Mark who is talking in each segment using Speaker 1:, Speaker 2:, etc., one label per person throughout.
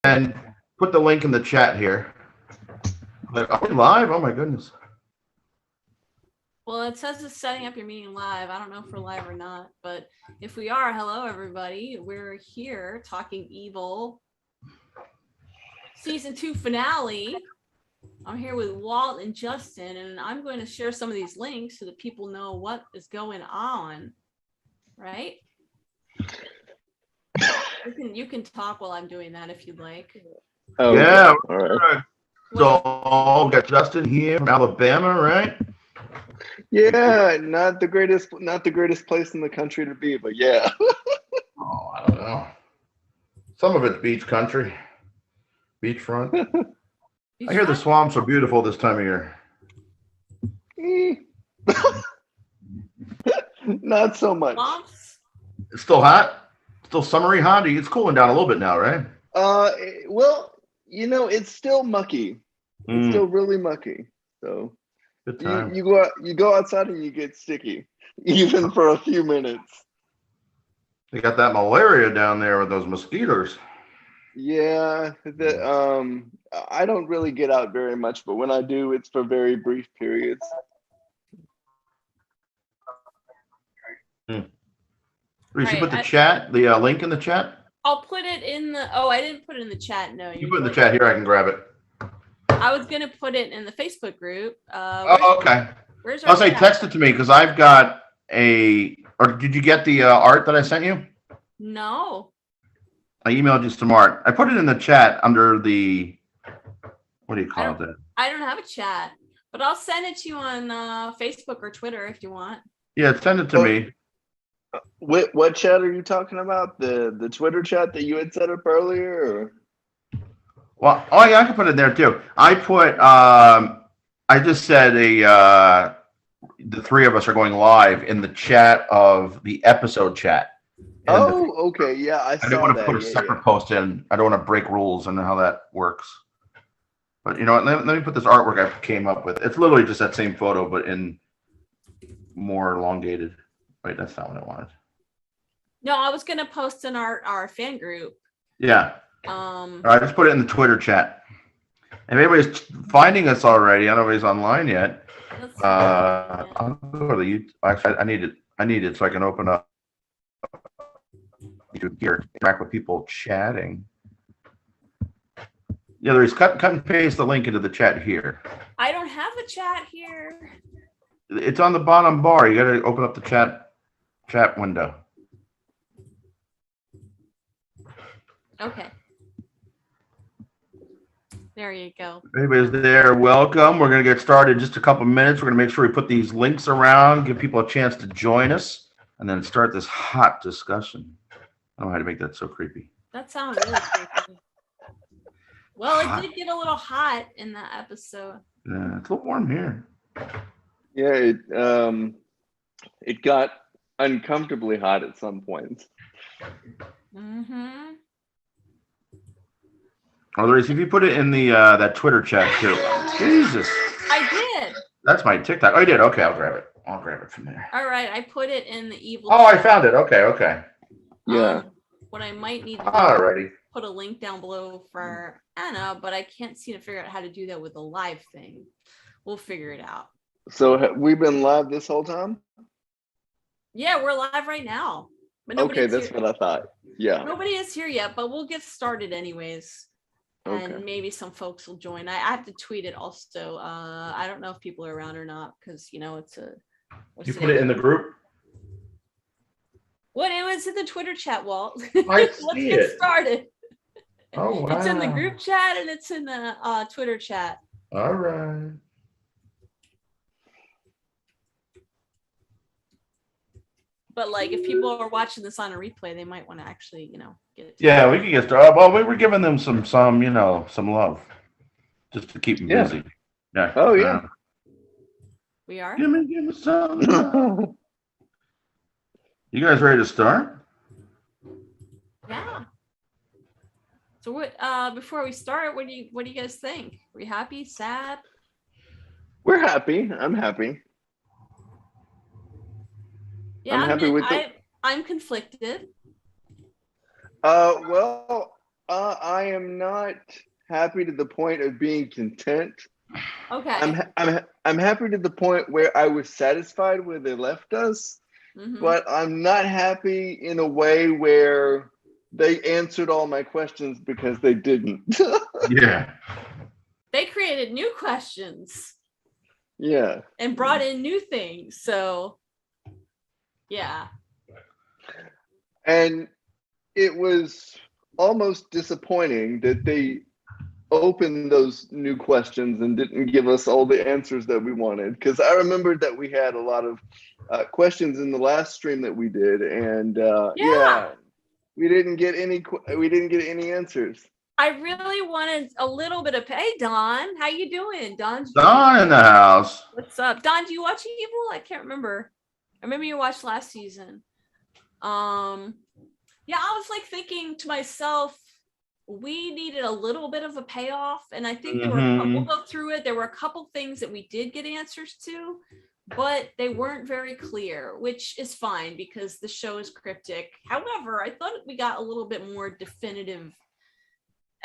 Speaker 1: and put the link in the chat here. Like, are we live? Oh my goodness.
Speaker 2: Well, it says it's setting up your meeting live. I don't know if we're live or not, but if we are, hello everybody. We're here talking Evil season 2 finale. I'm here with Walt and Justin, and I'm going to share some of these links so that people know what is going on. Right? You can talk while I'm doing that if you'd like.
Speaker 1: Oh yeah.
Speaker 3: All right.
Speaker 1: So we got Justin here from Alabama, right?
Speaker 3: Yeah, not the greatest place in the country to be, but yeah.
Speaker 1: Oh, I don't know. Some of it's beach country, beachfront. I hear the swamps are beautiful this time of year.
Speaker 3: Not so much.
Speaker 2: Swamps?
Speaker 1: It's still hot? Still summery hot? It's cooling down a little bit now, right?
Speaker 3: Well, it's still mucky. It's still really mucky. So
Speaker 1: good time.
Speaker 3: You go outside and you get sticky, even for a few minutes.
Speaker 1: They got that malaria down there with those mosquitoes.
Speaker 3: Yeah, I don't really get out very much, but when I do, it's for very brief periods.
Speaker 1: You should put the link in the chat.
Speaker 2: I'll put it in the. Oh, I didn't put it in the chat. No,
Speaker 1: you put it in the chat here. I can grab it.
Speaker 2: I was gonna put it in the Facebook group.
Speaker 1: Okay.
Speaker 2: Where's
Speaker 1: I'll say text it to me because I've got or did you get the art that I sent you?
Speaker 2: No.
Speaker 1: I emailed you some art. I put it in the chat under the, what do you call it?
Speaker 2: I don't have a chat, but I'll send it to you on Facebook or Twitter if you want.
Speaker 1: Yeah, send it to me.
Speaker 3: What chat are you talking about? The Twitter chat that you had set up earlier? Or?
Speaker 1: Well, oh yeah, I can put it there too. I put, I just said the three of us are going live in the chat of the episode chat.
Speaker 3: Oh, okay. Yeah, I
Speaker 1: didn't want to put a separate post in. I don't want to break rules. I know how that works. But you know what? Let me put this artwork I came up with. It's literally just that same photo, but in more elongated. Wait, that's not what I wanted.
Speaker 2: No, I was going to post in our fan group.
Speaker 1: Yeah. I just put it in the Twitter chat. If anybody's finding us already, I don't know if anybody's online yet. I'll go to the YouTube. Actually, I need it so I can open up here, interact with people chatting. Yeah, there's cut and paste the link into the chat here.
Speaker 2: I don't have a chat here.
Speaker 1: It's on the bottom bar. You got to open up the chat window.
Speaker 2: Okay. There you go.
Speaker 1: If anybody's there, welcome. We're going to get started in just a couple minutes. We're going to make sure we put these links around, give people a chance to join us, and then start this hot discussion. I don't know how to make that so creepy.
Speaker 2: That sounds really creepy. Well, it did get a little hot in that episode.
Speaker 1: Yeah, it's a little warm here.
Speaker 3: Yeah, it got uncomfortably hot at some points.
Speaker 2: Mm-hmm.
Speaker 1: Oh, if you put it in the that Twitter chat too. Jesus.
Speaker 2: I did.
Speaker 1: That's my TikTok. Oh, you did? Okay, I'll grab it. I'll grab it from there.
Speaker 2: All right, I put it in the evil.
Speaker 1: Oh, I found it. Okay.
Speaker 3: Yeah.
Speaker 2: What I might need to
Speaker 1: Alrighty.
Speaker 2: Put a link down below for Anna, but I can't seem to figure out how to do that with the live thing. We'll figure it out.
Speaker 3: So have we been live this whole time?
Speaker 2: Yeah, we're live right now. But
Speaker 3: okay, that's what I thought. Yeah.
Speaker 2: Nobody is here yet, but we'll get started anyways.
Speaker 3: Okay.
Speaker 2: And maybe some folks will join. I have to tweet it also. I don't know if people are around or not because it's a.
Speaker 1: You put it in the group?
Speaker 2: What? It was in the Twitter chat, Walt.
Speaker 1: Let's
Speaker 2: get started.
Speaker 1: Oh wow!
Speaker 2: It's in the group chat and it's in the Twitter chat.
Speaker 1: All right.
Speaker 2: But like, if people are watching this on a replay, they might want to actually, get it.
Speaker 1: Yeah, we can get started. Well, we were giving them some love, just to keep them busy. Yeah.
Speaker 3: Oh yeah.
Speaker 2: We are.
Speaker 1: Give me some love. You guys ready to start?
Speaker 2: Yeah. So what? Before we start, what do you guys think? Are we happy? Sad?
Speaker 3: We're happy. I'm happy.
Speaker 2: Yeah, I'm conflicted.
Speaker 3: Well, I am not happy to the point of being content.
Speaker 2: Okay.
Speaker 3: I'm happy to the point where I was satisfied where they left us, but I'm not happy in a way where they answered all my questions because they didn't.
Speaker 1: Yeah.
Speaker 2: They created new questions.
Speaker 3: Yeah.
Speaker 2: And brought in new things. So, yeah.
Speaker 3: And it was almost disappointing that they opened those new questions and didn't give us all the answers that we wanted. Because I remembered that we had a lot of questions in the last stream that we did, and we didn't get any answers.
Speaker 2: I really wanted a little bit of hey Don, how you doing?
Speaker 1: Don in the house.
Speaker 2: What's up? Don, do you watch Evil? I can't remember. I remember you watched last season. Yeah, I was like thinking to myself, we needed a little bit of a payoff, and I think there were we'll go through it. There were a couple things that we did get answers to, but they weren't very clear, which is fine because the show is cryptic. However, I thought we got a little bit more definitive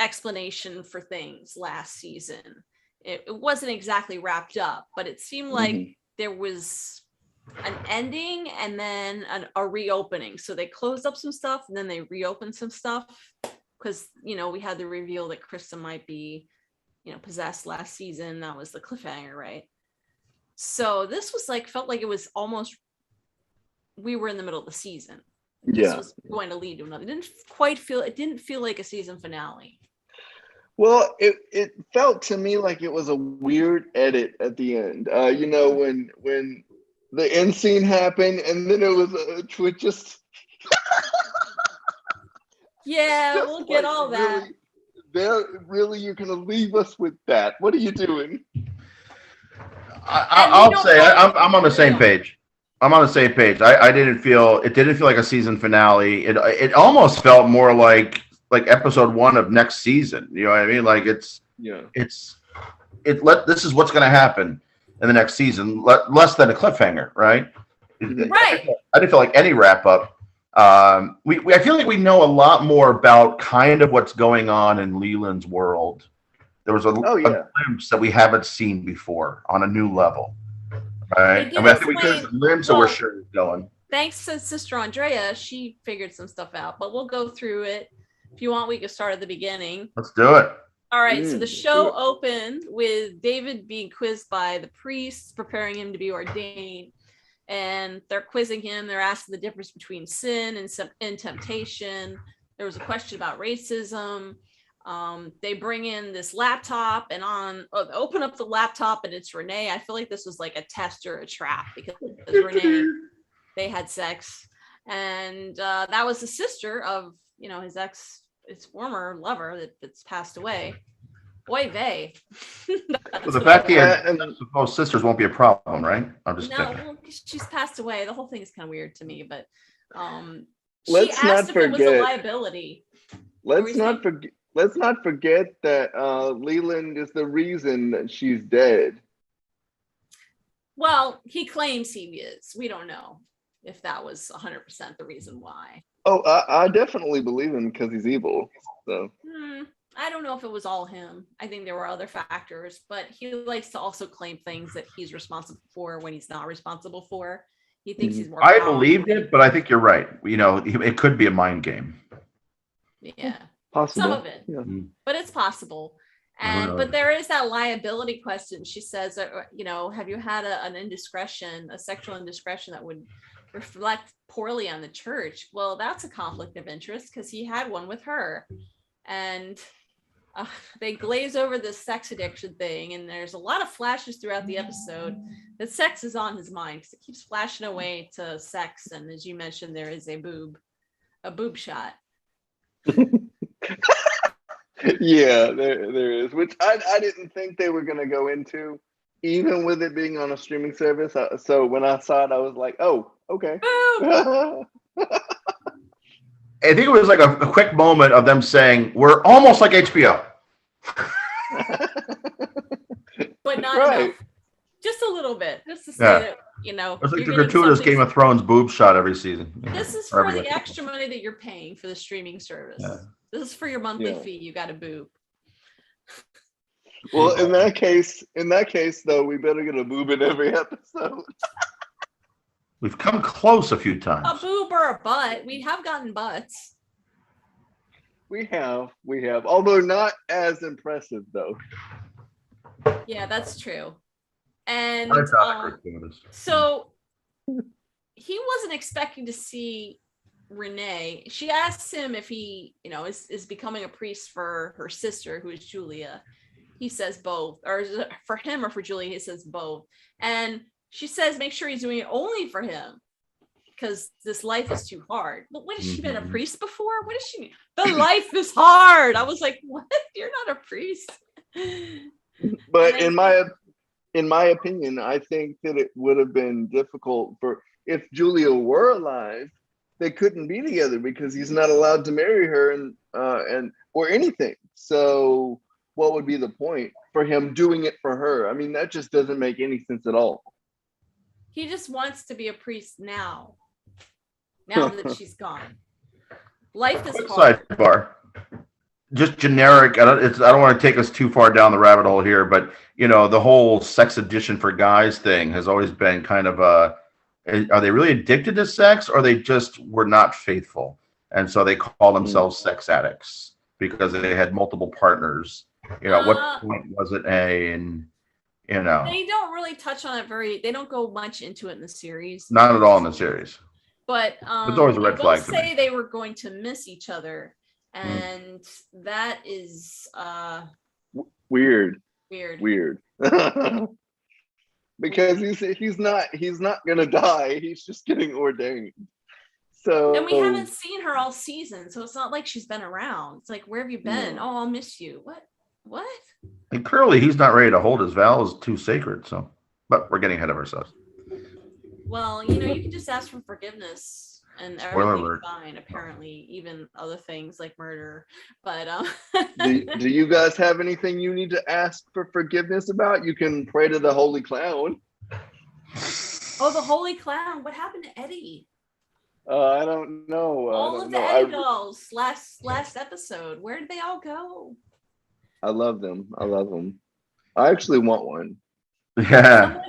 Speaker 2: explanation for things last season. It wasn't exactly wrapped up, but it seemed like there was an ending and then a reopening. So they closed up some stuff and then they reopened some stuff because, you know, we had the reveal that Kristen might be, you know, possessed last season. That was the cliffhanger, right? So this was like, felt like it was almost, we were in the middle of the season. This was going to lead to another. It didn't feel like a season finale.
Speaker 3: Well, it felt to me like it was a weird edit at the end. You know, when the end scene happened and then it was a twitch just.
Speaker 2: Yeah, just we'll get all that.
Speaker 3: Really, you're gonna leave us with that? What are you doing?
Speaker 1: I'll say I'm on the same page. I'm on the same page. It didn't feel like a season finale. It almost felt more like episode 1 of next season. You know what I mean? Like this is what's going to happen in the next season. Less than a cliffhanger, right?
Speaker 2: Right.
Speaker 1: I didn't feel like any wrap up. I feel like we know a lot more about kind of what's going on in Leland's world. There was a glimpse that we haven't seen before on a new level. Right. I mean, I think we could glimpse of where Sheryl is going.
Speaker 2: Thanks to Sister Andrea, she figured some stuff out, but we'll go through it. If you want, we can start at the beginning.
Speaker 1: Let's do it.
Speaker 2: All right. So the show opened with David being quizzed by the priests, preparing him to be ordained. And they're quizzing him. They're asking the difference between sin and temptation. There was a question about racism. They bring in this laptop and open up the laptop and it's Renee. I feel like this was like a test or a trap because Renee, they had sex. And that was the sister of, you know, his former lover that's passed away. Boy, they.
Speaker 1: Well, the fact that both sisters won't be a problem, right? I'm just kidding.
Speaker 2: Well, she's passed away. The whole thing is kind of weird to me, but
Speaker 3: let's
Speaker 2: she asked if it was a liability.
Speaker 3: Let's not forget that Leland is the reason that she's dead.
Speaker 2: Well, he claims he is. We don't know if that was 100% the reason why.
Speaker 3: Oh, I definitely believe him because he's evil. So.
Speaker 2: I don't know if it was all him. I think there were other factors, but he likes to also claim things that he's responsible for when he's not responsible for. He thinks he's more.
Speaker 1: I believed it, but I think you're right. You know, it could be a mind game.
Speaker 2: Yeah.
Speaker 3: Possible.
Speaker 2: Some of it, but it's possible. But there is that liability question. She says, you know, have you had an indiscretion, a sexual indiscretion that would reflect poorly on the church? Well, that's a conflict of interest because he had one with her. And they glaze over this sex addiction thing. And there's a lot of flashes throughout the episode that sex is on his mind because it keeps flashing away to sex. And as you mentioned, there is a boob shot.
Speaker 3: Yeah, there is, which I didn't think they were going to go into, even with it being on a streaming service. So when I saw it, I was like, oh, okay.
Speaker 1: I think it was like a quick moment of them saying, we're almost like HBO.
Speaker 2: But not enough. Just a little bit. Just to say that, you know.
Speaker 1: It's like the gratuitous Game of Thrones boob shot every season.
Speaker 2: This is for the extra money that you're paying for the streaming service. This is for your monthly fee. You got a boob.
Speaker 3: Well, in that case, though, we better get a boob in every episode.
Speaker 1: We've come close a few times.
Speaker 2: A boob or a butt. We have gotten butts.
Speaker 3: We have, although not as impressive though.
Speaker 2: Yeah, that's true. And so he wasn't expecting to see Renee. She asks him if he, is becoming a priest for her sister, who is Julia. He says both, or is it for him or for Julia? He says both. And she says, make sure he's doing it only for him, because this life is too hard. But what has she been a priest before? What is she? The life is hard. I was like, what? You're not a priest.
Speaker 3: But in my opinion, I think that it would have been difficult if Julia were alive. They couldn't be together because he's not allowed to marry her and or anything. So what would be the point for him doing it for her? I mean, that just doesn't make any sense at all.
Speaker 2: He just wants to be a priest now that she's gone. Life is hard.
Speaker 1: Sidebar. Just generic. I don't want to take us too far down the rabbit hole here, but the whole sex addiction for guys thing has always been kind of are they really addicted to sex, or they just were not faithful, and so they call themselves sex addicts because they had multiple partners. What point was it? They
Speaker 2: don't really touch on it they don't go much into it in the series.
Speaker 1: Not at all in the series.
Speaker 2: But
Speaker 1: it's always a red flag.
Speaker 2: They say they were going to miss each other, and that is
Speaker 3: weird. Because he's not gonna die. He's just getting ordained. So,
Speaker 2: and we haven't seen her all season, so it's not like she's been around. It's like, where have you been? Oh, I'll miss you. What?
Speaker 1: And clearly he's not ready to hold his vows too sacred. So, but we're getting ahead of ourselves.
Speaker 2: Well, you can just ask for forgiveness and everything's fine, apparently, even other things like murder. But
Speaker 3: do you guys have anything you need to ask for forgiveness about? You can pray to the Holy Clown.
Speaker 2: Oh, the Holy Clown. What happened to Eddie?
Speaker 3: I don't know.
Speaker 2: All of the Eddie dolls last episode. Where did they all go?
Speaker 3: I love them. I actually want one.
Speaker 1: Yeah.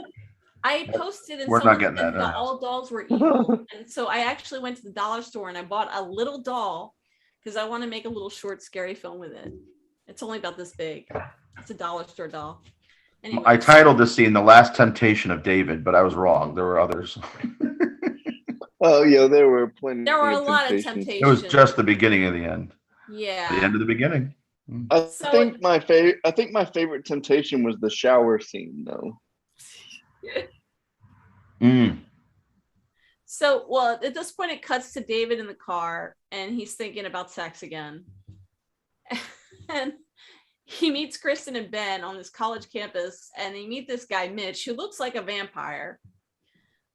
Speaker 2: I posted and
Speaker 1: we're not getting that.
Speaker 2: All dolls were evil. And so I actually went to the dollar store and I bought a little doll because I want to make a little short scary film with it. It's only about this big. It's a dollar store doll. Anyways.
Speaker 1: I titled this scene "The Last Temptation of David," but I was wrong. There were others.
Speaker 3: Oh yeah, there were plenty.
Speaker 2: There were a lot of temptations.
Speaker 1: It was just the beginning of the end.
Speaker 2: Yeah.
Speaker 1: The end of the beginning.
Speaker 3: I think my favorite temptation was the shower scene, though.
Speaker 2: So, well, at this point, it cuts to David in the car, and he's thinking about sex again. And he meets Kristen and Ben on this college campus, and they meet this guy, Mitch, who looks like a vampire.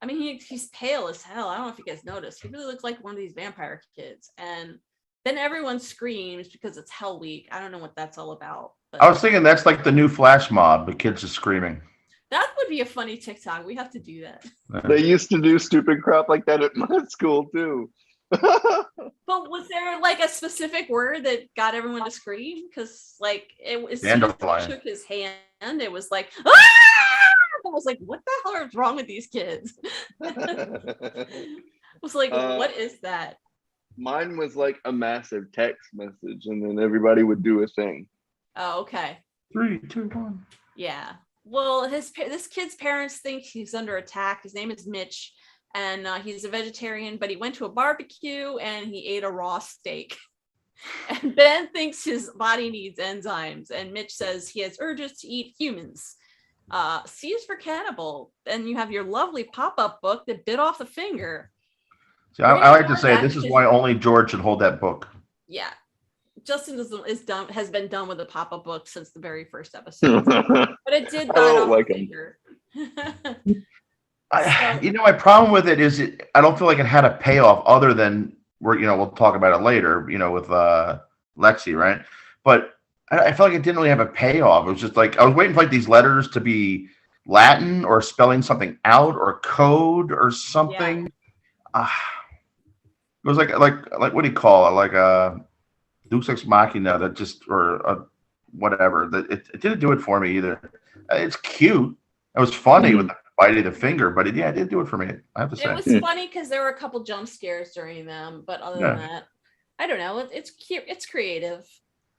Speaker 2: I mean, he's pale as hell. I don't know if you guys noticed. He really looks like one of these vampire kids. And then everyone screams because it's Hell Week. I don't know what that's all about. But
Speaker 1: I was thinking that's like the new flash mob. The kids are screaming.
Speaker 2: that would be a funny TikTok. We have to do that.
Speaker 3: They used to do stupid crap like that at my school, too.
Speaker 2: But was there like a specific word that got everyone to scream? Because like it was, as soon as he shook his hand, it was like, ah! I was like, what the hell is wrong with these kids? I was like, what is that?
Speaker 3: Mine was like a massive text message, and then everybody would do a thing.
Speaker 2: Oh, okay.
Speaker 1: 3, 2, 1.
Speaker 2: Yeah. Well, this kid's parents think he's under attack. His name is Mitch, and he's a vegetarian, but he went to a barbecue and he ate a raw steak. And Ben thinks his body needs enzymes, and Mitch says he has urges to eat humans. C is for cannibal. Then you have your lovely pop-up book that bit off the finger.
Speaker 1: See, I like to say this is why only George should hold that book.
Speaker 2: Yeah. Justin has been done with the pop-up book since the very first episode. But it did bite off the finger.
Speaker 1: My problem with it is I don't feel like it had a payoff other than we'll talk about it later, with Lexi, right? But I felt like it didn't really have a payoff. It was just like I was waiting for like these letters to be Latin or spelling something out or code or something. Yeah. It was like what do you call it? Like Deus Ex Machina that just whatever that it didn't do it for me either. It's cute. It was funny with the biting the finger, but it did do it for me. I have to say
Speaker 2: It was funny because there were a couple jump scares during them, but other than that, I don't know. It's cute. It's creative.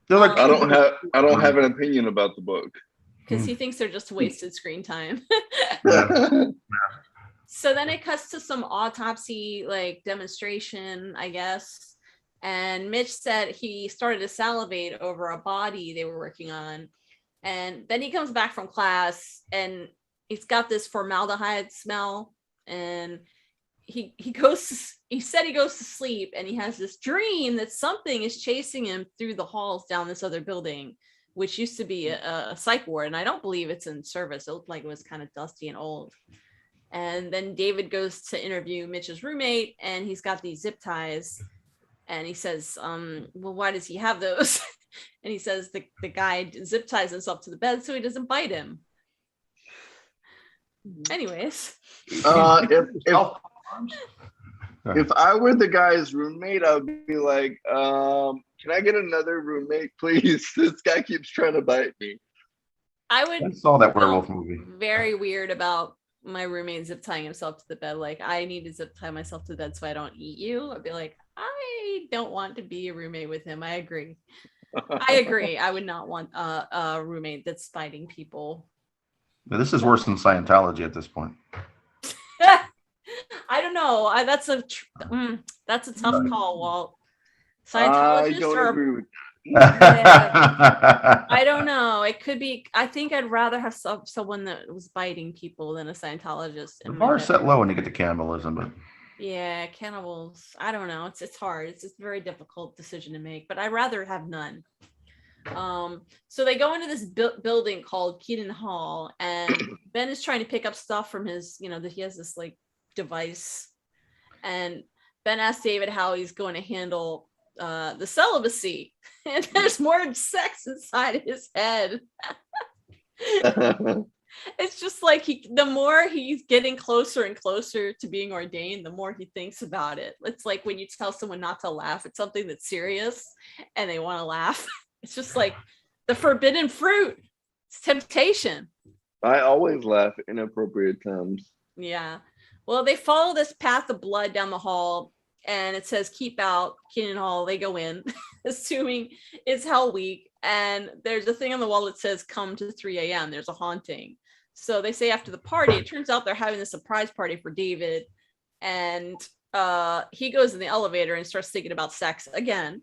Speaker 1: Like,
Speaker 3: I don't have an opinion about the book
Speaker 2: because he thinks they're just wasted screen time.
Speaker 1: Yeah.
Speaker 2: So then it cuts to some autopsy like demonstration, I guess. And Mitch said he started to salivate over a body they were working on. And then he comes back from class and he's got this formaldehyde smell. And he said he goes to sleep and he has this dream that something is chasing him through the halls down this other building, which used to be a psych ward. And I don't believe it's in service. It looked like it was kind of dusty and old. And then David goes to interview Mitch's roommate and he's got these zip ties. And he says, well, why does he have those? And he says the guy zip ties himself to the bed so he doesn't bite him. Anyways.
Speaker 3: If I were the guy's roommate, I would be like, can I get another roommate, please? This guy keeps trying to bite me.
Speaker 2: I
Speaker 1: saw that werewolf movie.
Speaker 2: Very weird about my roommate zip tying himself to the bed. Like, I need to zip tie myself to the bed so I don't eat you. I'd be like, I don't want to be a roommate with him. I agree. I would not want a roommate that's biting people.
Speaker 1: This is worse than Scientology at this point.
Speaker 2: I don't know. That's a tough call, Walt. Scientologists
Speaker 3: I don't agree with
Speaker 2: I don't know. It could be. I think I'd rather have someone that was biting people than a Scientologist.
Speaker 1: The bar set low when you get to cannibalism, but
Speaker 2: yeah, cannibals. I don't know. It's hard. It's a very difficult decision to make, but I'd rather have none. So they go into this building called Keaton Hall, and Ben is trying to pick up stuff from his, that he has this like device, and Ben asks David how he's going to handle the celibacy, and there's more sex inside his head. It's just like the more he's getting closer and closer to being ordained, the more he thinks about it. It's like when you tell someone not to laugh at something that's serious and they want to laugh. It's just like the forbidden fruit. It's temptation.
Speaker 3: I always laugh at inappropriate times.
Speaker 2: Yeah. Well, they follow this path of blood down the hall, and it says keep out Keaton Hall. They go in, assuming it's Hell Week. And there's a thing on the wall that says come to 3 a.m. There's a haunting. So they say after the party, it turns out they're having a surprise party for David. And he goes in the elevator and starts thinking about sex again.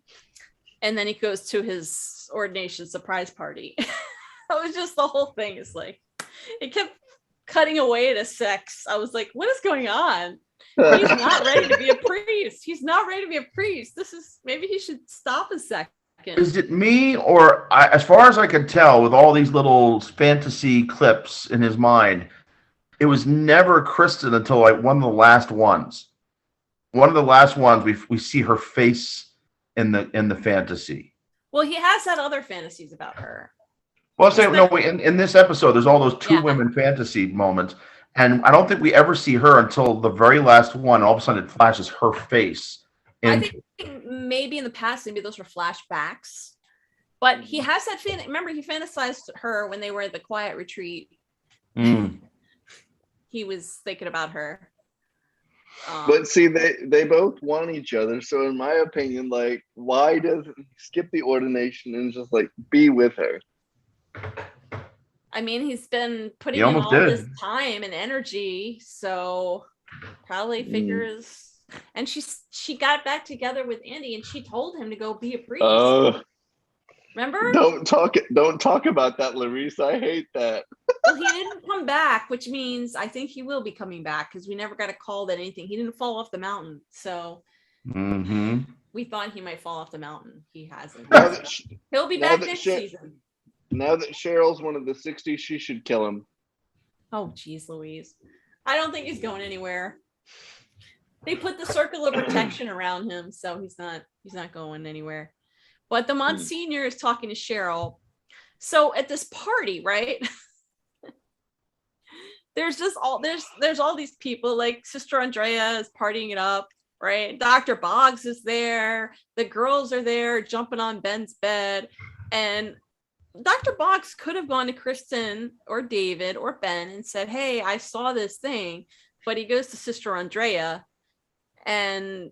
Speaker 2: And then he goes to his ordination surprise party. That was just the whole thing. It's like, it kept cutting away to sex. I was like, what is going on? He's not ready to be a priest. He's not ready to be a priest. Maybe he should stop a second.
Speaker 1: Is it me, or as far as I could tell with all these little fantasy clips in his mind, it was never Kristen until like one of the last ones. One of the last ones we see her face in the fantasy.
Speaker 2: Well, he has had other fantasies about her.
Speaker 1: Well, in this episode, there's all those two women fantasy moments, and I don't think we ever see her until the very last one. All of a sudden, it flashes her face.
Speaker 2: I think maybe in the past, maybe those were flashbacks, but he has that remember, he fantasized her when they were at the quiet retreat. He was thinking about her.
Speaker 3: But see, they both want each other. So in my opinion, like, why doesn't he skip the ordination and just like be with her?
Speaker 2: I mean, he's been putting in all this time and energy, so probably figures. And she got back together with Andy, and she told him to go be a priest. Remember? Don't
Speaker 3: talk about that, Larissa. I hate that.
Speaker 2: Well, he didn't come back, which means I think he will be coming back because we never got a call that anything. He didn't fall off the mountain, so we thought he might fall off the mountain. He hasn't. He'll be back next season.
Speaker 3: Now that Sheryl's one of the 60s, she should kill him.
Speaker 2: Oh, geez, Louise. I don't think he's going anywhere. They put the circle of protection around him, so he's not going anywhere. But the monsignor is talking to Sheryl. So at this party, right? There's all these people, like Sister Andrea is partying it up. right? Dr. Boggs is there. The girls are there jumping on Ben's bed. And Dr. Boggs could have gone to Kristen or David or Ben and said, hey, I saw this thing. But he goes to Sister Andrea and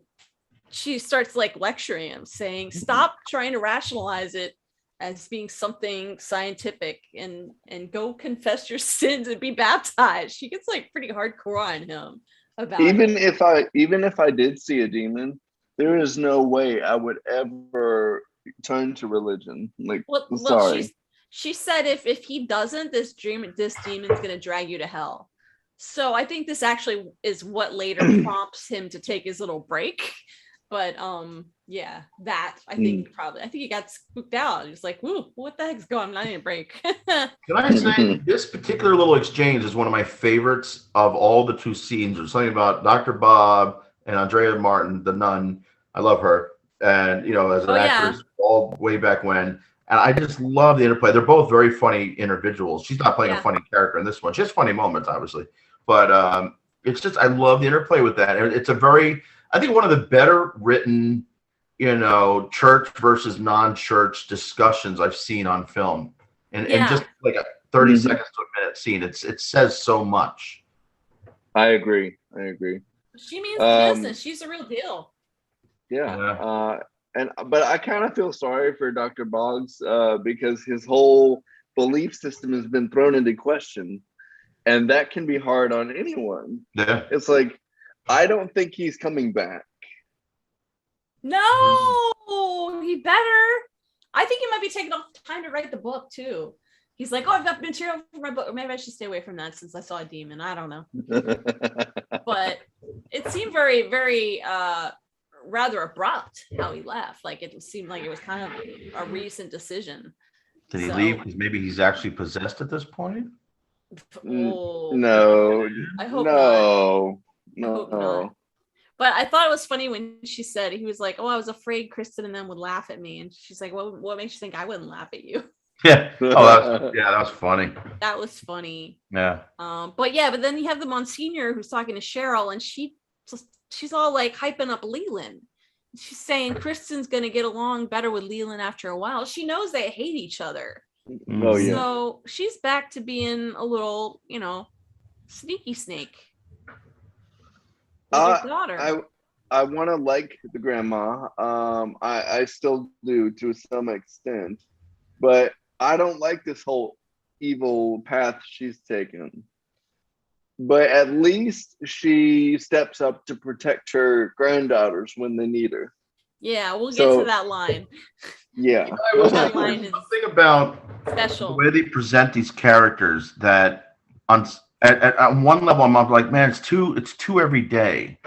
Speaker 2: she starts like lecturing him, saying, stop trying to rationalize it as being something scientific and go confess your sins and be baptized. She gets like pretty hardcore on him about
Speaker 3: even
Speaker 2: it.
Speaker 3: Even if I did see a demon, there is no way I would ever turn to religion. Like, sorry.
Speaker 2: She said if he doesn't, this demon's gonna drag you to hell. So I think this actually is what later prompts him to take his little break. But yeah, that I think he got spooked out. He was like, "Woo, what the heck's going on? I need a break."
Speaker 1: Can I say this particular little exchange is one of my favorites of all the two scenes? There's something about Dr. Bob and Andrea Martin, the nun. I love her, and as an actress, all way back when. And I just love the interplay. They're both very funny individuals. She's not playing a funny character in this one. She has funny moments, obviously, but it's just I love the interplay with that. And it's I think one of the better written, church versus non-church discussions I've seen on film, and just like a 30 seconds to a minute scene. It says so much.
Speaker 3: I agree.
Speaker 2: She means business. She's a real deal.
Speaker 3: Yeah. But I kind of feel sorry for Dr. Boggs because his whole belief system has been thrown into question, and that can be hard on anyone.
Speaker 1: Yeah.
Speaker 3: It's like, I don't think he's coming back.
Speaker 2: No, he better. I think he might be taking off time to write the book too. He's like, oh, I've got material for my book. Or maybe I should stay away from that since I saw a demon. I don't know. But it seemed very, very rather abrupt how he left. Like it seemed like it was kind of a recent decision.
Speaker 1: Did he leave because maybe he's actually possessed at this point?
Speaker 2: Oh,
Speaker 3: no.
Speaker 2: I hope
Speaker 3: no.
Speaker 2: I hope not. But I thought it was funny when she said, he was like, oh, I was afraid Kristen and them would laugh at me. And she's like, well, what makes you think I wouldn't laugh at you?
Speaker 1: Yeah. Oh, that was funny.
Speaker 2: That was funny.
Speaker 1: Yeah.
Speaker 2: But then you have the monsignor who's talking to Sheryl, and she's all like hyping up Leland. She's saying Kristen's gonna get along better with Leland after a while. She knows they hate each other.
Speaker 3: Oh yeah.
Speaker 2: So she's back to being a little, sneaky snake. Daughter.
Speaker 3: I want to like the grandma. I still do to some extent, but I don't like this whole evil path she's taken. But at least she steps up to protect her granddaughters when they need her.
Speaker 2: Yeah, we'll get to that line.
Speaker 3: Yeah.
Speaker 2: That line is
Speaker 1: something about
Speaker 2: special.
Speaker 1: The way they present these characters that at one level I'm like, man, it's too every day.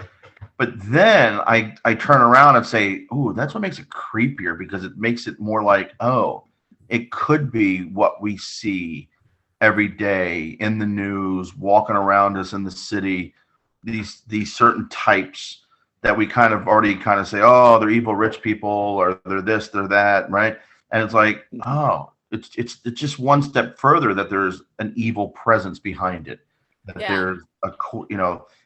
Speaker 1: But then I turn around and say, ooh, that's what makes it creepier, because it makes it more like, oh, it could be what we see every day in the news, walking around us in the city, these certain types that we kind of already kind of say, oh, they're evil rich people, or they're this, they're that, right? And it's like, oh, it's just one step further that there's an evil presence behind it. That there's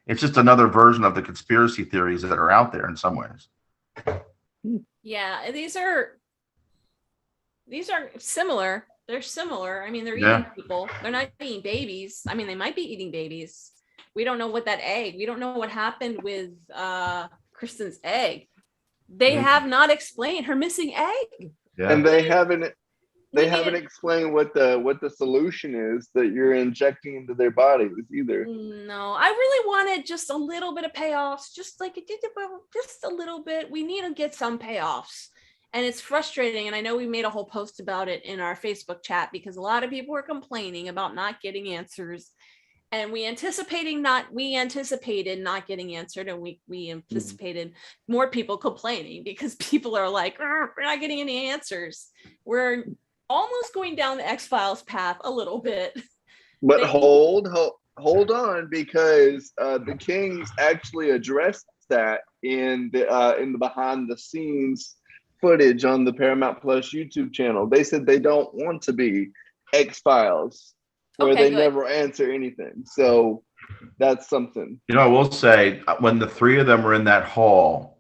Speaker 1: it's just another version of the conspiracy theories that are out there in some ways.
Speaker 2: Yeah, these are similar. They're similar. I mean, they're eating people. They're not eating babies. I mean, they might be eating babies. We don't know what that egg. We don't know what happened with Kristen's egg. They have not explained her missing egg.
Speaker 3: Yeah. And they haven't explained what the solution is that you're injecting into their bodies either.
Speaker 2: No, I really wanted just a little bit of payoffs, just a little bit. We need to get some payoffs. And it's frustrating. And I know we made a whole post about it in our Facebook chat, because a lot of people were complaining about not getting answers. And we anticipated not getting answered. And we anticipated more people complaining, because people are like, we're not getting any answers. We're almost going down the X-Files path a little bit.
Speaker 3: But hold on, because the Kings actually addressed that in the behind the scenes footage on the Paramount Plus YouTube channel. They said they don't want to be X-Files where they never answer anything. So that's something.
Speaker 1: You know, I will say, when the three of them were in that hall,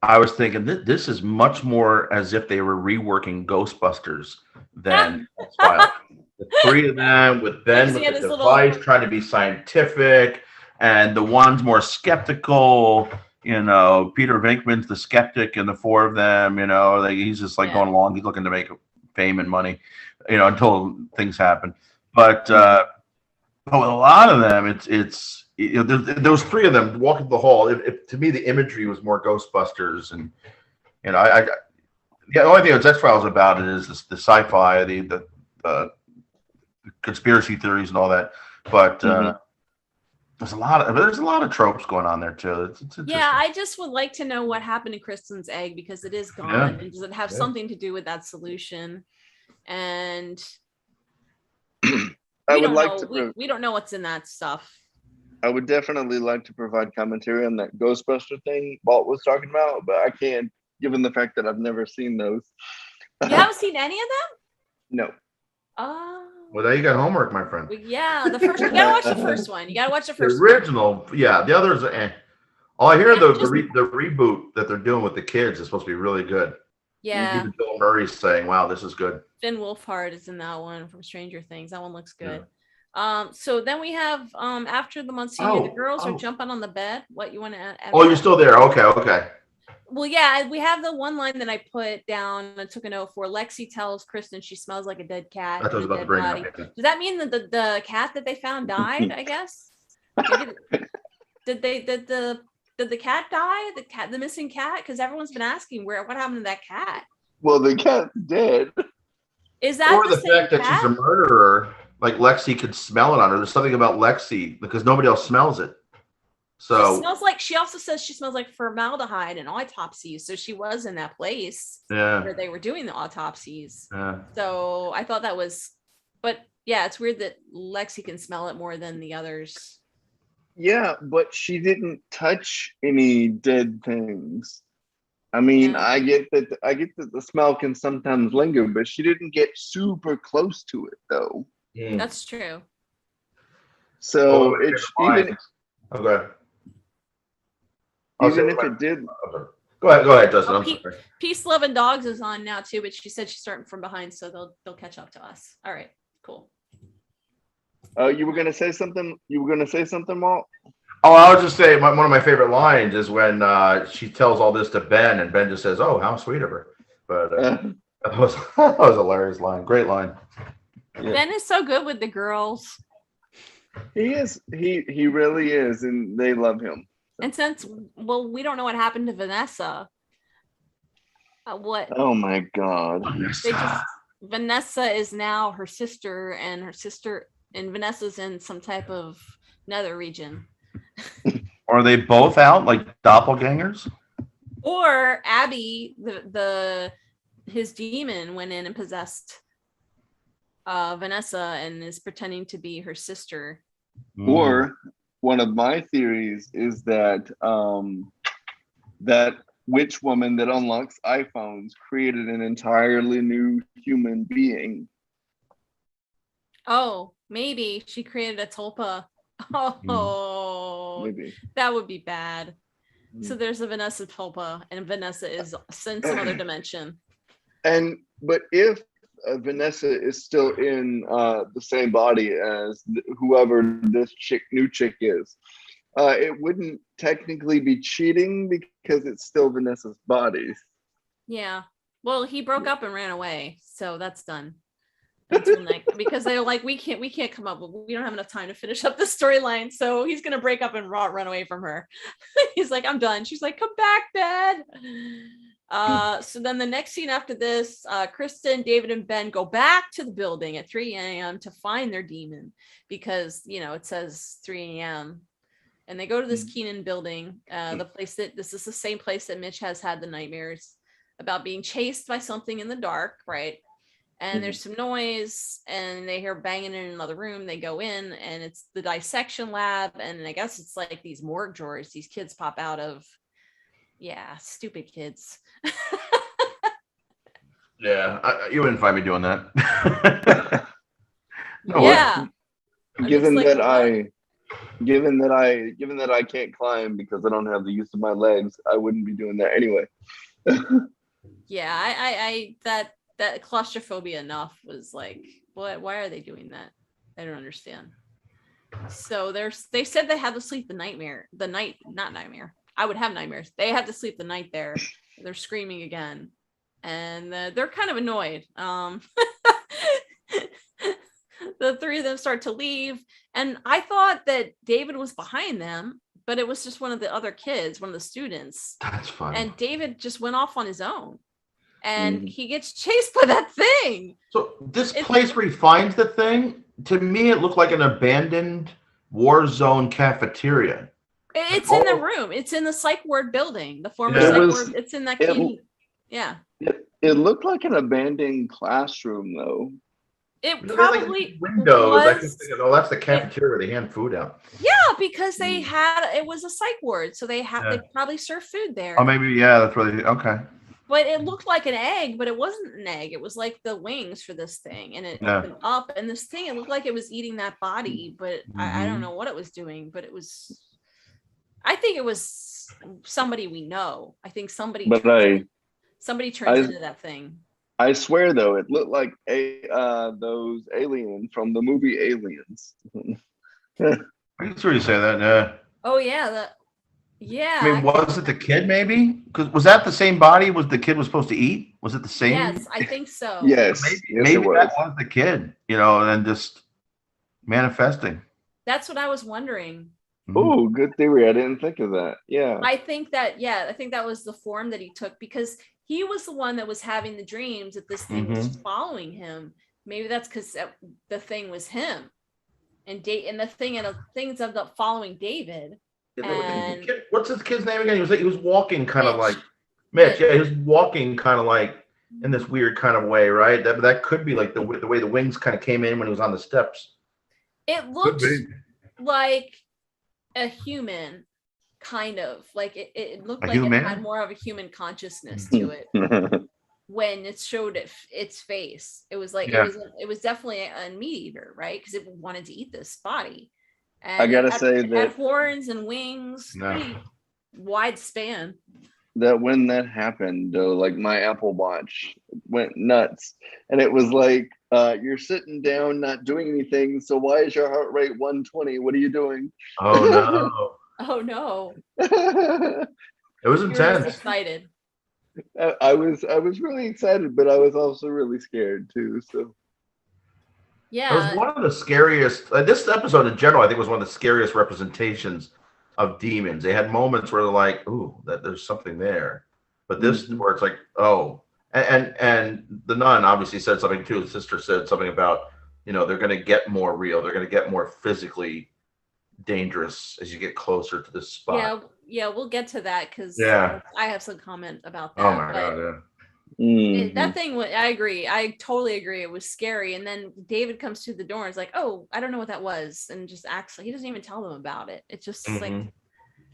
Speaker 1: I was thinking this is much more as if they were reworking Ghostbusters than X-Files. The three of them with Ben with the device trying to be scientific, and the one's more skeptical. You know, Peter Venkman's the skeptic, and the four of them, you know, he's just like going along. He's looking to make fame and money, you know, until things happen. But with a lot of them, it's you know, those three of them walking the hall. To me, the imagery was more Ghostbusters, and you know, the only thing that's X-Files about it is the sci-fi, the conspiracy theories and all that. But there's a lot of tropes going on there too. It's
Speaker 2: yeah, I just would like to know what happened to Kristen's egg, because it is gone. Yeah. And does it have something to do with that solution? And we don't know what's in that stuff.
Speaker 3: I would definitely like to provide commentary on that Ghostbuster thing Walt was talking about, but I can't, given the fact that I've never seen those.
Speaker 2: You haven't seen any of them?
Speaker 3: No.
Speaker 1: Well, now you got homework, my friend.
Speaker 2: Yeah, the first one. You gotta watch the first one. You gotta watch the first
Speaker 1: original. One. Yeah, the others. All I hear the reboot that they're doing with the kids is supposed to be really good.
Speaker 2: Yeah.
Speaker 1: Even Bill Murray's saying, "Wow, this is good."
Speaker 2: Finn Wolfhard is in that one from Stranger Things. That one looks good. Yeah. So then we have after the Monsignor, the girls are jumping on the bed. What you want to add?
Speaker 1: Oh, you're still there. Okay.
Speaker 2: Well, yeah, we have the one line that I put down. I took a note for. Lexi tells Kristen she smells like a dead cat.
Speaker 1: That's what I was about to bring up.
Speaker 2: Does that mean that the cat that they found died? I guess. Did the cat die? The missing cat? Because everyone's been asking what happened to that cat.
Speaker 3: Well, the cat's dead.
Speaker 2: Is that
Speaker 1: or the fact that she's a murderer? Like Lexi could smell it on her. There's something about Lexi because nobody else smells it. So
Speaker 2: she smells like. She also says she smells like formaldehyde and autopsies. So she was in that place where they were doing the autopsies.
Speaker 1: Yeah.
Speaker 2: So I thought that was, but yeah, it's weird that Lexi can smell it more than the others.
Speaker 3: Yeah, but she didn't touch any dead things. I mean, I get that the smell can sometimes linger, but she didn't get super close to it though.
Speaker 2: That's true.
Speaker 3: So it's even
Speaker 1: okay.
Speaker 3: Even if it did.
Speaker 1: Go ahead, Justin.
Speaker 2: Peace, Love, and Dogs is on now too, but she said she's starting from behind, so they'll catch up to us. All right, cool.
Speaker 3: You were gonna say something. Walt?
Speaker 1: Oh, I was just saying one of my favorite lines is when she tells all this to Ben, and Ben just says, "Oh, how sweet of her." But that was a hilarious line. Great line.
Speaker 2: Yeah. Ben is so good with the girls.
Speaker 3: He is. He really is, and they love him.
Speaker 2: And since, we don't know what happened to Vanessa. What?
Speaker 3: Oh my God.
Speaker 2: Vanessa is now her sister, and Vanessa's in some type of nether region.
Speaker 1: Are they both out like doppelgangers?
Speaker 2: Or Abby, his demon went in and possessed Vanessa and is pretending to be her sister.
Speaker 3: Or one of my theories is that that witch woman that unlocks iPhones created an entirely new human being.
Speaker 2: Oh, maybe she created a tulpa. Oh,
Speaker 3: maybe
Speaker 2: that would be bad. So there's a Vanessa tulpa, and Vanessa is in some other dimension.
Speaker 3: But if Vanessa is still in the same body as whoever this new chick is, it wouldn't technically be cheating because it's still Vanessa's body.
Speaker 2: Yeah. Well, he broke up and ran away, so that's done. Because they're like, we can't come up, we don't have enough time to finish up the storyline, so he's gonna break up and run away from her. He's like, I'm done. She's like, come back, Dad. So then the next scene after this, Kristen, David, and Ben go back to the building at 3 a.m. to find their demon, because it says 3 a.m. and they go to this Keenan building, this is the same place that Mitch has had the nightmares about being chased by something in the dark, right? And there's some noise, and they hear banging in another room. They go in, and it's the dissection lab, and I guess it's like these morgue drawers these kids pop out of. Yeah, stupid kids.
Speaker 1: Yeah, you wouldn't find me doing that.
Speaker 2: No, yeah.
Speaker 3: Given that Given that I can't climb because I don't have the use of my legs, I wouldn't be doing that anyway.
Speaker 2: Yeah, I that claustrophobia enough was like, what? Why are they doing that? I don't understand. So they said they had to sleep not nightmare. I would have nightmares. They had to sleep the night there. They're screaming again, and they're kind of annoyed. The three of them start to leave, and I thought that David was behind them, but it was just one of the other kids, one of the students.
Speaker 1: That's funny.
Speaker 2: And David just went off on his own, and he gets chased by that thing.
Speaker 1: So this place where he finds the thing, to me, it looked like an abandoned war zone cafeteria.
Speaker 2: It's in the room. It's in the psych ward building, the former
Speaker 1: Yeah.
Speaker 2: psych ward. It's in that key. Yeah.
Speaker 3: It looked like an abandoned classroom, though.
Speaker 2: It
Speaker 1: There's
Speaker 2: probably
Speaker 1: like windows. I
Speaker 2: was.
Speaker 1: can think, oh, that's the cafeteria where they hand food out.
Speaker 2: Yeah, because it was a psych ward, so they probably serve food there.
Speaker 1: Oh, maybe that's where they. Okay.
Speaker 2: But it looked like an egg, but it wasn't an egg. It was like the wings for this thing, and it opened up, and this thing, it looked like it was eating that body, but I don't know what it was doing. But it was, I think it was somebody we know. I think somebody turns into that thing.
Speaker 3: I swear, though, it looked like those aliens from the movie Aliens.
Speaker 1: I can sort of say that. Yeah.
Speaker 2: Oh yeah, yeah.
Speaker 1: I mean, was it the kid? Maybe because was that the same body? Was the kid was supposed to eat? Was it the same?
Speaker 2: Yes, I think so.
Speaker 3: Yes,
Speaker 1: maybe that was the kid. And then just manifesting.
Speaker 2: That's what I was wondering.
Speaker 3: Oh, good theory. I didn't think of that. Yeah.
Speaker 2: I think that was the form that he took, because he was the one that was having the dreams that this thing was following him. Maybe that's because the thing was him, and the thing things ended up following David. And
Speaker 1: what's his kid's name again? He was walking kind of like Mitch. Yeah, he was walking kind of like in this weird kind of way, right? That could be like the way the wings kind of came in when he was on the steps.
Speaker 2: It looked like a human, kind of like it looked like it had more of a human consciousness to it when it showed its face. It was like it was definitely a meat eater, right? Because it wanted to eat this body. And
Speaker 3: I gotta say
Speaker 2: it had horns and wings, pretty wide span.
Speaker 3: That when that happened, though, like my Apple Watch went nuts, and it was like, you're sitting down, not doing anything. So why is your heart rate 120? What are you doing?
Speaker 1: Oh no!
Speaker 2: Oh no!
Speaker 1: It was intense.
Speaker 2: I was excited.
Speaker 3: I was really excited, but I was also really scared too. So.
Speaker 2: Yeah.
Speaker 1: It was one of the scariest. This episode in general, I think, was one of the scariest representations of demons. They had moments where they're like, "Ooh, that there's something there," but this where it's like, "Oh," and the nun obviously said something too. The sister said something about, they're going to get more real. They're going to get more physically dangerous as you get closer to this spot.
Speaker 2: Yeah, we'll get to that because I have some comment about that.
Speaker 1: Oh my god, yeah.
Speaker 2: That thing, I agree. I totally agree. It was scary. And then David comes to the door and is like, "Oh, I don't know what that was," and just acts like he doesn't even tell them about it. It's just like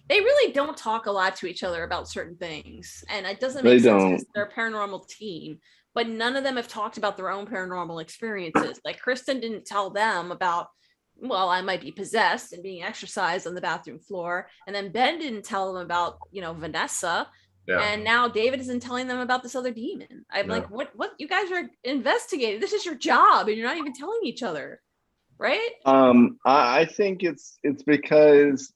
Speaker 2: they really don't talk a lot to each other about certain things, and it doesn't make sense because they're a paranormal team. But none of them have talked about their own paranormal experiences. Like Kristen didn't tell them about, well, I might be possessed and being exorcised on the bathroom floor, and then Ben didn't tell them about, Vanessa. Yeah. And now David isn't telling them about this other demon. I'm like, what you guys are investigating? This is your job, and you're not even telling each other, right?
Speaker 3: I think it's because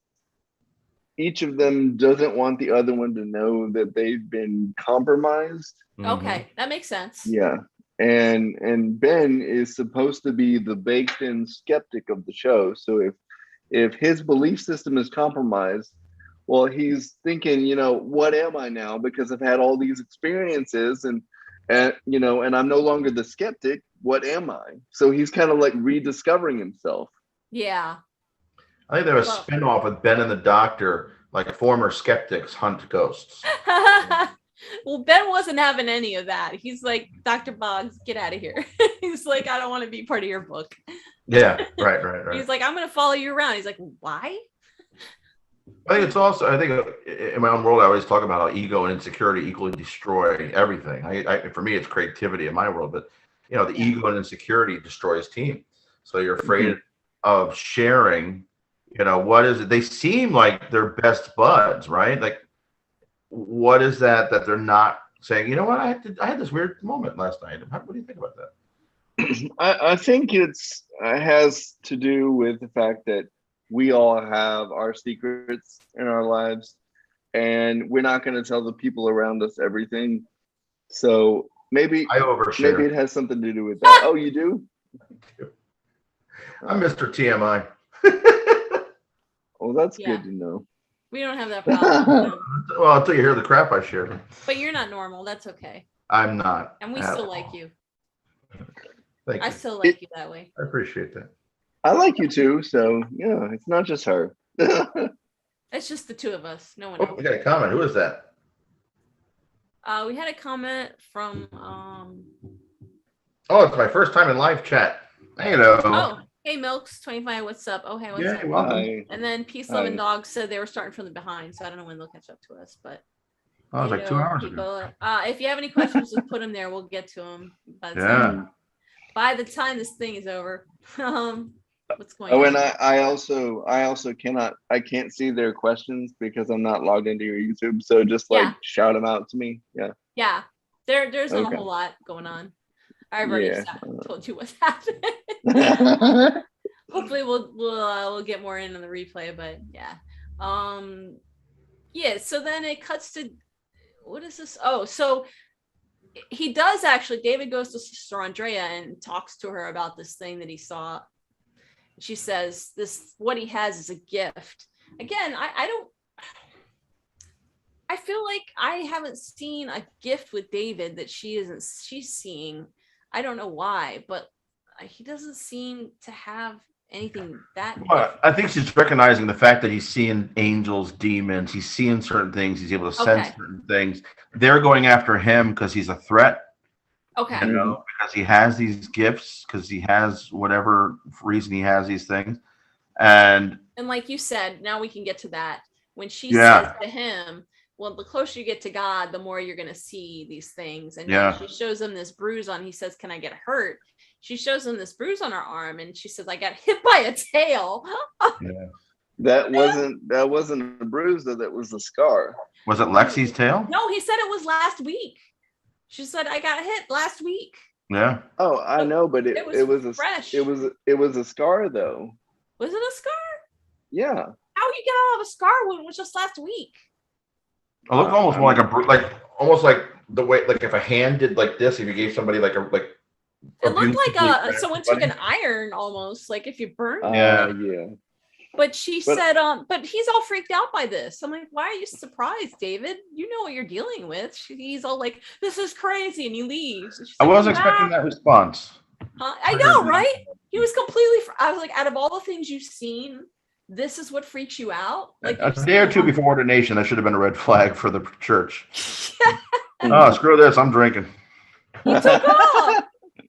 Speaker 3: each of them doesn't want the other one to know that they've been compromised.
Speaker 2: Okay, that makes sense.
Speaker 3: Yeah. And Ben is supposed to be the baked-in skeptic of the show. So if his belief system is compromised, well, he's thinking, what am I now? Because I've had all these experiences and I'm no longer the skeptic. What am I? So he's kind of like rediscovering himself.
Speaker 2: Yeah.
Speaker 1: I think there was a spinoff with Ben and the Doctor, like former skeptics hunt ghosts.
Speaker 2: Well, Ben wasn't having any of that. He's like, "Dr. Boggs, get out of here." He's like, "I don't want to be part of your book."
Speaker 1: Yeah, right.
Speaker 2: He's like, "I'm going to follow you around." He's like, "Why?"
Speaker 1: I think it's also, in my own world, I always talk about how ego and insecurity equally destroy everything. For me, it's creativity in my world, but the ego and insecurity destroys team. So you're afraid of sharing You know, what is it? They seem like they're best buds, right? Like, what is that they're not saying? You know what? I had this weird moment last night. What do you think about that?
Speaker 3: I think it has to do with the fact that we all have our secrets in our lives, and we're not going to tell the people around us everything. So maybe
Speaker 1: I overshare.
Speaker 3: Maybe it has something to do with that. Oh, you do?
Speaker 1: I'm Mr. TMI.
Speaker 3: Well, that's good to know.
Speaker 2: We don't have that problem.
Speaker 1: Well, until you hear the crap I shared.
Speaker 2: But you're not normal. That's okay.
Speaker 1: I'm not.
Speaker 2: And we still like you.
Speaker 1: Thank you.
Speaker 2: I still like you that way.
Speaker 1: I appreciate that.
Speaker 3: I like you too. So, yeah, it's not just her.
Speaker 2: It's just the two of us. No one else.
Speaker 1: We got a comment. Who is that?
Speaker 2: We had a comment from
Speaker 1: Oh, it's my first time in live chat. Hello.
Speaker 2: Oh, hey Milks 25. What's up? Oh, hey, what's up?
Speaker 1: Welcome.
Speaker 2: And then Peace, Love, and Dogs said they were starting from the behind, so I don't know when they'll catch up to us. But
Speaker 1: it was like 2 hours ago.
Speaker 2: If you have any questions, just put them there. We'll get to them. By the time this thing is over. What's going on?
Speaker 3: Oh, and I also can't see their questions because I'm not logged into your YouTube. So just shout them out to me. Yeah.
Speaker 2: Yeah. There's not a whole lot going on. I've already told you what's happening. Hopefully we'll get more in on the replay, but yeah. So then it cuts to, what is this? Oh, so he does actually, David goes to Sister Andrea and talks to her about this thing that he saw. She says what he has is a gift. Again, I feel like I haven't seen a gift with David that she's seeing. I don't know why, but he doesn't seem to have anything that.
Speaker 1: Well, I think she's recognizing the fact that he's seeing angels, demons. He's seeing certain things. He's able to sense certain things. They're going after him because he's a threat.
Speaker 2: Okay.
Speaker 1: You know, because he has these gifts, because he has whatever reason he has these things. And
Speaker 2: like you said, now we can get to that. When she says to him, well, the closer you get to God, the more you're going to see these things. And she shows him this bruise on, he says, can I get hurt? She shows him this bruise on her arm and she says, I got hit by a tail.
Speaker 3: That wasn't a bruise, though. That was a scar.
Speaker 1: Was it Lexi's tail?
Speaker 2: No, he said it was last week. She said, I got hit last week.
Speaker 1: Yeah.
Speaker 3: Oh, I know, but it was
Speaker 2: fresh.
Speaker 3: It was a scar, though.
Speaker 2: Was it a scar?
Speaker 3: Yeah.
Speaker 2: How you get out of a scar when it was just last week?
Speaker 1: It looked almost more like almost like the way, like if a hand did like this, if you gave somebody like
Speaker 2: it looked like someone took an iron almost, like if you burned.
Speaker 3: Yeah.
Speaker 2: But she said, but he's all freaked out by this. I'm like, why are you surprised, David? You know what you're dealing with. He's all like, this is crazy, and he leaves.
Speaker 1: I wasn't expecting that response.
Speaker 2: I know, right? He was completely. I was like, out of all the things you've seen, this is what freaks you out. Like
Speaker 1: a day or two before ordination, that should have been a red flag for the church. Oh, screw this! I'm drinking.
Speaker 2: He took off.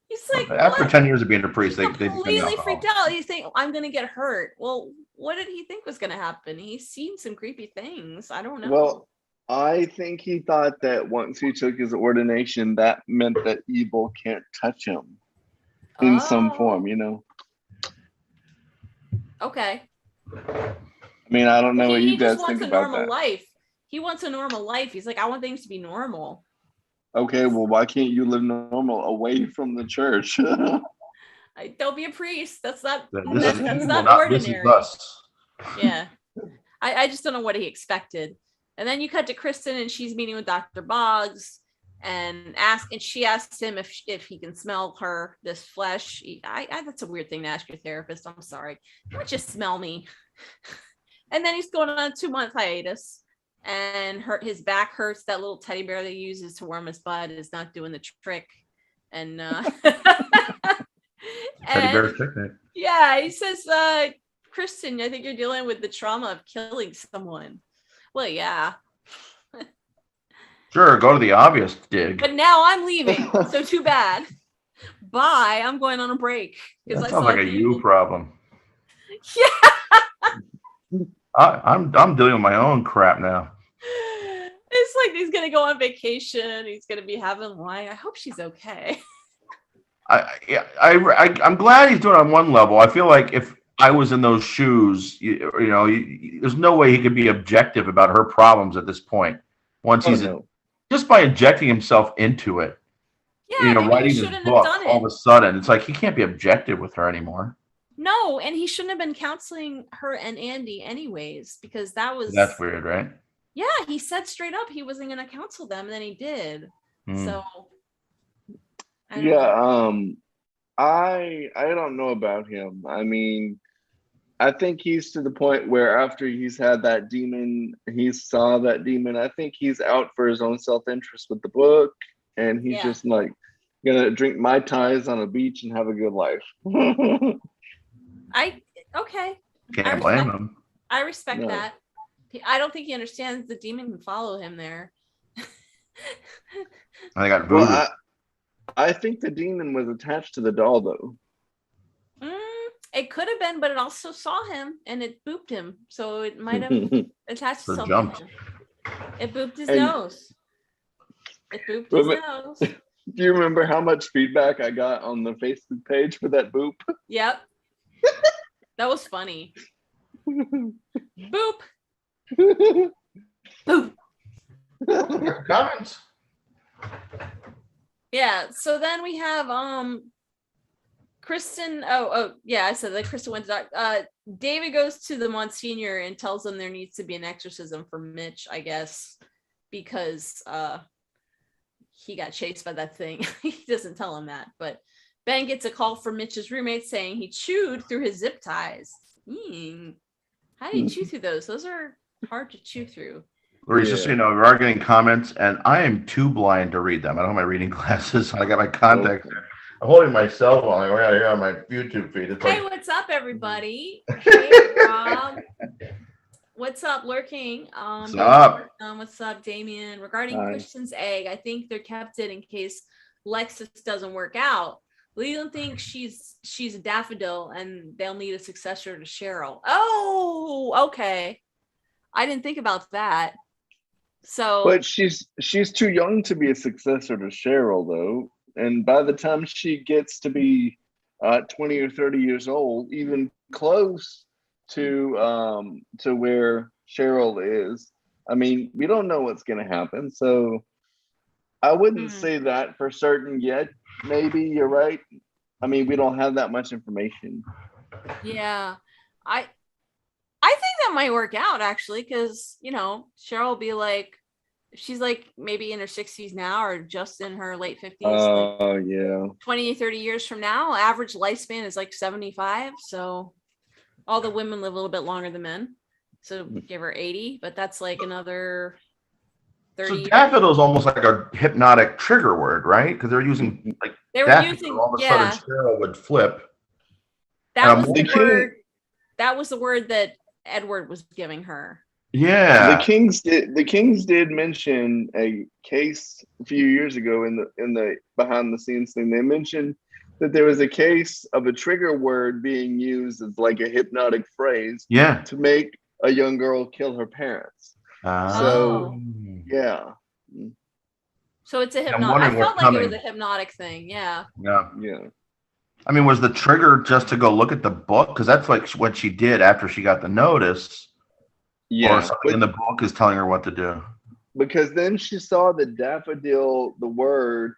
Speaker 2: He's like,
Speaker 1: after 10 years of being a priest, they
Speaker 2: completely freaked out. He's thinking, I'm gonna get hurt. Well, what did he think was gonna happen? He's seen some creepy things. I don't know.
Speaker 3: Well, I think he thought that once he took his ordination, that meant that evil can't touch him in some form, you know.
Speaker 2: Okay.
Speaker 3: I mean, I don't know what you guys think about that.
Speaker 2: Life. He wants a normal life. He's like, I want things to be normal.
Speaker 3: Okay, well, why can't you live normal away from the church?
Speaker 2: Don't be a priest. That's not
Speaker 1: not
Speaker 2: ordinary. Yeah. I just don't know what he expected. And then you cut to Kristen and she's meeting with Dr. Boggs and she asks him if he can smell this flesh. That's a weird thing to ask your therapist. I'm sorry. Why don't you smell me? And then he's going on a 2-month hiatus. And his back hurts. That little teddy bear that he uses to warm his butt is not doing the trick. And
Speaker 1: teddy bear's picnic.
Speaker 2: Yeah, he says, Kristen, I think you're dealing with the trauma of killing someone. Well, yeah.
Speaker 1: Sure, go to the obvious dig.
Speaker 2: But now I'm leaving, so too bad. Bye. I'm going on a break.
Speaker 1: That sounds like a you problem.
Speaker 2: Yeah.
Speaker 1: I'm dealing with my own crap now.
Speaker 2: It's like he's gonna go on vacation. He's gonna be having wine. I hope she's okay.
Speaker 1: I'm glad he's doing it on one level. I feel like if I was in those shoes, there's no way he could be objective about her problems at this point. Once just by injecting himself into it,
Speaker 2: yeah,
Speaker 1: writing his book, all of a sudden, it's like he can't be objective with her anymore.
Speaker 2: No, and he shouldn't have been counseling her and Andy anyways, because
Speaker 1: that's weird, right?
Speaker 2: Yeah, he said straight up he wasn't going to counsel them, and then he did. So, I
Speaker 3: don't know about him. I mean, I think he's to the point where after he's had that demon, he saw that demon. I think he's out for his own self-interest with the book, and he's just like gonna drink Mai Tais on a beach and have a good life.
Speaker 1: Can't blame him.
Speaker 2: I respect that. I don't think he understands the demon can follow him there.
Speaker 1: I got voodoo. Well,
Speaker 3: I think the demon was attached to the doll, though.
Speaker 2: It could have been, but it also saw him and it booped him. So it might have attached something. It booped his nose. It booped his nose.
Speaker 3: Do you remember how much feedback I got on the Facebook page for that boop?
Speaker 2: Yep. That was funny. Boop. Boop.
Speaker 1: Comments.
Speaker 2: Yeah, so then we have Kristen. Oh yeah, I said that Kristen went to David goes to the monsignor and tells them there needs to be an exorcism for Mitch, I guess, because he got chased by that thing. He doesn't tell him that, but Ben gets a call from Mitch's roommate saying he chewed through his zip ties. How do you chew through those? Those are hard to chew through.
Speaker 1: Just so you know, we are getting comments, and I am too blind to read them. I don't have my reading glasses. I got my contacts. I'm holding my cell phone. I'm right here on my YouTube feed. It's
Speaker 2: hey, what's up, everybody? Hey, Rob. What's up, Lurking?
Speaker 1: What's up?
Speaker 2: What's up, Damien? Regarding Kristen's egg, I think they kept it in case Lexus doesn't work out. Leland thinks she's a daffodil, and they'll need a successor to Sheryl. Oh, okay. I didn't think about that. So,
Speaker 3: but she's too young to be a successor to Sheryl, though. And by the time she gets to be 20 or 30 years old, even close to where Sheryl is, I mean, we don't know what's going to happen. So I wouldn't say that for certain yet. Maybe you're right. I mean, we don't have that much information.
Speaker 2: Yeah, I think that might work out, actually, because, Sheryl will be like, she's like maybe in her 60s now or just in her late 50s.
Speaker 3: Oh, yeah.
Speaker 2: 20, 30 years from now, average lifespan is like 75. So all the women live a little bit longer than men. So give her 80, but that's like another 30
Speaker 1: So daffodil is almost like a hypnotic trigger word, right? Because they're using like all of a sudden Sheryl would flip.
Speaker 2: That was the word. That was the word that Edward was giving her.
Speaker 1: Yeah,
Speaker 3: the Kings did mention a case a few years ago in the behind the scenes thing. They mentioned that there was a case of a trigger word being used as like a hypnotic phrase to make a young girl kill her parents. So
Speaker 2: it's a hypnotic. I felt like it was a hypnotic thing. Yeah.
Speaker 1: I mean, was the trigger just to go look at the book? Because that's like what she did after she got the notice. Or something in the book is telling her what to do.
Speaker 3: Because then she saw the daffodil, the word,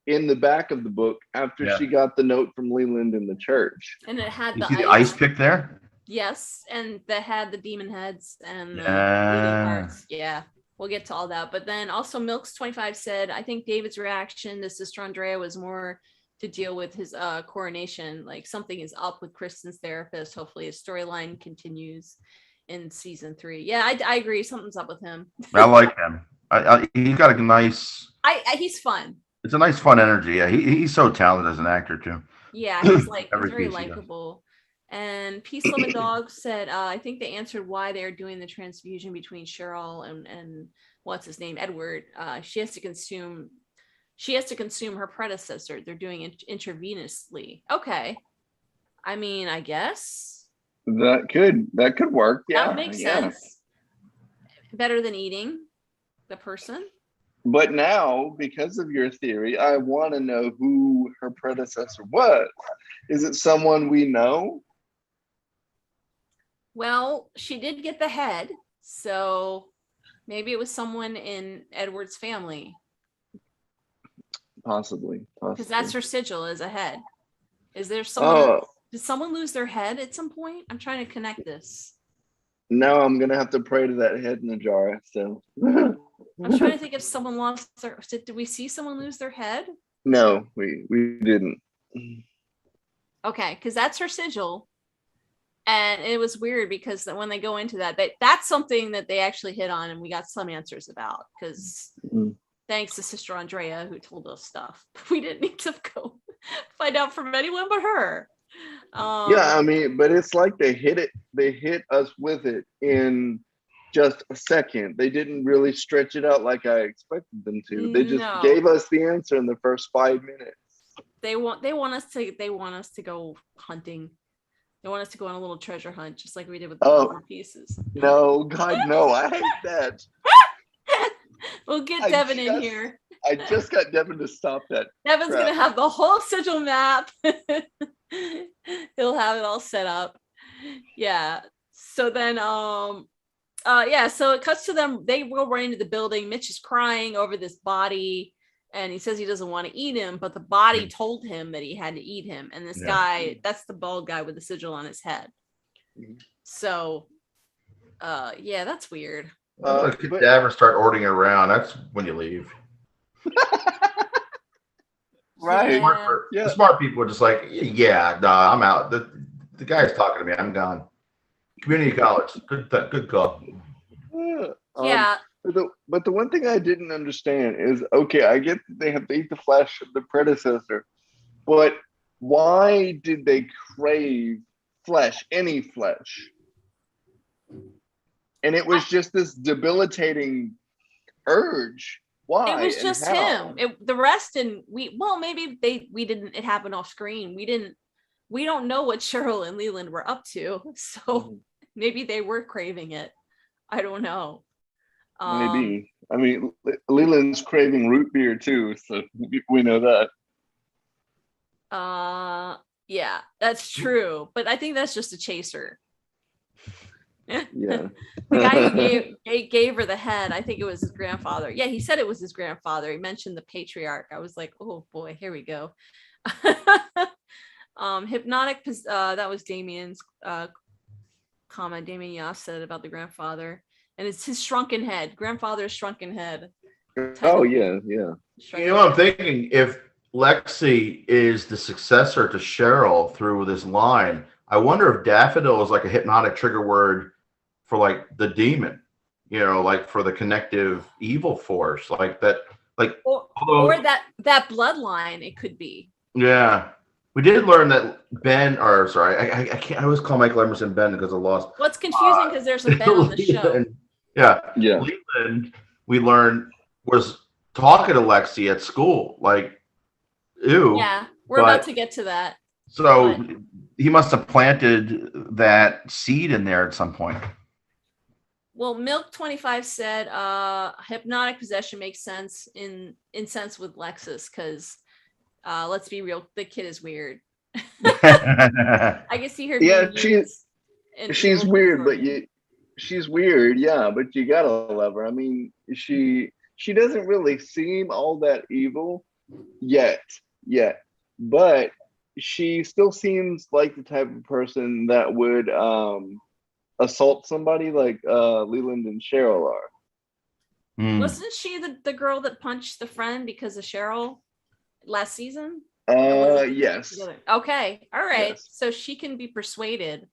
Speaker 3: in the back of the book after she got the note from Leland in the church.
Speaker 2: And it had
Speaker 1: the ice pick there?
Speaker 2: Yes, and that had the demon heads and the bleeding hearts. Yeah, we'll get to all that. But then also Milks25 said, I think David's reaction to Sister Andrea was more to deal with his coronation. Like something is up with Kristen's therapist. Hopefully his storyline continues in season 3. Yeah, I agree. Something's up with him.
Speaker 1: I like him. He's got a nice.
Speaker 2: He's fun.
Speaker 1: It's a nice, fun energy. Yeah, he's so talented as an actor too.
Speaker 2: Yeah, he's like he's very likable. And Peace Love Dog said, I think they answered why they're doing the transfusion between Sheryl and what's his name, Edward. She has to consume her predecessor. They're doing it intravenously. Okay. I mean, I guess.
Speaker 3: That could work. Yeah.
Speaker 2: That makes sense. Better than eating the person.
Speaker 3: But now, because of your theory, I want to know who her predecessor was. Is it someone we know?
Speaker 2: Well, she did get the head, so maybe it was someone in Edward's family,
Speaker 3: Possibly.
Speaker 2: because that's her sigil is a head. Is there someone?
Speaker 3: Oh,
Speaker 2: Did someone lose their head at some point? I'm trying to connect this.
Speaker 3: now I'm gonna have to pray to that head in the jar. So.
Speaker 2: I'm trying to think if someone lost their. Did we see someone lose their head?
Speaker 3: No, we didn't.
Speaker 2: Okay, because that's her sigil. And it was weird because when they go into that, that's something that they actually hit on, and we got some answers about. Because thanks to Sister Andrea who told us stuff, we didn't need to go find out from anyone but her.
Speaker 3: Yeah, I mean, but it's like they hit us with it in just a second. They didn't really stretch it out like I expected them to. They just gave us the answer in the first 5 minutes.
Speaker 2: They want us to go hunting. They want us to go on a little treasure hunt, just like we did with the puzzle pieces.
Speaker 3: No, God, no, I hate that.
Speaker 2: We'll get Devin in here.
Speaker 3: I just got Devin to stop that.
Speaker 2: Devin's gonna have the whole sigil map. He'll have it all set up. Yeah. So then so it cuts to them. They go right into the building. Mitch is crying over this body, and he says he doesn't want to eat him, but the body told him that he had to eat him. And this guy, that's the bald guy with the sigil on his head. So that's weird.
Speaker 1: Cadaver start ordering around. That's when you leave.
Speaker 3: Right.
Speaker 1: The smart people are just like, I'm out. The guy's talking to me. I'm gone. Community college. Good call.
Speaker 3: But the one thing I didn't understand is, okay, I get that they have to eat the flesh of the predecessor, but why did they crave flesh, any flesh? And it was just this debilitating urge. Why?
Speaker 2: It was just him. The rest didn't. Maybe we didn't. It happened off screen. We don't know what Sheryl and Leland were up to, so maybe they were craving it. I don't know.
Speaker 3: Maybe. I mean, Leland's craving root beer too, so we know that.
Speaker 2: Yeah, that's true. But I think that's just a chaser.
Speaker 3: Yeah.
Speaker 2: The guy who gave her the head, I think it was his grandfather. Yeah, he said it was his grandfather. He mentioned the patriarch. I was like, oh boy, here we go. Hypnotic, that was Damien's comment. Damien Yoss said about the grandfather. And it's his shrunken head. Grandfather's shrunken head.
Speaker 3: Oh, yeah.
Speaker 1: You know what I'm thinking? If Lexi is the successor to Sheryl through this line, I wonder if daffodil is like a hypnotic trigger word for like the demon, like for the connective evil force, like that, like
Speaker 2: or that bloodline. It could be.
Speaker 1: Yeah, we did learn that Ben, or sorry, I can't. I always call Michael Emerson Ben because I lost.
Speaker 2: What's confusing because there's a Ben on the show.
Speaker 1: Yeah. Leland, we learned, was talking to Lexi at school, like, ew.
Speaker 2: Yeah, we're about to get to that.
Speaker 1: So he must have planted that seed in there at some point.
Speaker 2: Well, Milk 25 said hypnotic possession makes sense in sense with Lexus because let's be real, the kid is weird. I can see her.
Speaker 3: Yeah, she's weird, but she's weird, yeah, but you gotta love her. I mean, she doesn't really seem all that evil yet, but she still seems like the type of person that would assault somebody like Leland and Sheryl are.
Speaker 2: Wasn't she the girl that punched the friend because of Sheryl last season?
Speaker 3: Yes.
Speaker 2: Okay. All right.
Speaker 3: Yes.
Speaker 2: So she can be persuaded.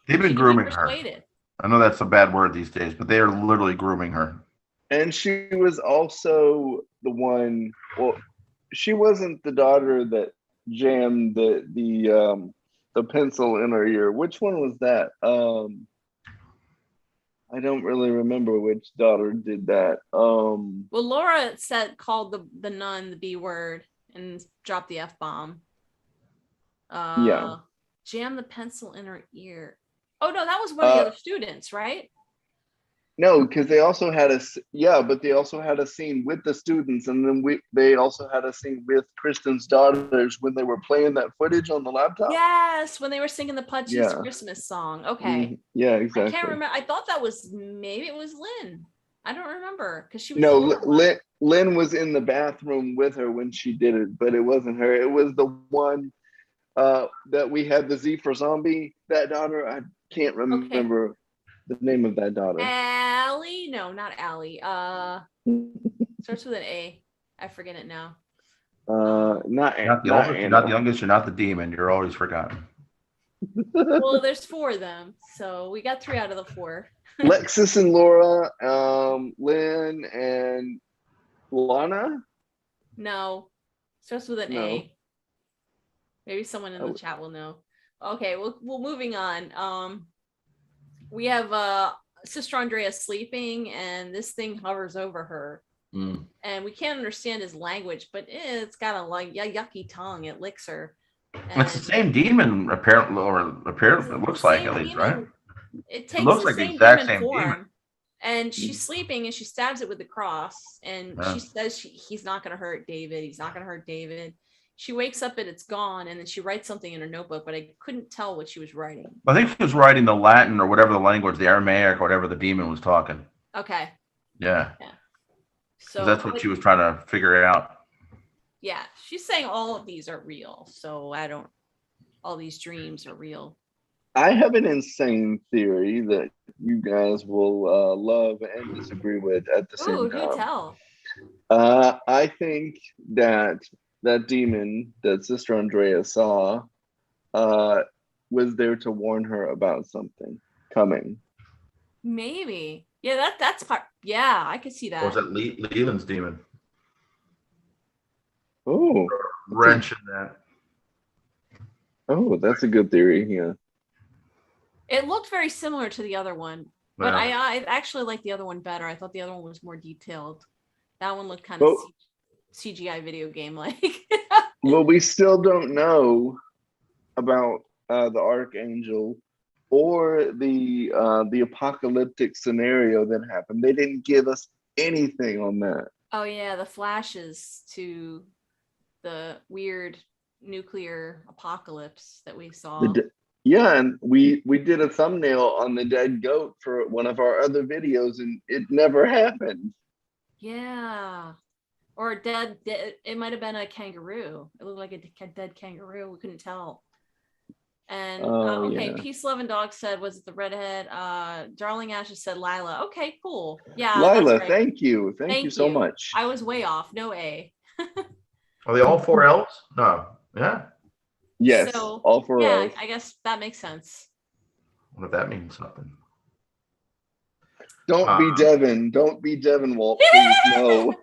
Speaker 1: They've been grooming her. I know that's a bad word these days, but they are literally grooming her.
Speaker 3: And she was also the one. Well, she wasn't the daughter that jammed the pencil in her ear. Which one was that? I don't really remember which daughter did that.
Speaker 2: Well, Laura called the nun the B word and dropped the F-bomb. Jam the pencil in her ear. Oh no, that was one of the other students, right?
Speaker 3: No, because they also had but they also had a scene with the students, and then they also had a scene with Kristen's daughters when they were playing that footage on the laptop.
Speaker 2: Yes, when they were singing the Pudgy's Christmas song. Okay.
Speaker 3: Yeah, exactly.
Speaker 2: I can't remember. I thought that was maybe it was Lynn. I don't remember because she was
Speaker 3: Lynn was in the bathroom with her when she did it, but it wasn't her. It was the one that we had the Z for Zombie. That daughter, I can't remember the name of that daughter.
Speaker 2: Allie? No, not Allie. Starts with an A. I forget it now.
Speaker 1: Not the oldest, you're not the youngest, you're not the demon. You're always forgotten.
Speaker 2: Well, there's 4 of them, so we got 3 out of the 4.
Speaker 3: Lexus and Laura, Lynn and Lana.
Speaker 2: No, starts with an A. Maybe someone in the chat will know. Okay, well, moving on. We have Sister Andrea sleeping, and this thing hovers over her. And we can't understand his language, but it's got a yucky tongue. It licks her. And
Speaker 1: it's the same demon, apparently, it looks like, at least, demon, right?
Speaker 2: It takes the same exact same form. And she's sleeping, and she stabs it with the cross, and she says he's not going to hurt David. He's not going to hurt David. She wakes up and it's gone, and then she writes something in her notebook, but I couldn't tell what she was writing.
Speaker 1: I think she was writing the Latin or whatever the language, the Aramaic or whatever the demon was talking.
Speaker 2: Okay.
Speaker 1: Yeah. So that's what she was trying to figure out.
Speaker 2: Yeah, she's saying all of these are real, so all these dreams are real.
Speaker 3: I have an insane theory that you guys will love and disagree with at the same time.
Speaker 2: Do tell.
Speaker 3: I think that demon that Sister Andrea saw was there to warn her about something coming.
Speaker 2: Maybe. Yeah, that's part. Yeah, I could see that.
Speaker 1: Or was that Leland's demon?
Speaker 3: Oh,
Speaker 1: wrenching that.
Speaker 3: Oh, that's a good theory. Yeah.
Speaker 2: It looked very similar to the other one, but I actually like the other one better. I thought the other one was more detailed. That one looked kind of CGI video game like.
Speaker 3: Well, we still don't know about the archangel or the apocalyptic scenario that happened. They didn't give us anything on that.
Speaker 2: Oh yeah, the flashes to the weird nuclear apocalypse that we saw.
Speaker 3: And we did a thumbnail on the dead goat for one of our other videos, and it never happened.
Speaker 2: Yeah. Or it might have been a kangaroo. It looked like a dead kangaroo. We couldn't tell. And Peace, Love, and Dog said, was it the redhead? Darling Ashes said Lila. Okay, cool. Yeah.
Speaker 3: Lila,
Speaker 2: right.
Speaker 3: Thank you so much.
Speaker 2: I was way off. No A.
Speaker 1: Are they all 4 L's? No. Yeah.
Speaker 3: Yes.
Speaker 2: So,
Speaker 3: all 4 L's.
Speaker 2: I guess that makes sense.
Speaker 1: What if that means something?
Speaker 3: Don't be Devin. Don't be Devin, Walt. Please, no.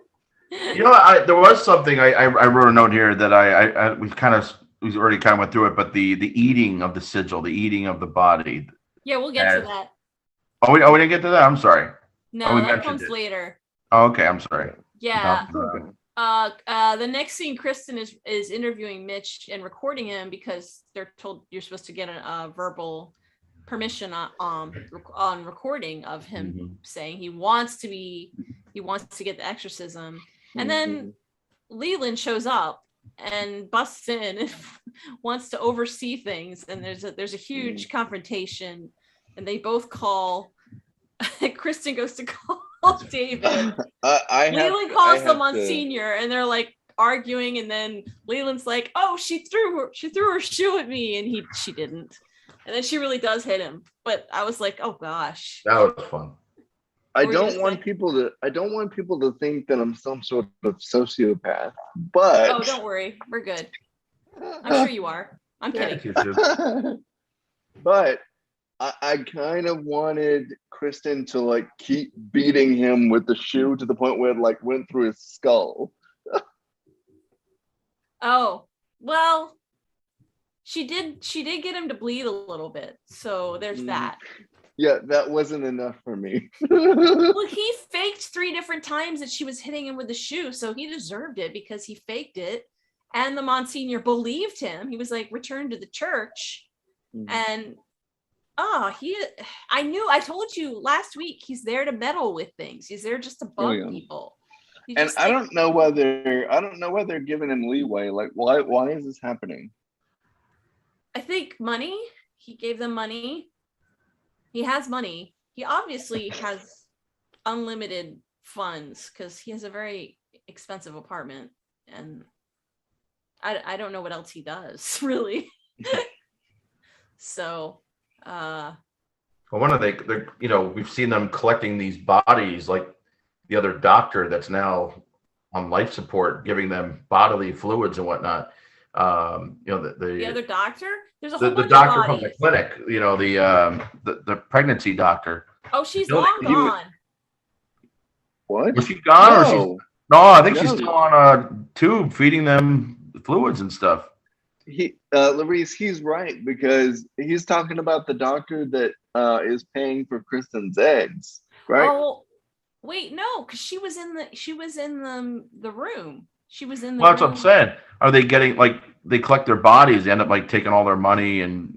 Speaker 1: You know, there was something I wrote a note here that we already kind of went through it, but the eating of the sigil, the eating of the body.
Speaker 2: Yeah, we'll get to that.
Speaker 1: Oh, we didn't get to that? I'm sorry.
Speaker 2: No, that comes later.
Speaker 1: Oh, okay, I'm sorry.
Speaker 2: Yeah. The next scene, Kristen is interviewing Mitch and recording him because they're told you're supposed to get a verbal permission on recording of him saying he wants to get the exorcism. And then Leland shows up and busts in and wants to oversee things, and there's a huge confrontation, and they both call. Kristen goes to call David. Leland calls the monsignor, and they're like arguing, and then Leland's like, "Oh, she threw her shoe at me," and she didn't, and then she really does hit him. But I was like, "Oh gosh,
Speaker 1: that was fun."
Speaker 3: I don't want people to think that I'm some sort of sociopath, but
Speaker 2: don't worry, we're good. I'm sure you are. I'm kidding.
Speaker 3: But I kind of wanted Kristen to like keep beating him with the shoe to the point where it like went through his skull.
Speaker 2: Oh, well, she did get him to bleed a little bit, so there's that.
Speaker 3: Yeah, that wasn't enough for me.
Speaker 2: Well, he faked 3 different times that she was hitting him with the shoe, so he deserved it because he faked it. And the monsignor believed him. He was like, return to the church. And I told you last week, he's there to meddle with things. He's there just to bug people.
Speaker 3: And I don't know why they're giving him leeway. Like, why is this happening?
Speaker 2: I think money. He gave them money. He has money. He obviously has unlimited funds because he has a very expensive apartment, and I don't know what else he does really. So
Speaker 1: well, one of we've seen them collecting these bodies, like the other doctor that's now on life support, giving them bodily fluids and whatnot. The
Speaker 2: other doctor, there's a whole bunch
Speaker 1: doctor
Speaker 2: of
Speaker 1: from the clinic, the pregnancy doctor.
Speaker 2: Oh, she's long gone.
Speaker 3: What?
Speaker 1: Was she gone?
Speaker 3: No.
Speaker 1: Or she's no, I think she's still on a tube feeding them fluids and stuff.
Speaker 3: Larice, he's right, because he's talking about the doctor that is paying for Kristen's eggs, right?
Speaker 2: Oh, wait, no, because she was in the room. She was in the
Speaker 1: Well, that's
Speaker 2: room.
Speaker 1: what I'm saying. Are they getting, like, they collect their bodies, they end up like taking all their money, and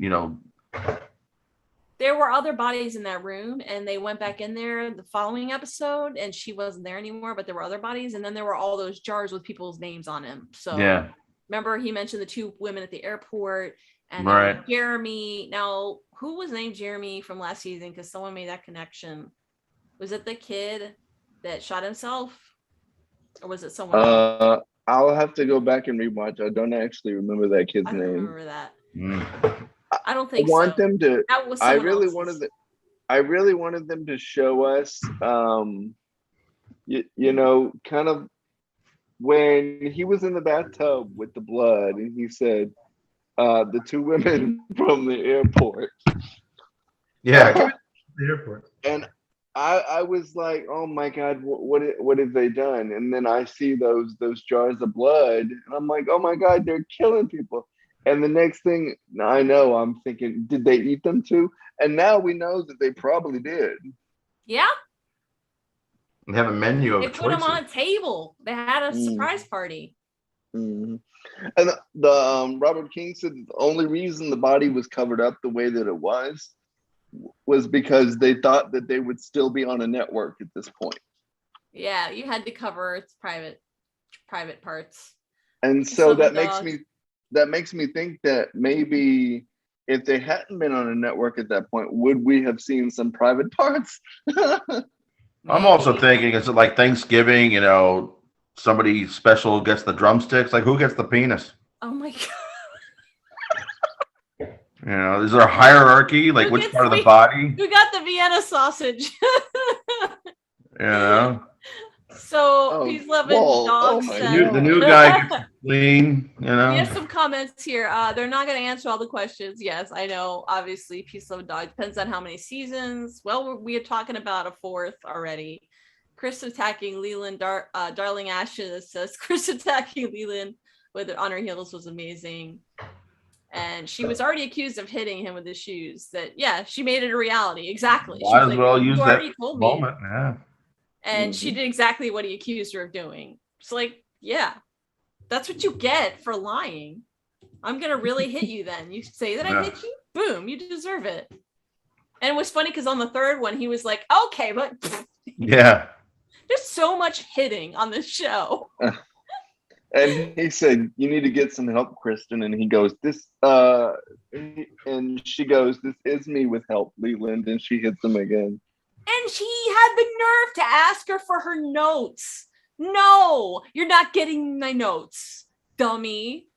Speaker 2: there were other bodies in that room, and they went back in there the following episode, and she wasn't there anymore, but there were other bodies, and then there were all those jars with people's names on them. So
Speaker 1: yeah.
Speaker 2: Remember, he mentioned the two women at the airport, and
Speaker 1: right.
Speaker 2: Jeremy. Now, who was named Jeremy from last season? Because someone made that connection. Was it the kid that shot himself, or was it someone else?
Speaker 3: I'll have to go back and rewatch. I don't actually remember that kid's name. I don't
Speaker 2: remember that. I don't think
Speaker 3: I want
Speaker 2: so.
Speaker 3: them to.
Speaker 2: That was
Speaker 3: I really wanted them to show us, kind of when he was in the bathtub with the blood, and he said, "The two women from the airport."
Speaker 1: Yeah, the airport.
Speaker 3: And I was like, "Oh my God, what have they done?" And then I see those jars of blood, and I'm like, "Oh my God, they're killing people." And the next thing I know, I'm thinking, did they eat them too? And now we know that they probably did.
Speaker 2: Yeah.
Speaker 1: They have a menu of choices.
Speaker 2: They put them on a table. They had a surprise party.
Speaker 3: Mm-hmm. And the Robert King said the only reason the body was covered up the way that it was because they thought that they would still be on a network at this point.
Speaker 2: Yeah, you had to cover its private parts.
Speaker 3: And so that makes me think that maybe if they hadn't been on a network at that point, would we have seen some private parts?
Speaker 1: I'm also thinking, is it like Thanksgiving, somebody special gets the drumsticks? Like, who gets the penis?
Speaker 2: Oh my
Speaker 1: God. Is there a hierarchy? Like, which part of the body?
Speaker 2: Who got the Vienna sausage? So he's loving dogs.
Speaker 1: The new guy gets clean,
Speaker 2: We have some comments here. They're not going to answer all the questions. Yes, I know. Obviously, Peace Love Dog depends on how many seasons. Well, we are talking about a fourth already. Chris attacking Leland. Darling Ashes says Chris attacking Leland with it on her heels was amazing. And she was already accused of hitting him with his shoes. She made it a reality. Exactly.
Speaker 1: Might as well use that moment. Yeah.
Speaker 2: And she did exactly what he accused her of doing. It's like, yeah, that's what you get for lying. I'm going to really hit you then. You say that I hit you? Boom, you deserve it. And it was funny because on the third one, he was like, okay, but...
Speaker 1: Yeah.
Speaker 2: There's so much hitting on this show.
Speaker 3: And he said, you need to get some help, Kristen. And he goes, and she goes, this is me with help, Leland. And she hits him again.
Speaker 2: And she had the nerve to ask her for her notes. No, you're not getting my notes, dummy.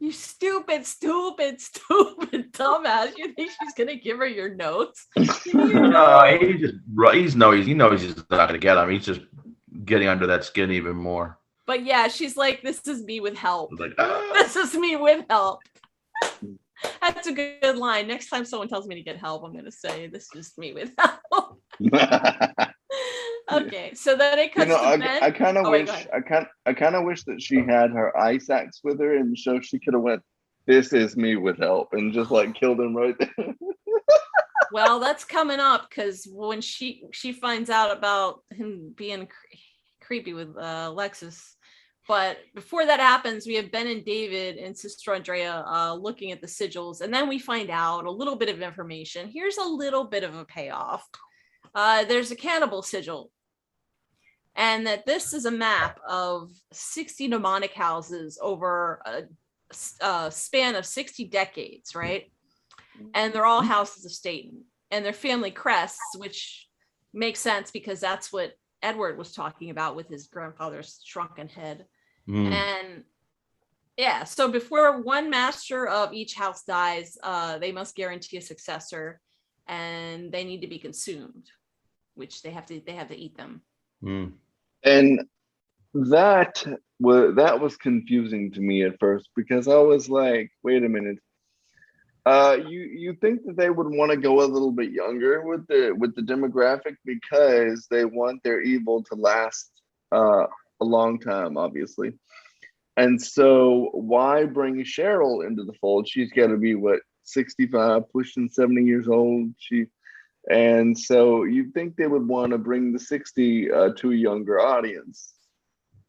Speaker 2: You stupid dumbass. You think she's going to give her your notes?
Speaker 1: No, he knows he's just not going to get them. He's just getting under that skin even more.
Speaker 2: But yeah, she's like, this is me with help. Like, This is me with help. That's a good line. Next time someone tells me to get help, I'm going to say, this is me with help. Okay, so then it cuts to Ben.
Speaker 3: I kind of wish that she had her ice axe with her, and so she could have went, this is me with help, and just like killed him right there.
Speaker 2: Well, that's coming up because when she finds out about him being creepy with Lexus, But before that happens, we have Ben and David and Sister Andrea looking at the sigils, and then we find out a little bit of information. Here's a little bit of a payoff. There's a cannibal sigil, and that this is a map of 60 mnemonic houses over a span of 60 decades, right? And they're all houses of Satan, and their family crests, which makes sense because that's what Edward was talking about with his grandfather's shrunken head. And yeah, so before one master of each house dies, they must guarantee a successor, and they need to be consumed, which they have to eat them.
Speaker 3: And that was confusing to me at first, because I was like, wait a minute. You think that they would want to go a little bit younger with the demographic because they want their evil to last a long time, obviously. And so why bring Sheryl into the fold? She's got to be 65, pushing 70 years old. And so you'd think they would want to bring the 60 to a younger audience.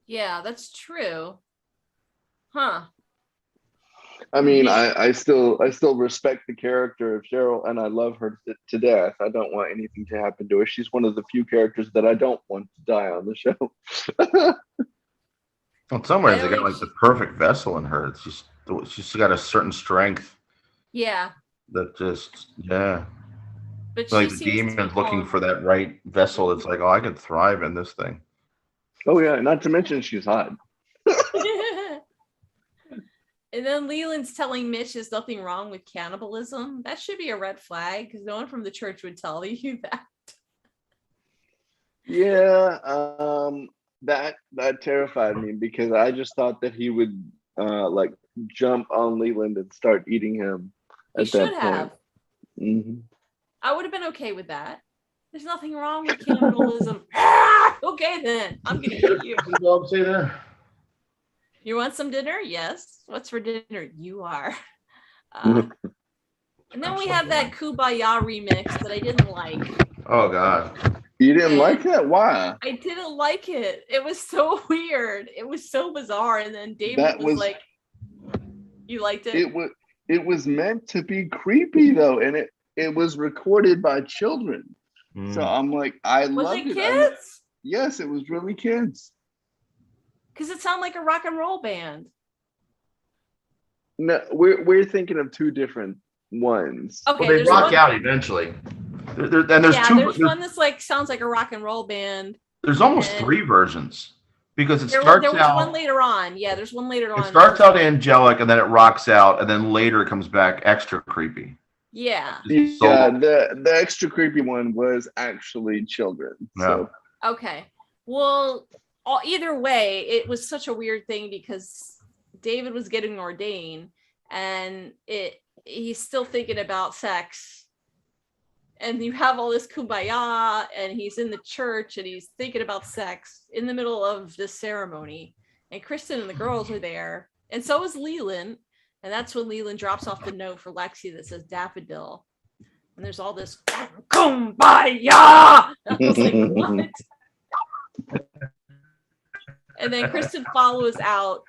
Speaker 2: Yeah, that's true. Huh.
Speaker 3: I mean, I still respect the character of Sheryl, and I love her to death. I don't want anything to happen to her. She's one of the few characters that I don't want to die on the show.
Speaker 1: Well, in some ways, they got like the perfect vessel in her. It's just she's got a certain strength.
Speaker 2: Yeah.
Speaker 1: That just But like the demon's looking for that right vessel. It's like, oh, I could thrive in this thing.
Speaker 3: Oh yeah, not to mention she's hot.
Speaker 2: And then Leland's telling Mitch there's nothing wrong with cannibalism. That should be a red flag, because no one from the church would tell you that.
Speaker 3: Yeah, that terrified me, because I just thought that he would like jump on Leland and start eating him at that point.
Speaker 2: Have.
Speaker 3: Mm-hmm.
Speaker 2: I would have been okay with that. There's nothing wrong with cannibalism. Okay, then I'm gonna eat you.
Speaker 1: What say there?
Speaker 2: You want some dinner? Yes. What's for dinner? You are. And then we have that Kumbaya remix that I didn't like.
Speaker 1: Oh God.
Speaker 3: You didn't like that? Why?
Speaker 2: I didn't like it. It was so weird. It was so bizarre. And then David was like, "You liked it?"
Speaker 3: It was meant to be creepy though, and it was recorded by children. So I'm like, I loved it.
Speaker 2: Was it kids?
Speaker 3: Yes, it was really kids.
Speaker 2: Because it sounded like a rock and roll band.
Speaker 3: No, we're thinking of two different ones.
Speaker 2: Okay,
Speaker 1: well, they rock out eventually. There's
Speaker 2: one that's like sounds like a rock and roll band.
Speaker 1: There's almost three versions, because there was
Speaker 2: one later on. Yeah, there's one later on.
Speaker 1: It starts out angelic, and then it rocks out, and then later it comes back extra creepy.
Speaker 2: Yeah.
Speaker 3: Yeah, the extra creepy one was actually children.
Speaker 1: Yeah.
Speaker 3: So.
Speaker 2: Okay. Well, either way, it was such a weird thing, because David was getting ordained, and he's still thinking about sex. And you have all this kumbaya, and he's in the church, and he's thinking about sex in the middle of this ceremony. And Kristen and the girls are there, and so is Leland. And that's when Leland drops off the note for Lexi that says daffodil. And there's all this kumbaya. I was like, what? And then Kristen follows out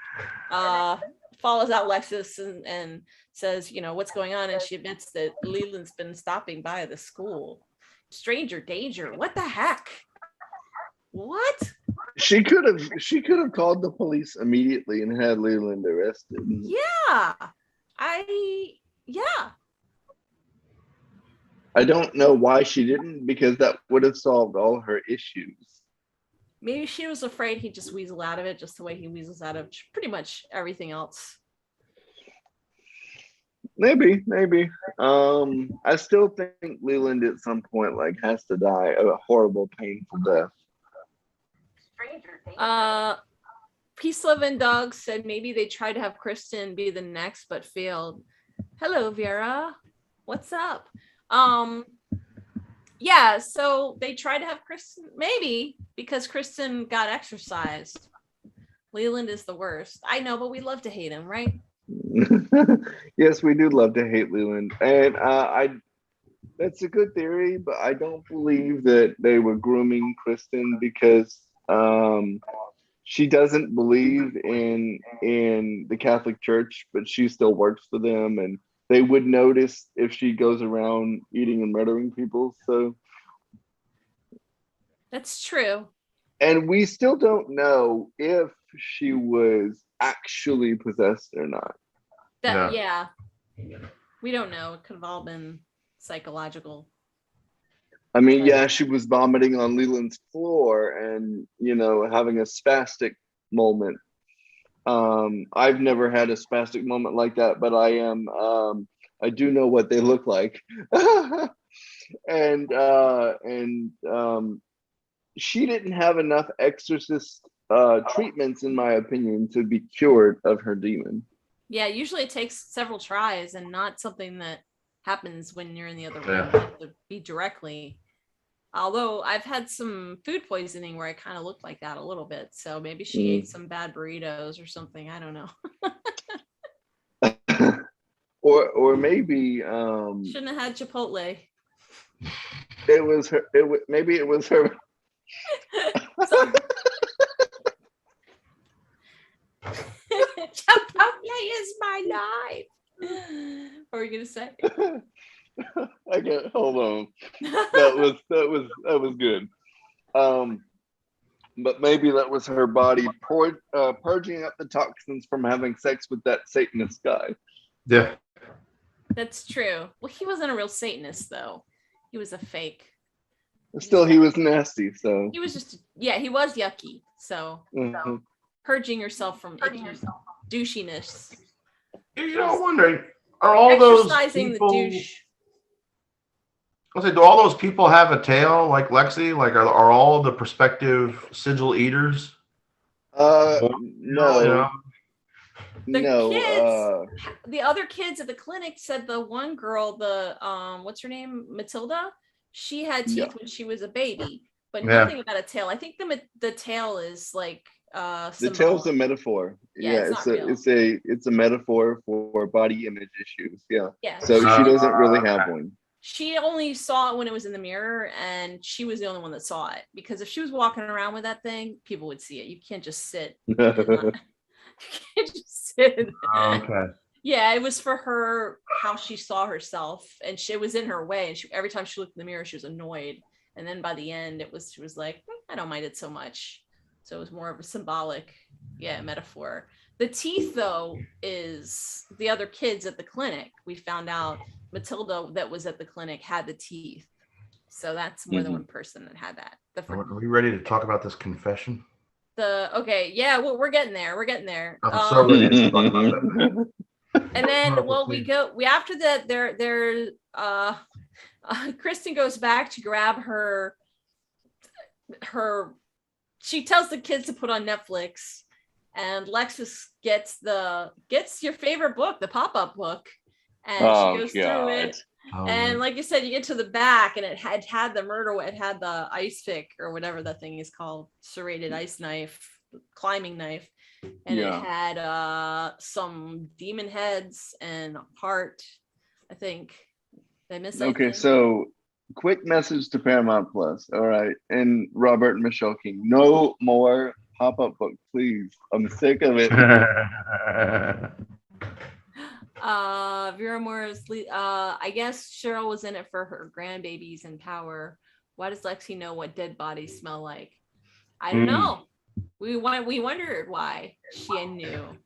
Speaker 2: Lexus and says, what's going on? And she admits that Leland's been stopping by the school. Stranger danger. What the heck? What?
Speaker 3: She could have called the police immediately and had Leland arrested.
Speaker 2: Yeah.
Speaker 3: I don't know why she didn't, because that would have solved all her issues.
Speaker 2: Maybe she was afraid he'd just weasel out of it, just the way he weasels out of pretty much everything else.
Speaker 3: Maybe. I still think Leland at some point has to die a horrible, painful death.
Speaker 2: Peace, Love, and Doug said maybe they tried to have Kristen be the next, but failed. Hello, Vera. What's up? Yeah, so they tried to have Kristen, maybe, because Kristen got exorcised. Leland is the worst. I know, but we love to hate him, right?
Speaker 3: Yes, we do love to hate Leland. And that's a good theory, but I don't believe that they were grooming Kristen, because she doesn't believe in the Catholic Church, but she still works for them, and they would notice if she goes around eating and murdering people. So
Speaker 2: That's true.
Speaker 3: and we still don't know if she was actually possessed or not.
Speaker 2: Yeah. We don't know. It could have all been psychological.
Speaker 3: I mean, yeah, she was vomiting on Leland's floor and, having a spastic moment. I've never had a spastic moment like that, but I do know what they look like. and she didn't have enough exorcist treatments, in my opinion, to be cured of her demon.
Speaker 2: Yeah, usually it takes several tries and not something that happens when you're in the other room. You have to be directly. Although I've had some food poisoning where I kind of looked like that a little bit. So maybe she ate some bad burritos or something. I don't know.
Speaker 3: or maybe
Speaker 2: shouldn't have had Chipotle.
Speaker 3: It was her. Maybe it was her.
Speaker 2: Chipotle is my life. What were you gonna say?
Speaker 3: I can't. Hold on. That was good. But maybe that was her body purging up the toxins from having sex with that Satanist guy.
Speaker 1: Yeah.
Speaker 2: That's true. Well, he wasn't a real Satanist, though. He was a fake.
Speaker 3: Still, he was nasty. So
Speaker 2: he was just, he was yucky. So purging yourself from douchiness.
Speaker 1: I'm wondering, are all those people,
Speaker 2: the douche?
Speaker 1: do all those people have a tail like Lexi? Like, are all the prospective sigil eaters?
Speaker 3: No.
Speaker 2: The other kids at the clinic said the one girl, what's her name, Matilda, she had teeth when she was a baby, but nothing about a tail. I think the tail is like
Speaker 3: the tail's a metaphor. It's a metaphor for body image issues. Yeah. So she doesn't really have one.
Speaker 2: She only saw it when it was in the mirror, and she was the only one that saw it, because if she was walking around with that thing, people would see it. You can't just sit. You can't just sit.
Speaker 1: Okay.
Speaker 2: Yeah, it was for her, how she saw herself, and it was in her way. And every time she looked in the mirror, she was annoyed. And then by the end, she was like, I don't mind it so much. So it was more of a symbolic, metaphor. The teeth, though, is the other kids at the clinic. We found out Matilda that was at the clinic had the teeth. So that's more than one person that had that.
Speaker 1: Are we ready to talk about this confession?
Speaker 2: Well, we're getting there. We're getting there.
Speaker 1: I'm so ready to talk about that.
Speaker 2: And then, after that, Kristen goes back to grab her. She tells the kids to put on Netflix, and Lexus gets your favorite book, the pop-up book, and she goes through it. And like you said, you get to the back, and it had the murder. It had the ice pick or whatever that thing is called, serrated ice knife, climbing knife, and it had some demon heads and heart. I think they missed.
Speaker 3: Okay, so quick message to Paramount Plus. All right, and Robert and Michelle King, no more pop-up book, please. I'm sick of it.
Speaker 2: Vera Moore's, I guess Sheryl was in it for her grandbabies and power. Why does Lexi know what dead bodies smell like? I don't know. We wondered why she knew.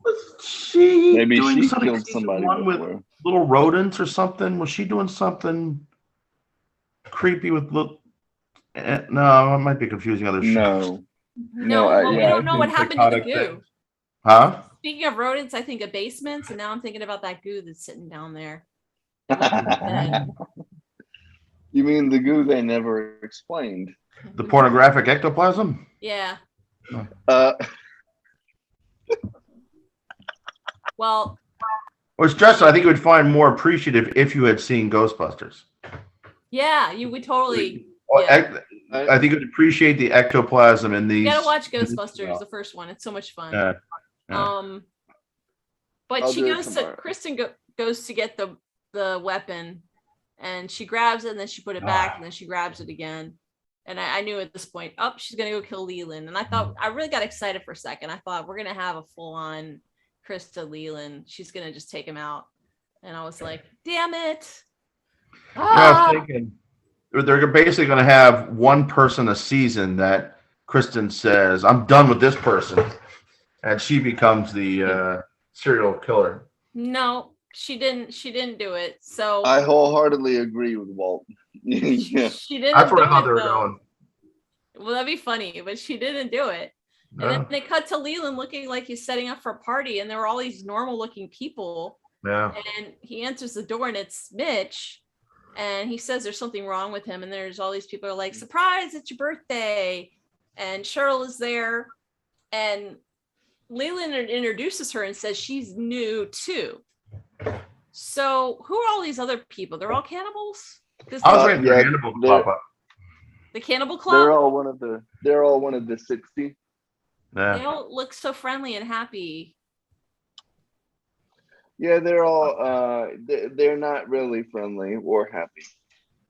Speaker 3: Maybe she killed somebody
Speaker 1: with little rodents or something. Was she doing something creepy with little? No, I might be confusing other shows.
Speaker 2: No, we don't know what happened to the goo.
Speaker 1: Huh?
Speaker 2: Speaking of rodents, I think of basements, and now I'm thinking about that goo that's sitting down there.
Speaker 3: You mean the goo they never explained?
Speaker 1: The pornographic ectoplasm?
Speaker 2: Yeah.
Speaker 1: Well, it's just, I think you would find more appreciative if you had seen Ghostbusters.
Speaker 2: Yeah, we totally.
Speaker 1: I think you'd appreciate the ectoplasm in these.
Speaker 2: You gotta watch Ghostbusters, the first one. It's so much fun. But Kristen goes to get the weapon, and she grabs it, and then she put it back, and then she grabs it again. And I knew at this point, oh, she's gonna go kill Leland. And I thought, I really got excited for a second. I thought we're gonna have a full-on Krista Leland. She's gonna just take him out. And I was like, damn it.
Speaker 1: I was thinking they're basically going to have one person a season that Kristen says, I'm done with this person. And she becomes the serial killer.
Speaker 2: No, she didn't do it. So
Speaker 3: I wholeheartedly agree with Walt. Yeah.
Speaker 2: she didn't.
Speaker 1: That's where I thought
Speaker 2: do
Speaker 1: they were
Speaker 2: it, though.
Speaker 1: going.
Speaker 2: Well, that'd be funny, but she didn't do it. And then they cut to Leland looking like he's setting up for a party, and there were all these normal looking people.
Speaker 1: Yeah.
Speaker 2: And he answers the door, and it's Mitch. And he says there's something wrong with him. And there's all these people are like, surprise, it's your birthday. And Sheryl is there. And Leland introduces her and says she's new too. So who are all these other people? They're all cannibals?
Speaker 1: I was waiting for Hannibal to pop up.
Speaker 2: The Cannibal Club?
Speaker 3: They're all one of the 60.
Speaker 1: Yeah.
Speaker 2: They don't look so friendly and happy.
Speaker 3: Yeah, they're all they're not really friendly or happy.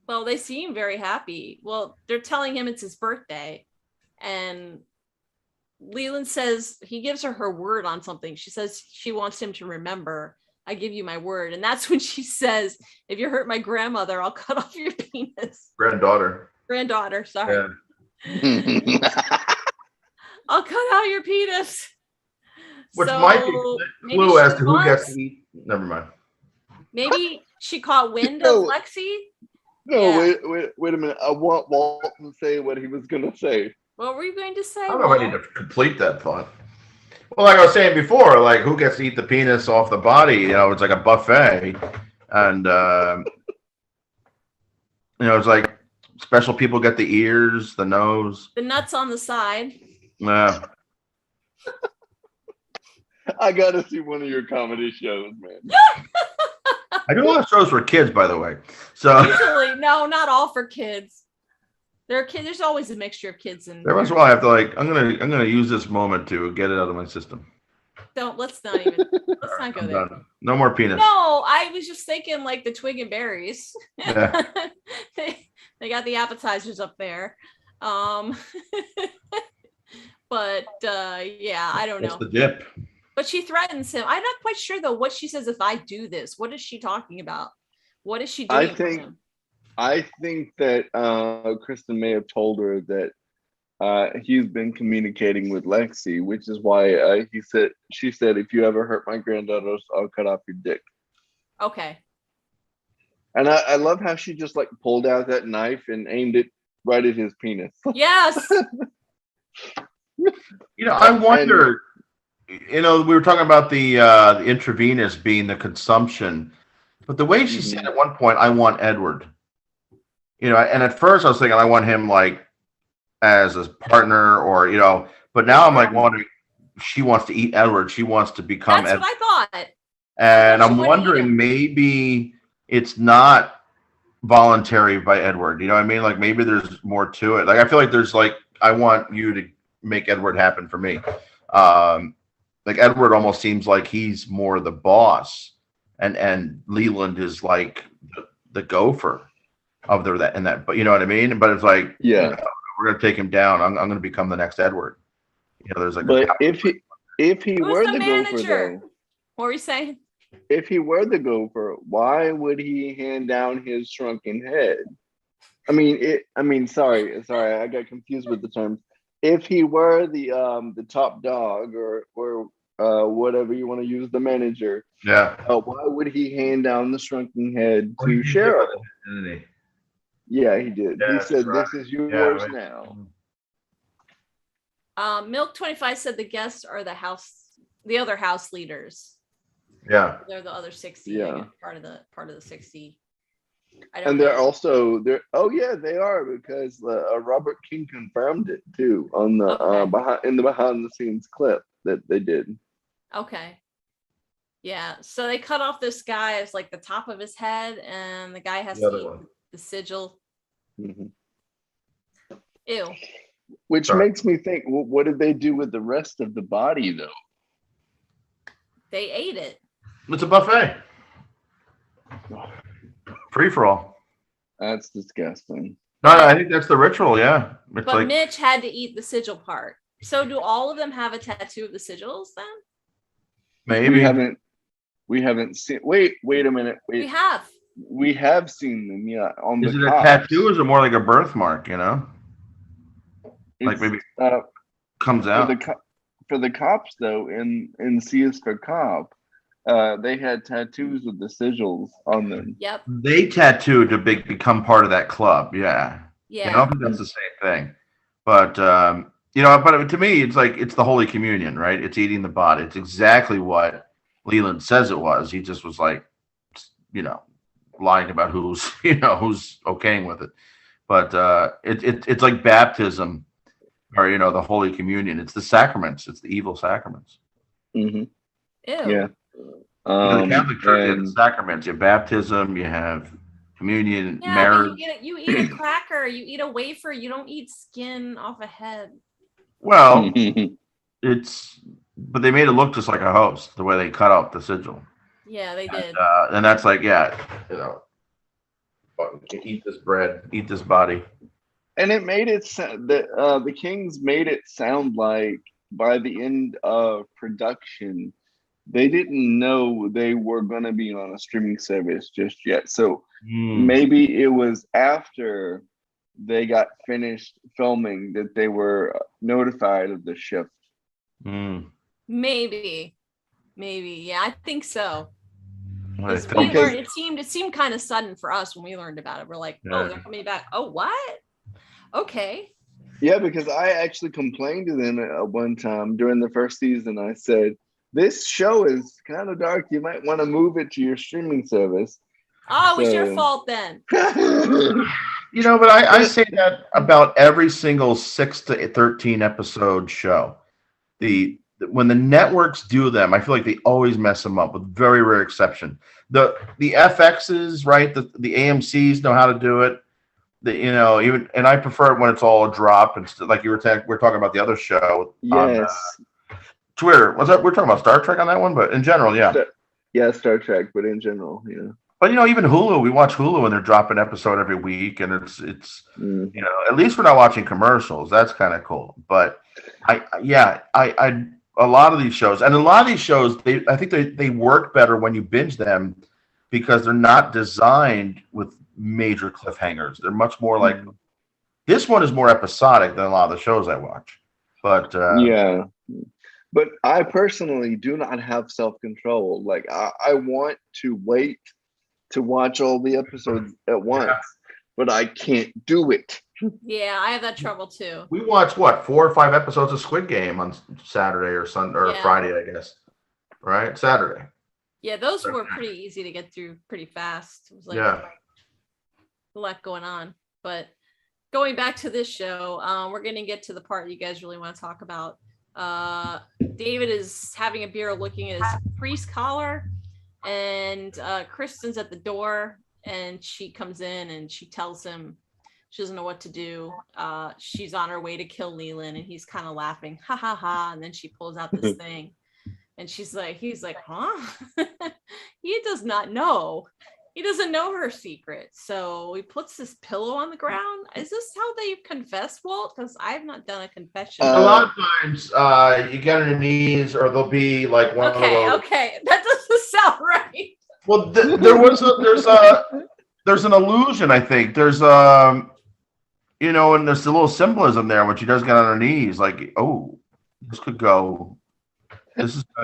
Speaker 2: Well, they seem very happy. Well, they're telling him it's his birthday. And Leland says he gives her word on something. She says she wants him to remember. I give you my word. And that's when she says, if you hurt my grandmother, I'll cut off your penis. Granddaughter, sorry.
Speaker 1: Yeah.
Speaker 2: I'll cut out your penis.
Speaker 1: Which
Speaker 2: So
Speaker 1: might be a clue as to who gets to eat. Never mind.
Speaker 2: Maybe she caught wind
Speaker 3: No.
Speaker 2: of Lexi.
Speaker 3: No,
Speaker 2: Yeah.
Speaker 3: wait a minute. I want Walt to say what he was gonna say.
Speaker 2: What were you going to say?
Speaker 1: I don't know if I need to complete that thought. Well, like I was saying before, like who gets to eat the penis off the body? You know, it's like a buffet. And, it's like special people get the ears, the nose.
Speaker 2: The nuts on the side.
Speaker 1: Yeah.
Speaker 3: I gotta see one of your comedy shows, man.
Speaker 1: I do a lot of shows for kids, by the way. So
Speaker 2: Usually, no, not all for kids. There's always a mixture of kids and
Speaker 1: every once in a while I have to I'm gonna use this moment to get it out of my system.
Speaker 2: let's not go
Speaker 1: I'm
Speaker 2: there.
Speaker 1: done. No more penis.
Speaker 2: No, I was just thinking like the twig and berries.
Speaker 1: Yeah.
Speaker 2: they got the appetizers up there. But yeah, I don't know.
Speaker 1: That's the dip.
Speaker 2: But she threatens him. I'm not quite sure though what she says if I do this. What is she talking about? What is she doing for him?
Speaker 3: I think that Kristen may have told her that he's been communicating with Lexi, which is why she said, if you ever hurt my granddaughters, I'll cut off your dick.
Speaker 2: Okay.
Speaker 3: And I love how she just like pulled out that knife and aimed it right at his penis.
Speaker 2: Yes.
Speaker 1: I wonder. We were talking about the intravenous being the consumption, but the way she said at one point, "I want Edward." And at first I was thinking I want him like as a partner, or but now I'm like wondering, she wants to eat Edward. She wants to become
Speaker 2: That's
Speaker 1: Edward.
Speaker 2: what I thought.
Speaker 1: And I'm wondering maybe it's not voluntary by Edward. You know what I mean? Like maybe there's more to it. Like I feel like there's like, I want you to make Edward happen for me. Like Edward almost seems like he's more the boss, and Leland is like the gopher of that. But you know what I mean? But it's like,
Speaker 3: yeah,
Speaker 1: we're gonna take him down. I'm gonna become the next Edward. There's like.
Speaker 3: But if he
Speaker 2: Who's
Speaker 3: were
Speaker 2: the
Speaker 3: the
Speaker 2: manager?
Speaker 3: gopher, though,
Speaker 2: What were you saying?
Speaker 3: if he were the gopher, why would he hand down his shrunken head? Sorry, I got confused with the terms. If he were the top dog or whatever you want to use, the manager, why would he hand down the shrunken head to Sheryl? Yeah, he did.
Speaker 1: Yeah,
Speaker 3: he said,
Speaker 1: right.
Speaker 3: "This is yours now."
Speaker 2: Milk 25 said the guests are the other house leaders.
Speaker 1: Yeah,
Speaker 2: They're the other 60.
Speaker 3: Yeah.
Speaker 2: I guess, part of the 60.
Speaker 3: And they're also there. Oh yeah, they are, because Robert King confirmed it too on the behind the scenes clip that they did.
Speaker 2: Okay. Yeah. So they cut off this guy as like the top of his head, and the guy has to eat the sigil.
Speaker 3: Mm-hmm.
Speaker 2: Ew.
Speaker 3: Which makes me think, well, what did they do with the rest of the body though?
Speaker 2: They ate it.
Speaker 1: It's a buffet. Free for all.
Speaker 3: That's disgusting.
Speaker 1: No, I think that's the ritual. Yeah, it's
Speaker 2: But
Speaker 1: like
Speaker 2: Mitch had to eat the sigil part. So do all of them have a tattoo of the sigils then?
Speaker 1: maybe.
Speaker 3: We haven't seen. Wait a minute.
Speaker 2: We
Speaker 3: Wait.
Speaker 2: have.
Speaker 3: We have seen them. Yeah, on
Speaker 1: Is
Speaker 3: the
Speaker 1: it a
Speaker 3: cops.
Speaker 1: tattoo or is it more like a birthmark? You know, like
Speaker 3: It's,
Speaker 1: maybe comes
Speaker 3: for
Speaker 1: out.
Speaker 3: for the cops though in Sister Cop, they had tattoos with the sigils on them.
Speaker 2: Yep.
Speaker 1: They tattooed to become part of that club. Yeah. I don't
Speaker 2: Yeah.
Speaker 1: think that's the same thing. But but to me, it's like it's the Holy Communion, right? It's eating the body. It's exactly what Leland says it was. He just was like, lying about who's okaying with it. But it's like baptism or the Holy Communion. It's the sacraments. It's the evil sacraments.
Speaker 3: Mm-hmm.
Speaker 2: Ew.
Speaker 3: Yeah.
Speaker 1: In the Catholic Church, you have the sacraments. You have baptism. You have communion,
Speaker 2: Yeah,
Speaker 1: marriage.
Speaker 2: but you eat a cracker, you eat a wafer, you don't eat skin off a head.
Speaker 1: Well, but they made it look just like a host, the way they cut out the sigil.
Speaker 2: Yeah, they did.
Speaker 1: And that's like, eat this bread, eat this body.
Speaker 3: And it made it the Kings made it sound like by the end of production, they didn't know they were going to be on a streaming service just yet. So maybe it was after they got finished filming that they were notified of the shift.
Speaker 2: Maybe. Yeah, I think so.
Speaker 1: It
Speaker 2: seemed kind of sudden for us when we learned about it. We're like, oh, they're coming back. Oh, what? Okay.
Speaker 3: Yeah, because I actually complained to them at one time during the first season. I said, this show is kind of dark. You might want to move it to your streaming service.
Speaker 2: Oh, it was your fault then.
Speaker 1: But I say that about every single 6 to 13 episode show. When the networks do them, I feel like they always mess them up with very rare exception. The FXs, right? The AMCs know how to do it. And I prefer it when it's all a drop and like we're talking about the other show.
Speaker 3: Yes.
Speaker 1: On Twitter. We're talking about Star Trek on that one, but in general, yeah.
Speaker 3: Yeah, Star Trek, but in general, yeah.
Speaker 1: But even Hulu, we watch Hulu and they're dropping an episode every week, and it's at least we're not watching commercials. That's kind of cool. But I a lot of these shows, I think they work better when you binge them because they're not designed with major cliffhangers. They're much more like this one is more episodic than a lot of the shows I watch. But
Speaker 3: yeah. But I personally do not have self-control. Like I want to wait to watch all the episodes at once, but I can't do it.
Speaker 2: Yeah, I have that trouble too.
Speaker 1: We watched 4 or 5 episodes of Squid Game on Saturday or Sunday or Friday, I guess. Right? Saturday.
Speaker 2: Yeah, those were pretty easy to get through pretty fast. It was like a lot going on. But going back to this show, we're going to get to the part you guys really want to talk about. David is having a beer looking at his priest collar, and Kristen's at the door, and she comes in and she tells him she doesn't know what to do. She's on her way to kill Leland, and he's kind of laughing, ha ha ha, and then she pulls out this thing, and he's like, huh? He does not know. He doesn't know her secret. So he puts this pillow on the ground. Is this how they confess, Walt? Because I've not done a confession.
Speaker 1: A lot of times you get on your knees, or there'll be like one of those. Okay,
Speaker 2: that doesn't sound right.
Speaker 1: Well, there's an illusion, I think. There's and there's a little symbolism there when she does get on her knees, like, oh, this is gonna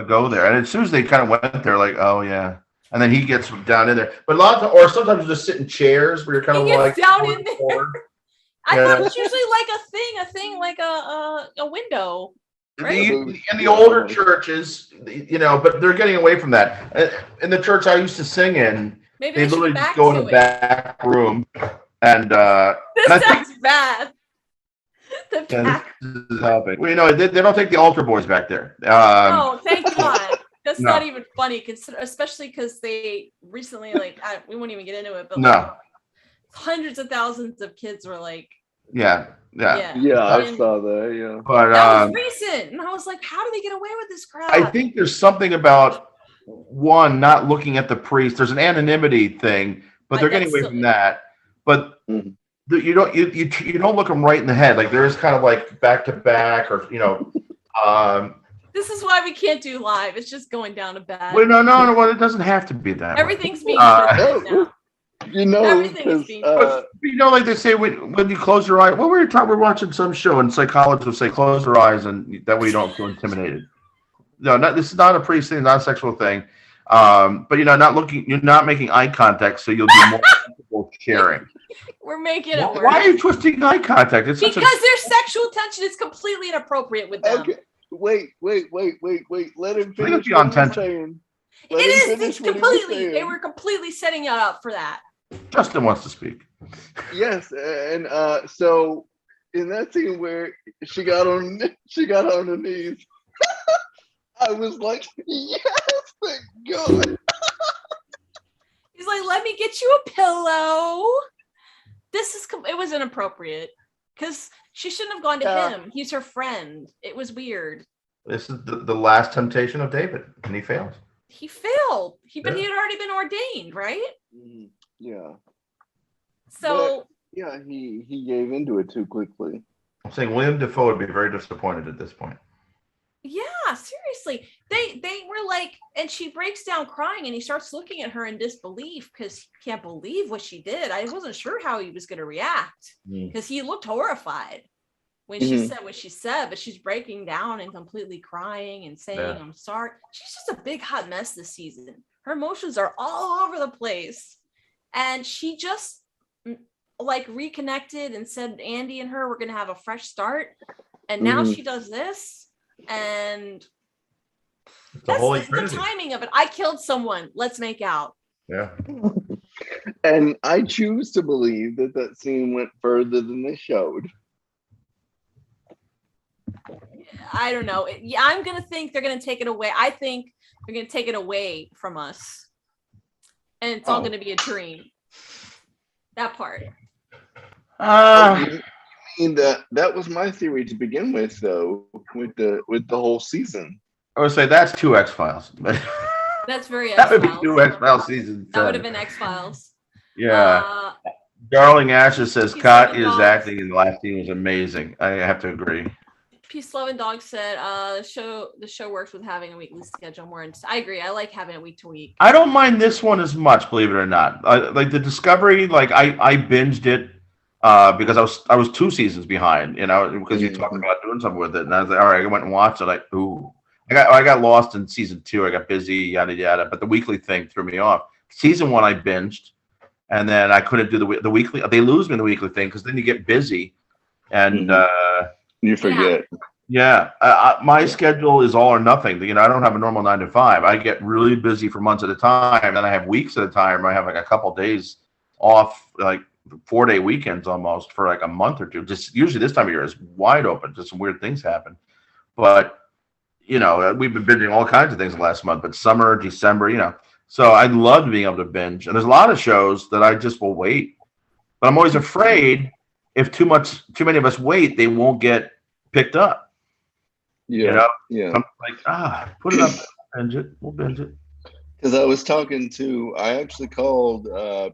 Speaker 1: go there. And as soon as they kind of went there, like, oh yeah. And then he gets down in there. But a lot of or sometimes you just sit in chairs where you're kind of like
Speaker 2: down in there. I thought it was usually like a thing like a window. Right?
Speaker 1: In the older churches, but they're getting away from that. In the church I used to sing in, they literally just go in the back room and
Speaker 2: this sounds bad. The back.
Speaker 1: This is helping. Well, they don't take the altar boys back there.
Speaker 2: Oh, thank God. That's not even funny, especially because they recently, we won't even get into it, but hundreds of thousands of kids were like,
Speaker 3: I saw that, yeah.
Speaker 1: But
Speaker 2: that was recent, and I was like, how do they get away with this crap?
Speaker 1: I think there's something about one not looking at the priest. There's an anonymity thing, but they're getting away from that. But you don't look them right in the head. Like there is kind of like back to back, or
Speaker 2: This is why we can't do live. It's just going down a bad.
Speaker 1: Well, no. Well, it doesn't have to be that.
Speaker 2: Everything's being
Speaker 3: now.
Speaker 2: Everything is being.
Speaker 1: Like they say when you close your eye. What were you talking? We're watching some show, and psychologists will say close your eyes, and that way you don't feel intimidated. No, this is not a priest thing, not a sexual thing. But you're not making eye contact, so you'll be more comfortable sharing.
Speaker 2: We're making it work.
Speaker 1: Why are you twisting eye contact?
Speaker 2: Because their sexual tension is completely inappropriate with them.
Speaker 3: Okay. Wait. Let him finish.
Speaker 2: It's completely. They were completely setting it up for that.
Speaker 1: Justin wants to speak.
Speaker 3: Yes, and so in that scene where she got on her knees, I was like, yes, thank God.
Speaker 2: He's like, let me get you a pillow. It was inappropriate because she shouldn't have gone to him. He's her friend. It was weird.
Speaker 1: This is the last temptation of David, and he failed.
Speaker 2: He failed. But he had already been ordained, right?
Speaker 3: Yeah.
Speaker 2: So.
Speaker 3: But, yeah, he gave into it too quickly.
Speaker 1: I'm saying William Dafoe would be very disappointed at this point.
Speaker 2: Yeah, seriously. They were like, and she breaks down crying, and he starts looking at her in disbelief because he can't believe what she did. I wasn't sure how he was going to react because he looked horrified when she said what she said, but she's breaking down and completely crying and saying, I'm sorry. She's just a big hot mess this season. Her emotions are all over the place. And she just like reconnected and said Andy and her were going to have a fresh start. And now she does this. And that's the timing of it. I killed someone. Let's make out.
Speaker 1: Yeah.
Speaker 3: And I choose to believe that scene went further than they showed.
Speaker 2: I don't know. Yeah, I'm going to think they're going to take it away. I think they're going to take it away from us. And it's all going to be a dream. That part.
Speaker 3: I mean, that was my theory to begin with, though, with the whole season.
Speaker 1: I would say that's 2 X-Files.
Speaker 2: That's very
Speaker 1: That
Speaker 2: X-Files.
Speaker 1: would be 2 X-Files season 10.
Speaker 2: That would have been X-Files.
Speaker 1: Yeah. Darling Ashes says Katya's acting in the last scene was amazing. I have to agree.
Speaker 2: Peace, Love, and Dog said the show works with having a weekly schedule more. I agree. I like having it week to week.
Speaker 1: I don't mind this one as much, believe it or not. Like the Discovery, like I binged it because I was 2 seasons behind, because you talked about doing something with it, and I was like, all right, I went and watched it. Like, ooh, I got lost in season 2. I got busy, yada yada. But the weekly thing threw me off. Season 1 I binged, and then I couldn't do the weekly. They lose me in the weekly thing because then you get busy, and
Speaker 3: you forget.
Speaker 1: Yeah, my schedule is all or nothing. I don't have a normal 9 to 5. I get really busy for months at a time. Then I have weeks at a time. I have like a couple days off, like 4-day weekends almost for like a month or two. Just usually this time of year is wide open. Just some weird things happen. But we've been binging all kinds of things last month. But summer, December, So I loved being able to binge. And there's a lot of shows that I just will wait. But I'm always afraid if too many of us wait, they won't get picked up.
Speaker 3: Yeah.
Speaker 1: I'm like, put it up, we'll binge it.
Speaker 3: Because I actually called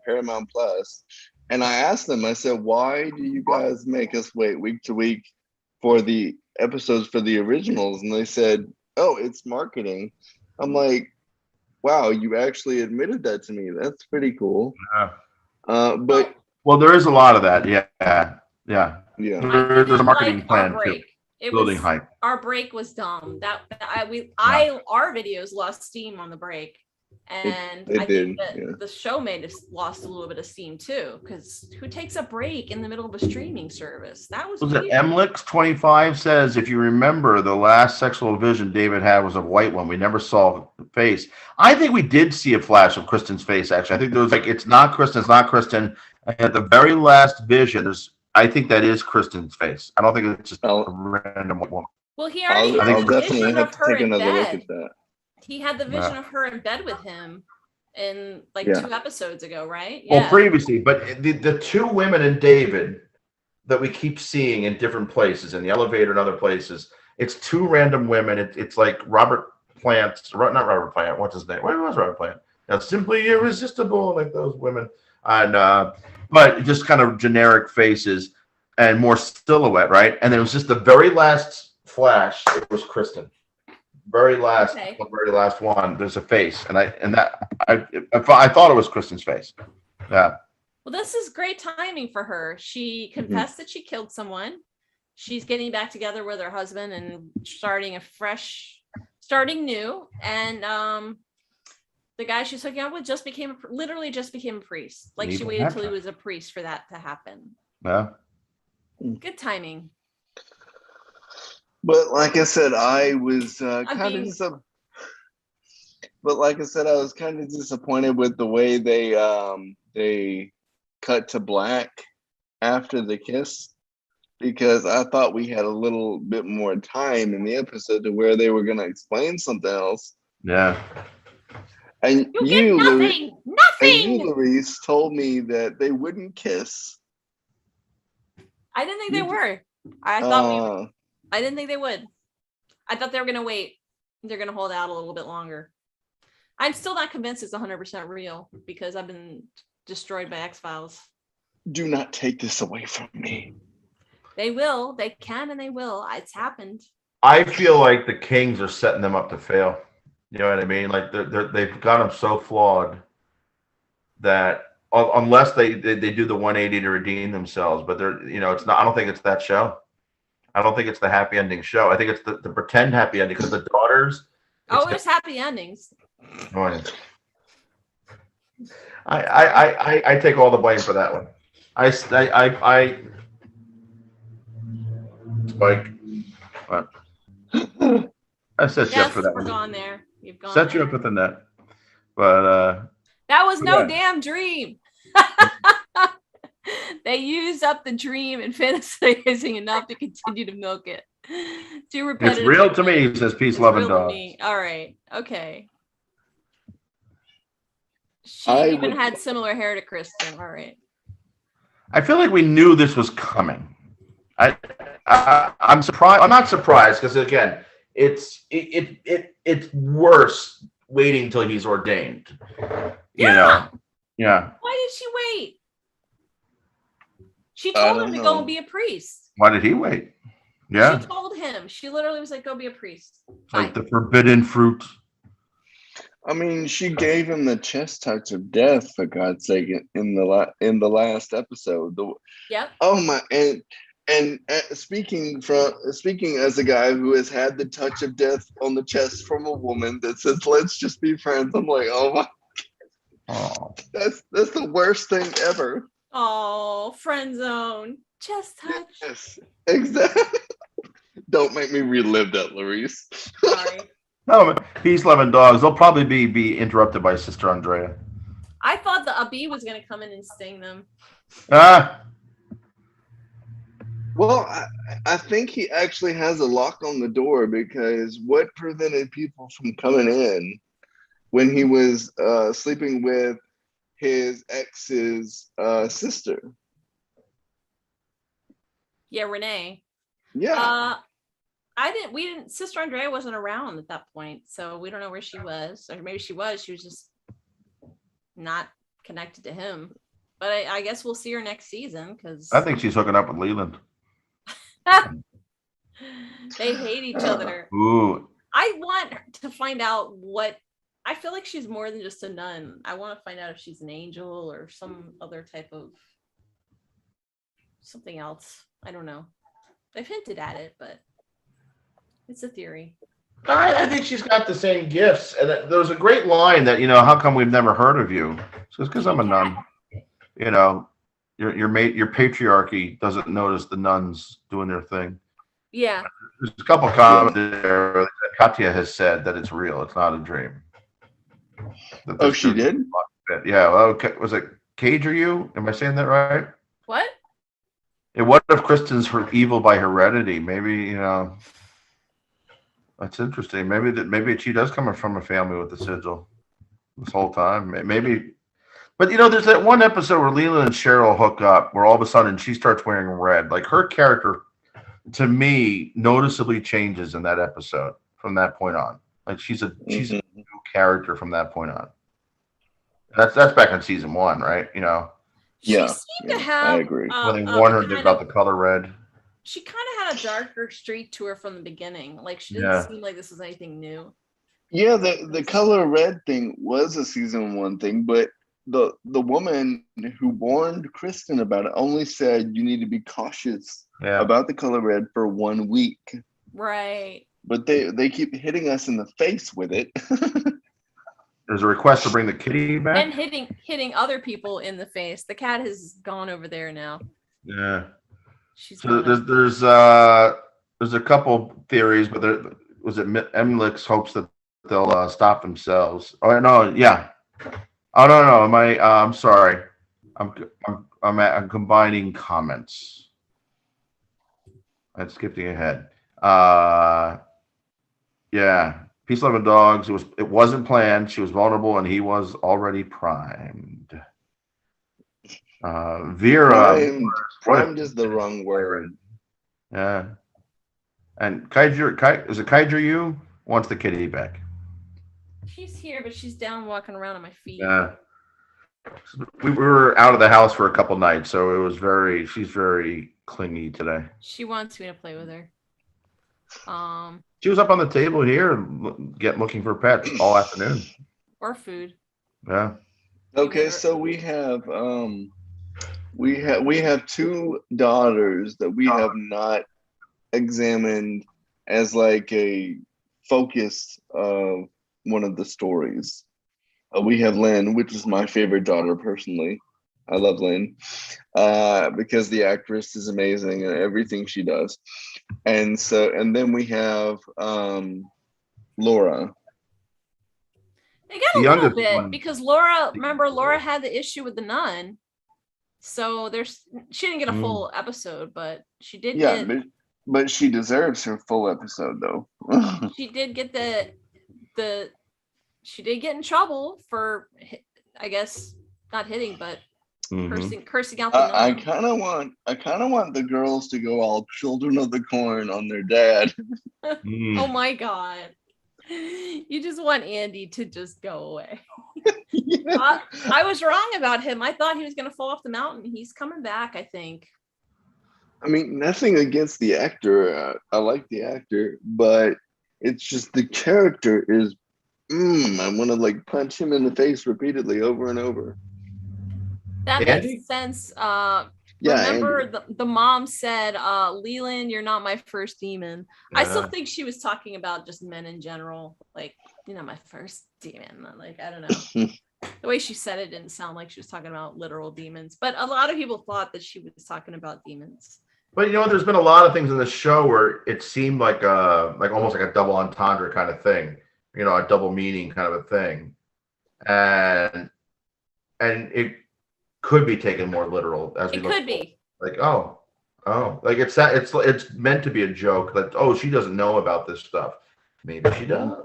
Speaker 3: Paramount Plus, and I asked them, I said, why do you guys make us wait week to week for the episodes for the originals? And they said, oh, it's marketing. I'm like, wow, you actually admitted that to me. That's pretty cool.
Speaker 1: Yeah.
Speaker 3: But
Speaker 1: well, there is a lot of that. Yeah. There's a marketing plan too. Building hype.
Speaker 2: Our break was dumb. Our videos lost steam on the break, and I think that the show may have lost a little bit of steam too. Because who takes a break in the middle of a streaming service? That was
Speaker 1: it. Emlix25 says, if you remember, the last sexual vision David had was a white one. We never saw the face. I think we did see a flash of Kristen's face. Actually, I think there was it's not Kristen. It's not Kristen. At the very last vision, I think that is Kristen's face. I don't think it's just a random woman.
Speaker 2: Well, he already had the vision of her in bed.
Speaker 3: That.
Speaker 2: He had the vision of her in bed with him in 2 episodes ago, right?
Speaker 1: Yeah. Well, previously, but the 2 women in David that we keep seeing in different places, in the elevator and other places, it's 2 random women. It's like Robert Plant, not Robert Plant. What's his name? What was Robert Plant? Now, Simply Irresistible, like those women. And but just kind of generic faces and more silhouette, right? And then it was just the very last flash. It was Kristen. Very last one. There's a face, and I thought it was Kristen's face. Yeah.
Speaker 2: Well, this is great timing for her. She confessed that she killed someone. She's getting back together with her husband and starting new. And the guy she's hooking up with literally just became a priest. Like she waited till he was a priest for that to happen.
Speaker 1: Yeah.
Speaker 2: Good timing.
Speaker 3: But like I said, I was kind of disappointed with the way they cut to black after the kiss, because I thought we had a little bit more time in the episode to where they were going to explain something else.
Speaker 1: Yeah.
Speaker 3: And
Speaker 2: you nothing.
Speaker 3: And you, Louise, told me that they wouldn't kiss.
Speaker 2: I didn't think they were. I didn't think they would. I thought they were going to wait. They're going to hold out a little bit longer. I'm still not convinced it's 100% real because I've been destroyed by X-Files.
Speaker 3: Do not take this away from me.
Speaker 2: They will. They can and they will. It's happened.
Speaker 1: I feel like the Kings are setting them up to fail. You know what I mean? Like they've got them so flawed that unless they do the 180 to redeem themselves, but it's not. I don't think it's that show. I don't think it's the happy ending show. I think it's the pretend happy ending because the daughters.
Speaker 2: There's happy endings.
Speaker 1: I take all the blame for that one. I Spike. What? I set you up for that
Speaker 2: we're
Speaker 1: one.
Speaker 2: gone there. You've gone
Speaker 1: Set
Speaker 2: there.
Speaker 1: you up with the net. But
Speaker 2: that was no damn dream. They used up the dream and fantasizing enough to continue to milk it. Too repetitive.
Speaker 1: It's real to me, says Peace, Love, and Dogs.
Speaker 2: All right. Okay. She even had similar hair to Kristen. All right.
Speaker 1: I feel like we knew this was coming. I'm surprised. I'm not surprised because again, it's worse waiting till he's ordained. You know. Yeah.
Speaker 2: Why did she wait? She told him to go and be a priest.
Speaker 1: Why did he wait? Yeah.
Speaker 2: She told him. She literally was like, go be a priest.
Speaker 1: Like the forbidden fruit.
Speaker 3: I mean, she gave him the chest touch of death, for God's sake, in the last episode.
Speaker 2: Yep.
Speaker 3: Oh my! And speaking as a guy who has had the touch of death on the chest from a woman that says, "Let's just be friends," I'm like, oh my!
Speaker 1: Oh.
Speaker 3: That's the worst thing ever.
Speaker 2: Oh, friend zone, chest touch.
Speaker 3: Yes, exactly. Don't make me relive that, Laurice.
Speaker 2: Sorry.
Speaker 1: No, Peace, Love, and Dogs. They'll probably be interrupted by Sister Andrea.
Speaker 2: I thought the Abi was going to come in and sting them.
Speaker 3: Well, I think he actually has a lock on the door, because what prevented people from coming in when he was sleeping with his ex's sister?
Speaker 2: Yeah, Renee.
Speaker 3: Yeah.
Speaker 2: Sister Andrea wasn't around at that point, so we don't know where she was. Or maybe she was just not connected to him. But I guess we'll see her next season, because
Speaker 1: I think she's hooking up with Leland.
Speaker 2: They hate each other.
Speaker 1: Ooh.
Speaker 2: I want to find out I feel like she's more than just a nun. I want to find out if she's an angel or some other type of something else. I don't know. They've hinted at it, but it's a theory.
Speaker 1: I think she's got the same gifts. And there was a great line that, how come we've never heard of you? So it's because I'm a nun. Your patriarchy doesn't notice the nuns doing their thing.
Speaker 2: Yeah.
Speaker 1: There's a couple comments there that Katya has said that it's real. It's not a dream.
Speaker 3: Oh, she did?
Speaker 1: Yeah. Well, was it Cage or you? Am I saying that right?
Speaker 2: What?
Speaker 1: What if Kristen's evil by heredity? Maybe, that's interesting. Maybe she does come from a family with the sigil this whole time. Maybe. But, there's that one episode where Leland and Sheryl hook up where all of a sudden she starts wearing red. Like her character, to me, noticeably changes in that episode from that point on. Like she's a new character from that point on. That's back in season 1, right?
Speaker 2: She
Speaker 3: Yeah,
Speaker 2: seemed to
Speaker 3: I
Speaker 2: have
Speaker 3: agree.
Speaker 1: When they warned her
Speaker 2: kind
Speaker 1: about
Speaker 2: of,
Speaker 1: the color red.
Speaker 2: she kind of had a darker streak to her from the beginning. Like she didn't
Speaker 1: Yeah.
Speaker 2: seem like this was anything new.
Speaker 3: Yeah, the color red thing was a season 1 thing, but the woman who warned Kristen about it only said you need to be cautious about the color red for 1 week.
Speaker 2: Right.
Speaker 3: But they keep hitting us in the face with it.
Speaker 1: There's a request to bring the kitty back.
Speaker 2: And hitting other people in the face. The cat has gone over there now.
Speaker 1: Yeah.
Speaker 2: She's
Speaker 1: So there's a couple theories, but was it Emlich hopes that they'll stop themselves. Oh no, yeah. Oh no, I'm sorry. I'm combining comments. I'm skipping ahead. Yeah. Peace, love, and dogs. It wasn't planned. She was vulnerable, and he was already primed. Vera.
Speaker 3: Primed is the wrong word.
Speaker 1: Yeah. And Kaiju, is it Kaiju you wants the kitty back?
Speaker 2: She's here, but she's down walking around on my feet.
Speaker 1: Yeah. We were out of the house for a couple nights, so she's very clingy today.
Speaker 2: She wants me to play with her.
Speaker 1: She was up on the table here looking for pets all afternoon.
Speaker 2: Or food.
Speaker 1: Yeah.
Speaker 3: Okay, so we have 2 daughters that we have not examined as like a focus of one of the stories. We have Lynn, which is my favorite daughter personally. I love Lynn because the actress is amazing and everything she does. And then we have Laura.
Speaker 2: They got a little bit because Laura had the issue with the nun. So she didn't get a full episode, but she did
Speaker 3: but she deserves her full episode though.
Speaker 2: She did get she did get in trouble for, I guess, not hitting, but cursing out the nun.
Speaker 3: I kind of want the girls to go all children of the corn on their dad.
Speaker 2: Oh my God. You just want Andy to just go away.
Speaker 3: Yeah.
Speaker 2: I was wrong about him. I thought he was going to fall off the mountain. He's coming back, I think.
Speaker 3: I mean, nothing against the actor. I like the actor, but it's just the character is, I want to like punch him in the face repeatedly over and over.
Speaker 2: That makes sense. Remember the mom said, Leland, you're not my first demon. Yeah. I still think she was talking about just men in general. Like, my first demon. Like, I don't know. The way she said it didn't sound like she was talking about literal demons. But a lot of people thought that she was talking about demons.
Speaker 1: But there's been a lot of things in the show where it seemed like almost like a double entendre kind of thing. A double meaning kind of a thing. And it could be taken more literal as we look. It could be like like it's meant to be a joke that she doesn't know about this stuff. Maybe she does.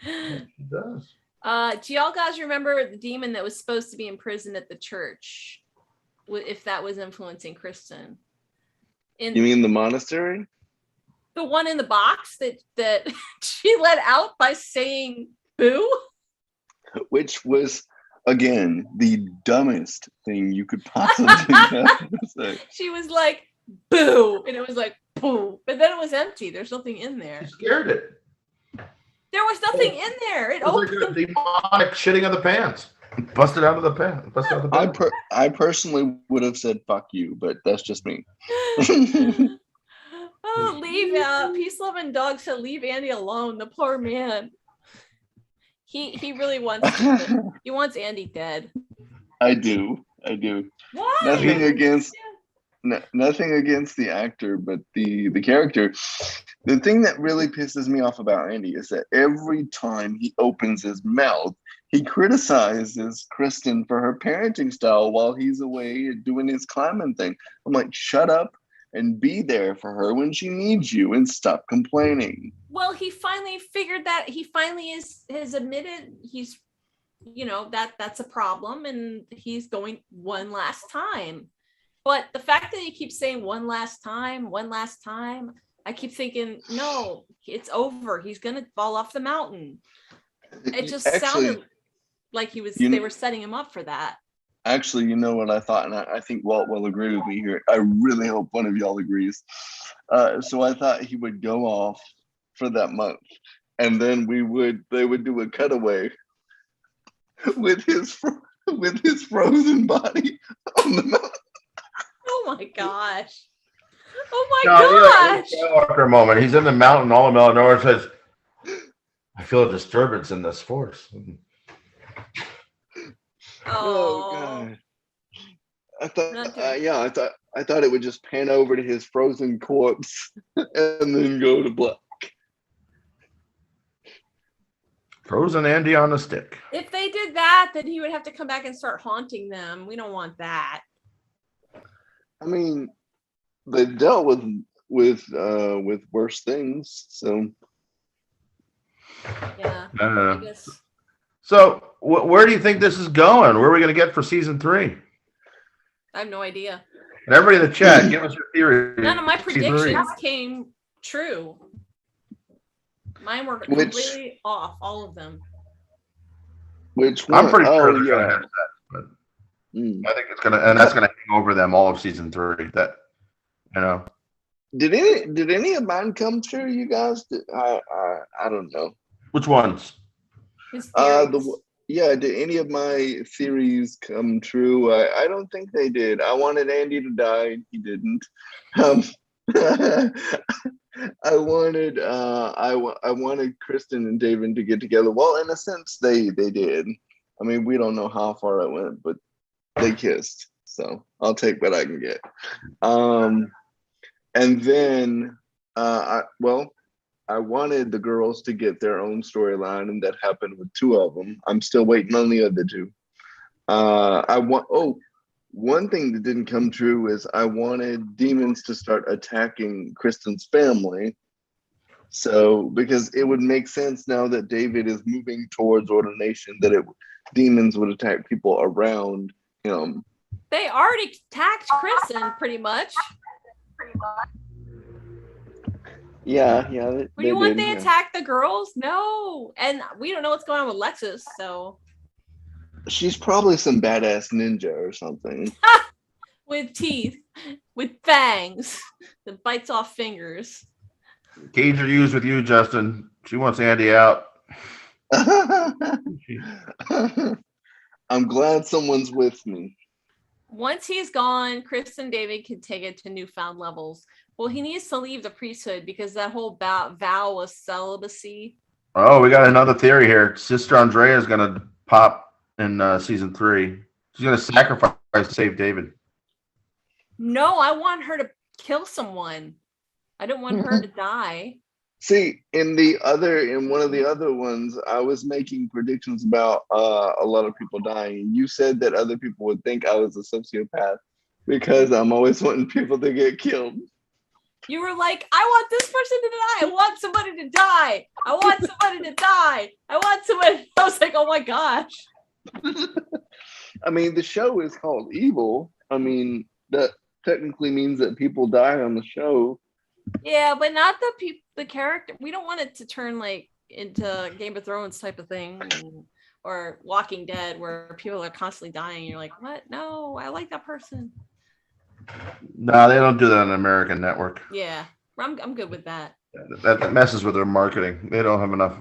Speaker 1: Maybe she does.
Speaker 2: Do y'all guys remember the demon that was supposed to be in prison at the church? If that was influencing Kristen?
Speaker 3: You mean the monastery?
Speaker 2: The one in the box that she let out by saying "boo,"
Speaker 3: which was. Again, the dumbest thing you could possibly say.
Speaker 2: She was like, boo. And it was like, boo. But then it was empty. There's nothing in there.
Speaker 1: She scared it.
Speaker 2: There was nothing in there. It opened.
Speaker 1: Like a demonic shitting of the pants. Busted out of the pants.
Speaker 3: I personally would have said, fuck you, but that's just me.
Speaker 2: Leave Peace, Love, and Dogs to leave Andy alone. The poor man. He really wants he wants Andy dead.
Speaker 3: I do.
Speaker 2: Why?
Speaker 3: Nothing against the actor, but the character. The thing that really pisses me off about Andy is that every time he opens his mouth, he criticizes Kristen for her parenting style while he's away doing his climbing thing. I'm like, shut up and be there for her when she needs you and stop complaining.
Speaker 2: Well, he finally figured that. He finally has admitted he's, that's a problem, and he's going one last time. But the fact that he keeps saying one last time, I keep thinking, no, it's over. He's gonna fall off the mountain. It just sounded like they were setting him up for that.
Speaker 3: Actually, you know what I thought, and I think Walt will agree with me here. I really hope one of y'all agrees. So I thought he would go off for that month, and then they would do a cutaway with his frozen body on the mountain.
Speaker 2: Oh my gosh. Oh my
Speaker 1: No,
Speaker 2: gosh.
Speaker 1: Skywalker moment. He's in the mountain, all of Eleanor says, I feel a disturbance in this force.
Speaker 3: Oh
Speaker 2: Oh.
Speaker 3: God. I thought it would just pan over to his frozen corpse and then go to black.
Speaker 1: Frozen Andy on a stick.
Speaker 2: If they did that, then he would have to come back and start haunting them. We don't want that.
Speaker 3: I mean, they dealt with worse things, so
Speaker 2: Yeah.
Speaker 1: I
Speaker 2: I guess.
Speaker 1: So, where do you think this is going? Where are we going to get for season 3?
Speaker 2: I have no idea.
Speaker 1: And everybody in the chat, give us your theory.
Speaker 2: None of my
Speaker 1: for season 3.
Speaker 2: predictions came true. Mine were completely off, all of them.
Speaker 3: Which one?
Speaker 1: I'm pretty sure
Speaker 3: Oh,
Speaker 1: they're going to have that, but I think it's going to, and that's going to hang over them all of season 3. That, you know.
Speaker 3: Did any of mine come true, you guys? I don't know.
Speaker 1: Which ones?
Speaker 2: His theories.
Speaker 3: Did any of my theories come true? I don't think they did. I wanted Andy to die, and he didn't. I wanted Kristen and David to get together. Well, in a sense, they did. I mean, we don't know how far it went, but they kissed. So I'll take what I can get. And then, I wanted the girls to get their own storyline, and that happened with 2 of them. I'm still waiting on the other 2. One thing that didn't come true is I wanted demons to start attacking Kristen's family. So, because it would make sense now that David is moving towards ordination, that demons would attack people around him.
Speaker 2: They already attacked Kristen, pretty much.
Speaker 3: Yeah.
Speaker 2: Do you want they attack the girls? No. And we don't know what's going on with Lexus, so.
Speaker 3: She's probably some badass ninja or something.
Speaker 2: With teeth, with fangs that bites off fingers.
Speaker 1: Cage are used with you, Justin. She wants Andy out.
Speaker 3: I'm glad someone's with me.
Speaker 2: Once he's gone, Kristen and David can take it to newfound levels. Well, he needs to leave the priesthood because that whole vow was celibacy.
Speaker 1: Oh, we got another theory here. Sister Andrea is going to pop in season 3. She's going to sacrifice to save David.
Speaker 2: No, I want her to kill someone. I don't want her to die.
Speaker 3: See, in one of the other ones, I was making predictions about a lot of people dying. You said that other people would think I was a sociopath because I'm always wanting people to get killed.
Speaker 2: You were like, I want this person to die. I want somebody to die. I want somebody to die. I want somebody. I was like, oh my gosh.
Speaker 3: I mean, the show is called Evil. I mean, that technically means that people die on the show.
Speaker 2: Yeah, but not the character. We don't want it to turn like into Game of Thrones type of thing, or Walking Dead, where people are constantly dying. You're like, what? No, I like that person.
Speaker 1: No, they don't do that on American network.
Speaker 2: Yeah, I'm good with that.
Speaker 1: That messes with their marketing. They don't have enough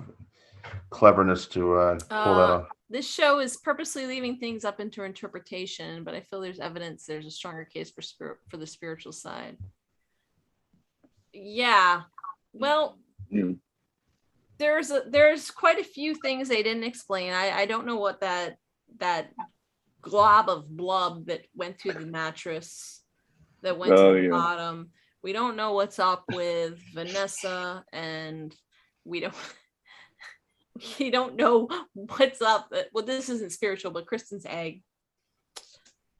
Speaker 1: cleverness to pull that off.
Speaker 2: This show is purposely leaving things up into interpretation, but I feel there's evidence there's a stronger case for the spiritual side. Yeah, well, there's quite a few things they didn't explain. I don't know what that glob of blub that went through the mattress that went to the bottom. We don't know what's up with Vanessa, and we don't know what's up. Well, this isn't spiritual, but Kristen's egg.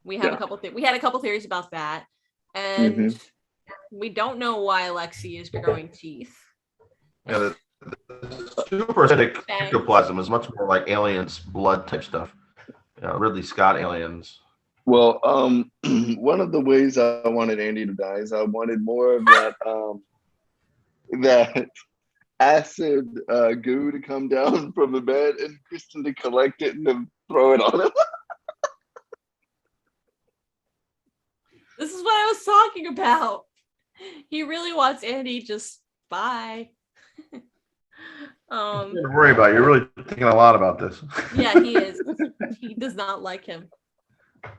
Speaker 2: We have we had a couple theories about that, and we don't know why Lexi is growing teeth.
Speaker 1: Yeah, the super acidic ectoplasm is much more like aliens, blood type stuff. Ridley Scott aliens.
Speaker 3: Well, one of the ways I wanted Andy to die is I wanted more of that acid goo to come down from the bed and Kristen to collect it and then throw it on him.
Speaker 2: This is what I was talking about. He really wants Andy just bye.
Speaker 1: Don't worry about it. You're really thinking a lot about this.
Speaker 2: Yeah, he is. He does not like him.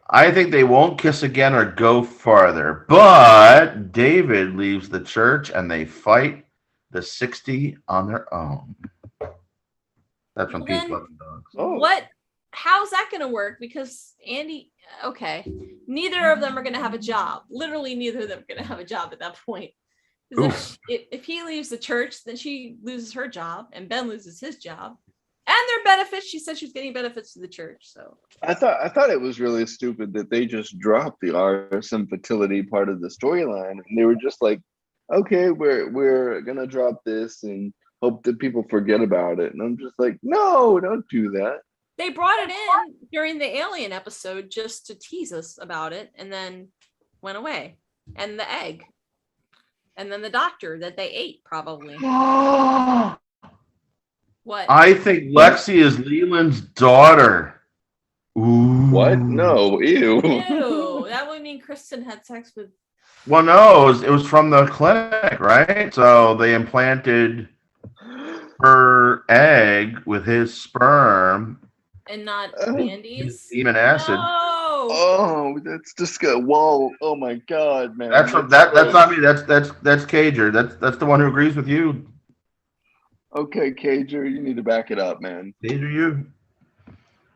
Speaker 1: I think they won't kiss again or go farther, but David leaves the church and they fight the 60 on their own. That's from Peace, Love, and Dogs.
Speaker 2: What? How's that going to work? Because Andy, okay, neither of them are going to have a job. Literally, neither of them are going to have a job at that point. If he leaves the church, then she loses her job, and Ben loses his job, and their benefits. She said she's getting benefits to the church. So
Speaker 3: I thought it was really stupid that they just dropped the arse and fertility part of the storyline, and they were just like, "Okay, we're gonna drop this and hope that people forget about it." And I'm just like, "No, don't do that."
Speaker 2: They brought it in during the alien episode just to tease us about it, and then went away. And the egg. And then the doctor that they ate, probably. What?
Speaker 1: I think Lexi is Leland's daughter. Ooh.
Speaker 3: What? No, ew.
Speaker 2: Ew. That would mean Kristen had sex with.
Speaker 1: Well, no, it was from the clinic, right? So they implanted her egg with his sperm.
Speaker 2: And not Andy's?
Speaker 1: Demon acid.
Speaker 2: No.
Speaker 3: Oh, that's disgusting. Whoa! Oh my God, man.
Speaker 1: That's not me. That's Cager. That's the one who agrees with you.
Speaker 3: Okay, Cager, you need to back it up, man.
Speaker 1: Cager, you.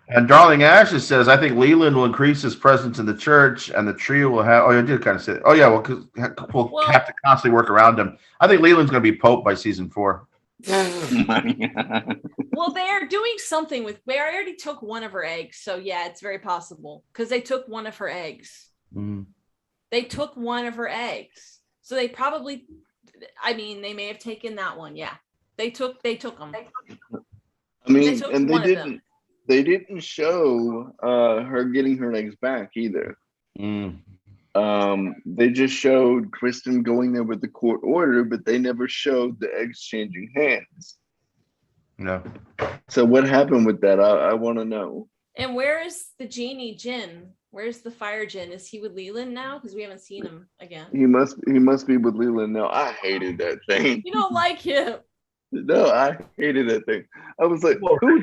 Speaker 1: And Darling Ashes says, I think Leland will increase his presence in the church, and the trio will have. Oh, you did kind of say. Oh yeah, well, because we'll have to constantly work around him. I think Leland's going to be Pope by season 4.
Speaker 2: Well, they're doing something with. They already took one of her eggs, so yeah, it's very possible because they took one of her eggs.
Speaker 1: Mm.
Speaker 2: They took one of her eggs, so they probably. I mean, they may have taken that one. Yeah, they took them.
Speaker 3: I mean, and they didn't show her getting her eggs back either.
Speaker 1: Mm.
Speaker 3: They just showed Kristen going there with the court order, but they never showed the eggs changing hands.
Speaker 1: No.
Speaker 3: So what happened with that? I want to know.
Speaker 2: And where is the genie Jin? Where's the fire Jin? Is he with Leland now? Because we haven't seen him again.
Speaker 3: He must be with Leland now. I hated that thing.
Speaker 2: You don't like him.
Speaker 3: No, I hated that thing. I was like, who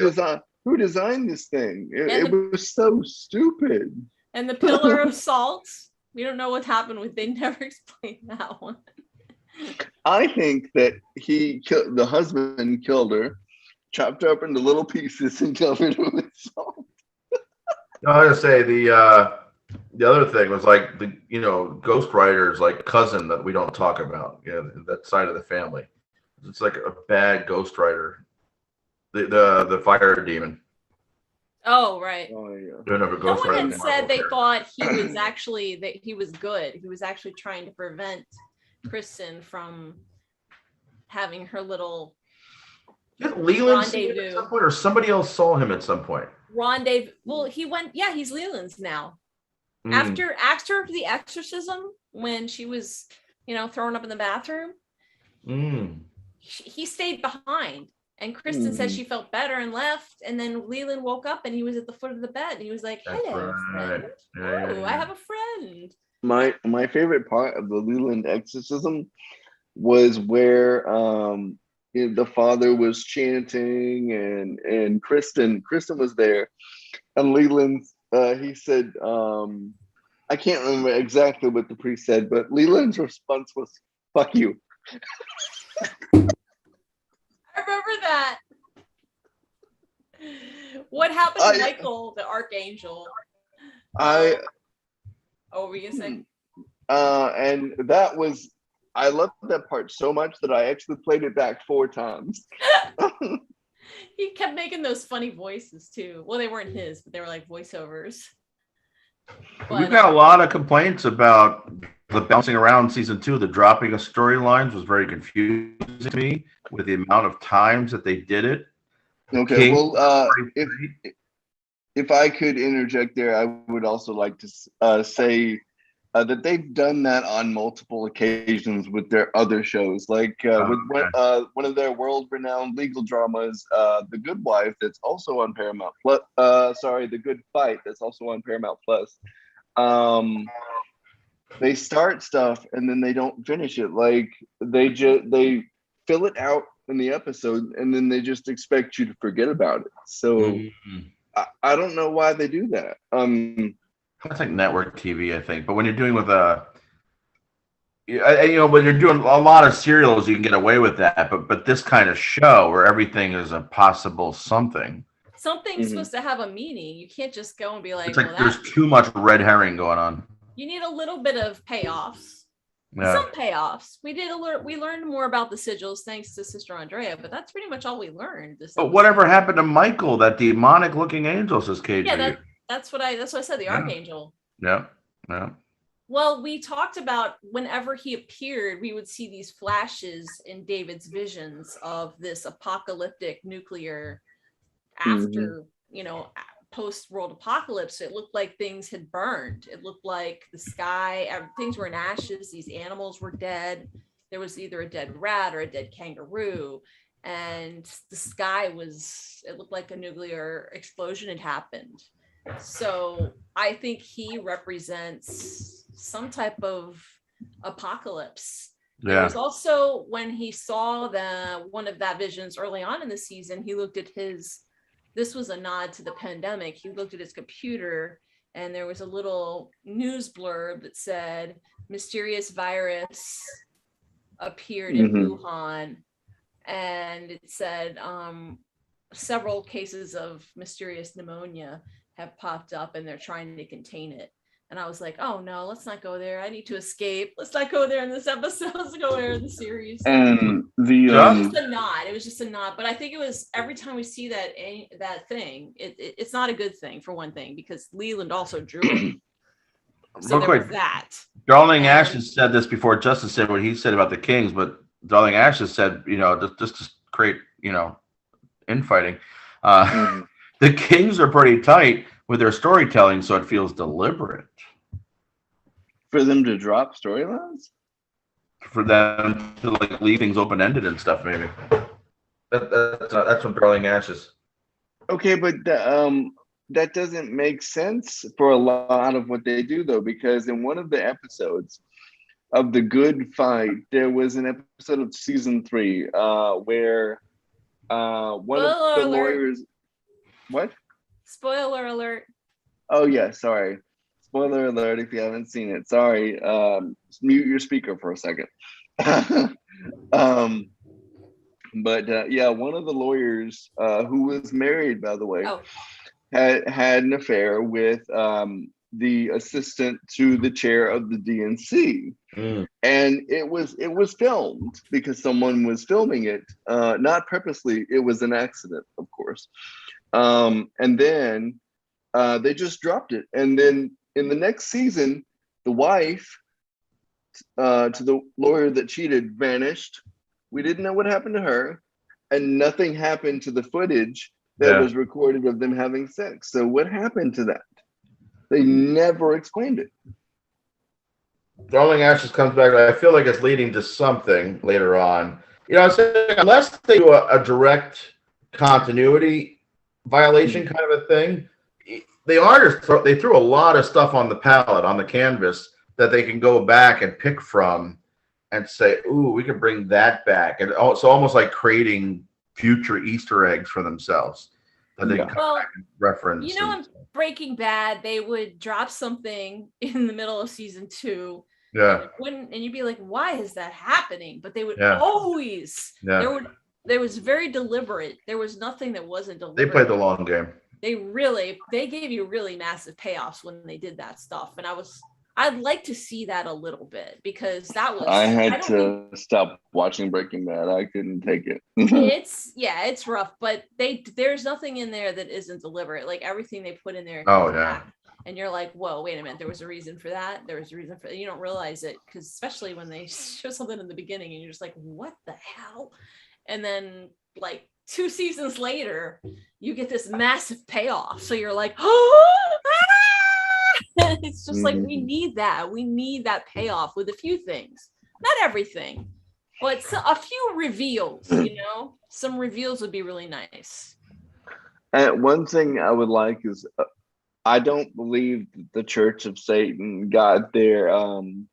Speaker 3: designed this thing? It was so stupid.
Speaker 2: And the pillar of salt. We don't know what happened with. They never explained that one.
Speaker 3: I think that the husband killed her, chopped her up into little pieces, and covered her with salt.
Speaker 1: I was gonna say the other thing was like the Ghost Rider's like cousin that we don't talk about. Yeah, that side of the family. It's like a bad Ghost Rider. The fire demon.
Speaker 2: Oh, right.
Speaker 3: Oh, yeah.
Speaker 2: No one had said they thought he was actually good. He was actually trying to prevent Kristen from having her little
Speaker 1: Leland rendezvous at some point, or somebody else saw him at some point.
Speaker 2: Rendezvous. Well, he went. Yeah, he's Leland's now. After the exorcism, when she was, thrown up in the bathroom, he stayed behind. And Kristen said she felt better and left. And then Leland woke up and he was at the foot of the bed. And he was like, hello, friend. Oh, I have a friend.
Speaker 3: My favorite part of the Leland exorcism was where the father was chanting and Kristen was there. And Leland, he said, I can't remember exactly what the priest said, but Leland's response was, fuck you.
Speaker 2: I remember that. What happened to Michael, the archangel? What were you gonna say?
Speaker 3: And that was, I loved that part so much that I actually played it back 4 times.
Speaker 2: He kept making those funny voices too. Well, they weren't his, but they were like voiceovers.
Speaker 1: We've got a lot of complaints about the bouncing around season 2. The dropping of storylines was very confusing to me with the amount of times that they did it.
Speaker 3: Okay, well, if I could interject there, I would also like to say that they've done that on multiple occasions with their other shows, like with one of their world-renowned legal dramas, The Good Wife, that's also on Paramount Plus. The Good Fight, that's also on Paramount Plus. they start stuff and then they don't finish it. Like they fill it out in the episode and then they just expect you to forget about it. So I don't know why they do that.
Speaker 1: That's like network TV, I think. But when you're doing with when you're doing a lot of serials, you can get away with that. But this kind of show where everything is a possible something.
Speaker 2: Something's supposed to have a meaning. You can't just go and be like,
Speaker 1: it's like there's too much red herring going on.
Speaker 2: You need a little bit of payoffs.
Speaker 1: Yeah.
Speaker 2: Some payoffs. We learned more about the sigils thanks to Sister Andrea, but that's pretty much all we learned.
Speaker 1: But whatever happened to Michael, that demonic looking angel, says KG?
Speaker 2: Yeah, that's what I said, the archangel.
Speaker 1: Yeah.
Speaker 2: Well, we talked about whenever he appeared, we would see these flashes in David's visions of this apocalyptic nuclear after, post-world apocalypse. It looked like things had burned. It looked like the sky, things were in ashes. These animals were dead. There was either a dead rat or a dead kangaroo. And the sky it looked like a nuclear explosion had happened. So I think he represents some type of apocalypse. Yeah. There was also, when he saw one of that visions early on in the season, he looked at this was a nod to the pandemic. He looked at his computer and there was a little news blurb that said mysterious virus appeared in Wuhan. And it said several cases of mysterious pneumonia have popped up and they're trying to contain it. And I was like, oh no, let's not go there. I need to escape. Let's not go there in this episode. Let's go there in the series.
Speaker 3: And
Speaker 2: it was just a nod. It was just a nod. But I think it was every time we see that thing, it's not a good thing for one thing, because Leland also drew it. So
Speaker 1: real quick,
Speaker 2: that.
Speaker 1: Darling Ashes said this before Justin said what he said about the Kings, but Darling Ashes said, just to create, infighting. The Kings are pretty tight with their storytelling, so it feels deliberate.
Speaker 3: For them to drop storylines?
Speaker 1: For them to leave things open-ended and stuff, maybe. That's from Darling Ashes.
Speaker 3: Okay, but that doesn't make sense for a lot of what they do, though, because in one of the episodes of The Good Fight, there was an episode of season 3 where one of the lawyers... What?
Speaker 2: Spoiler alert.
Speaker 3: Oh, yeah, sorry. Spoiler alert if you haven't seen it. Sorry. Mute your speaker for a second. But yeah, one of the lawyers who was married, by the way, had an affair with the assistant to the chair of the DNC. And it was filmed because someone was filming it, not purposely. It was an accident, of course. And then they just dropped it. And then in the next season, the wife to the lawyer that cheated vanished. We didn't know what happened to her, and nothing happened to the footage that was recorded of them having sex. So what happened to that? They never explained it.
Speaker 1: Darling Ashes comes back. I feel like it's leading to something later on. I'm saying, unless they do a direct continuity violation kind of a thing, the artists, they threw a lot of stuff on the palette, on the canvas, that they can go back and pick from and say, ooh, we can bring that back. And so almost like creating future Easter eggs for themselves that they can come back and reference.
Speaker 2: In Breaking Bad, they would drop something in the middle of season 2.
Speaker 1: Yeah.
Speaker 2: And you'd be like, why is that happening? But they would always, there was very deliberate. There was nothing that wasn't deliberate.
Speaker 1: They played the long game.
Speaker 2: They gave you really massive payoffs when they did that stuff. And I'd like to see that a little bit, because that was...
Speaker 3: I had to stop watching Breaking Bad. I couldn't take it.
Speaker 2: It's rough, but there's nothing in there that isn't deliberate. Like everything they put in there. And you're like, whoa, wait a minute. There was a reason for that. There was a reason for... You don't realize it, because especially when they show something in the beginning and you're just like, what the hell? And then like 2 seasons later, you get this massive payoff. So you're like, oh, it's just like, we need that. We need that payoff with a few things. Not everything, but a few reveals, Some reveals would be really nice.
Speaker 3: And one thing I would like is, I don't believe the Church of Satan got their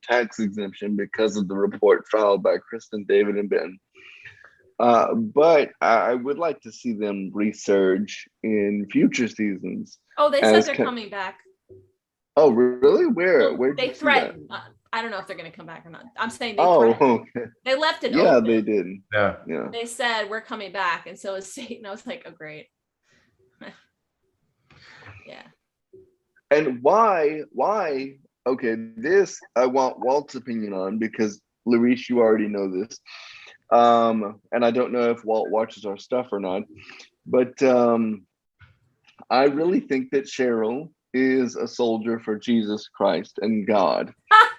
Speaker 3: tax exemption because of the report filed by Kristen, David, and Ben. But I would like to see them resurge in future seasons.
Speaker 2: Oh, they said they're coming back.
Speaker 3: Oh, really? Where
Speaker 2: they threatened? I don't know if they're going to come back or not. I'm saying they
Speaker 3: okay.
Speaker 2: They left it
Speaker 3: open.
Speaker 2: They
Speaker 3: did.
Speaker 1: Yeah.
Speaker 2: They said we're coming back, and so is Satan. I was like, oh, great. Yeah.
Speaker 3: And why? Okay, this I want Walt's opinion on, because Larice, you already know this. And I don't know if Walt watches our stuff or not, but I really think that Sheryl is a soldier for Jesus Christ and God,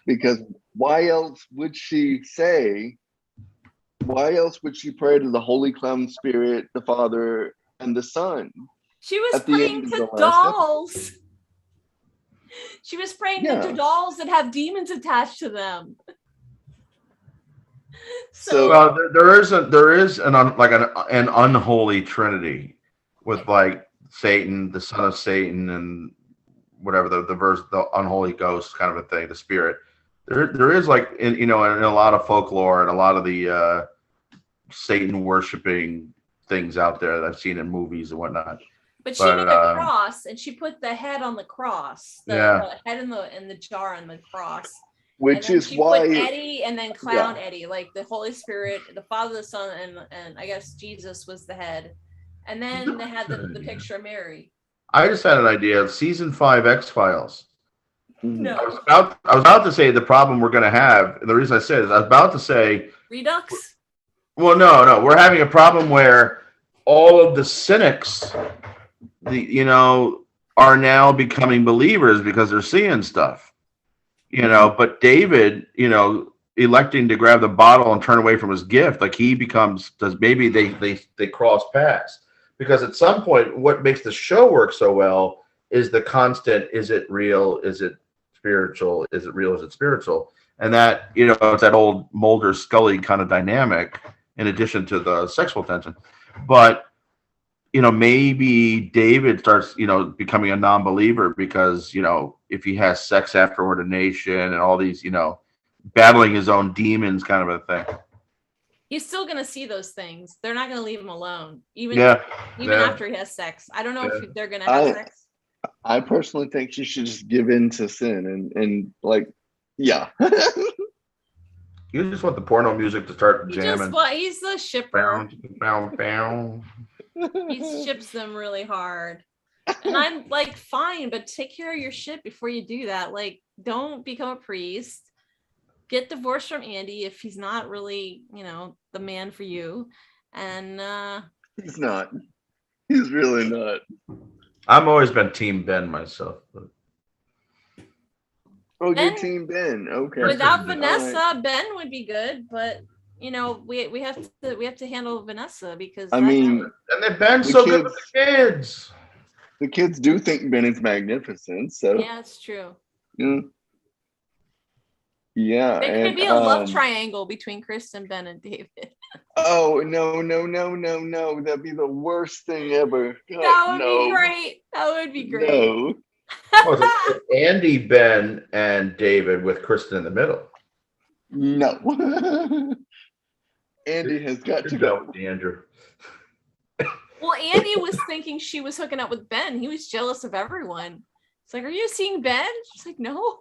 Speaker 3: because why else would she pray to the Holy Clown Spirit, the Father, and the Son?
Speaker 2: She was praying to dolls. She was praying to dolls that have demons attached to them.
Speaker 1: So there is an unholy trinity with like Satan, the son of Satan, and whatever the unholy ghost kind of a thing, the spirit. There is like in a lot of folklore and a lot of the Satan worshiping things out there that I've seen in movies and whatnot.
Speaker 2: But she made a cross, and she put the head on the cross, the head in the jar on the cross.
Speaker 3: Which is why
Speaker 2: put Eddie and then Clown Eddie, like the Holy Spirit, the Father, the Son, and I guess Jesus was the head. And then they had the picture of Mary.
Speaker 1: I just had an idea of season 5 X-Files.
Speaker 2: No.
Speaker 1: I was about to say the problem we're going to have. And the reason I said is I was about to say
Speaker 2: Redux.
Speaker 1: Well, no, we're having a problem where all of the cynics, are now becoming believers because they're seeing stuff. But David, electing to grab the bottle and turn away from his gift, like maybe they cross paths. Because at some point, what makes the show work so well is the constant, is it real? Is it spiritual? Is it real? Is it spiritual? And that, it's that old Mulder Scully kind of dynamic in addition to the sexual tension. But, maybe David starts, becoming a non-believer because, if he has sex after ordination and all these, battling his own demons kind of a thing.
Speaker 2: He's still going to see those things. They're not going to leave him alone, even after he has sex. I don't know if they're going to have sex.
Speaker 3: I personally think she should just give in to sin and yeah.
Speaker 1: You just want the porno music to start jamming.
Speaker 2: He's the shipper.
Speaker 1: Bow.
Speaker 2: He ships them really hard. And I'm like, fine, but take care of your shit before you do that. Like, don't become a priest. Get divorced from Andy if he's not really, the man for you. And
Speaker 3: he's not. He's really not.
Speaker 1: I've always been Team Ben myself. But...
Speaker 3: Oh, you're Team Ben. Okay.
Speaker 2: Without Vanessa, right. Ben would be good, but we have to handle Vanessa because
Speaker 3: and
Speaker 1: then Ben's so good with the kids.
Speaker 3: The kids do think Ben is magnificent, so
Speaker 2: yeah, it's true.
Speaker 3: Yeah,
Speaker 2: it could be a love triangle between Kristen, Ben, and David.
Speaker 3: Oh no! That'd be the worst thing ever. God,
Speaker 2: that would be great. That would be great.
Speaker 3: No.
Speaker 1: It's Andy, Ben, and David with Kristen in the middle.
Speaker 3: No. Andy has got to go.
Speaker 1: Andrew.
Speaker 2: Well, Andy was thinking she was hooking up with Ben. He was jealous of everyone. It's like, are you seeing Ben? She's like, no.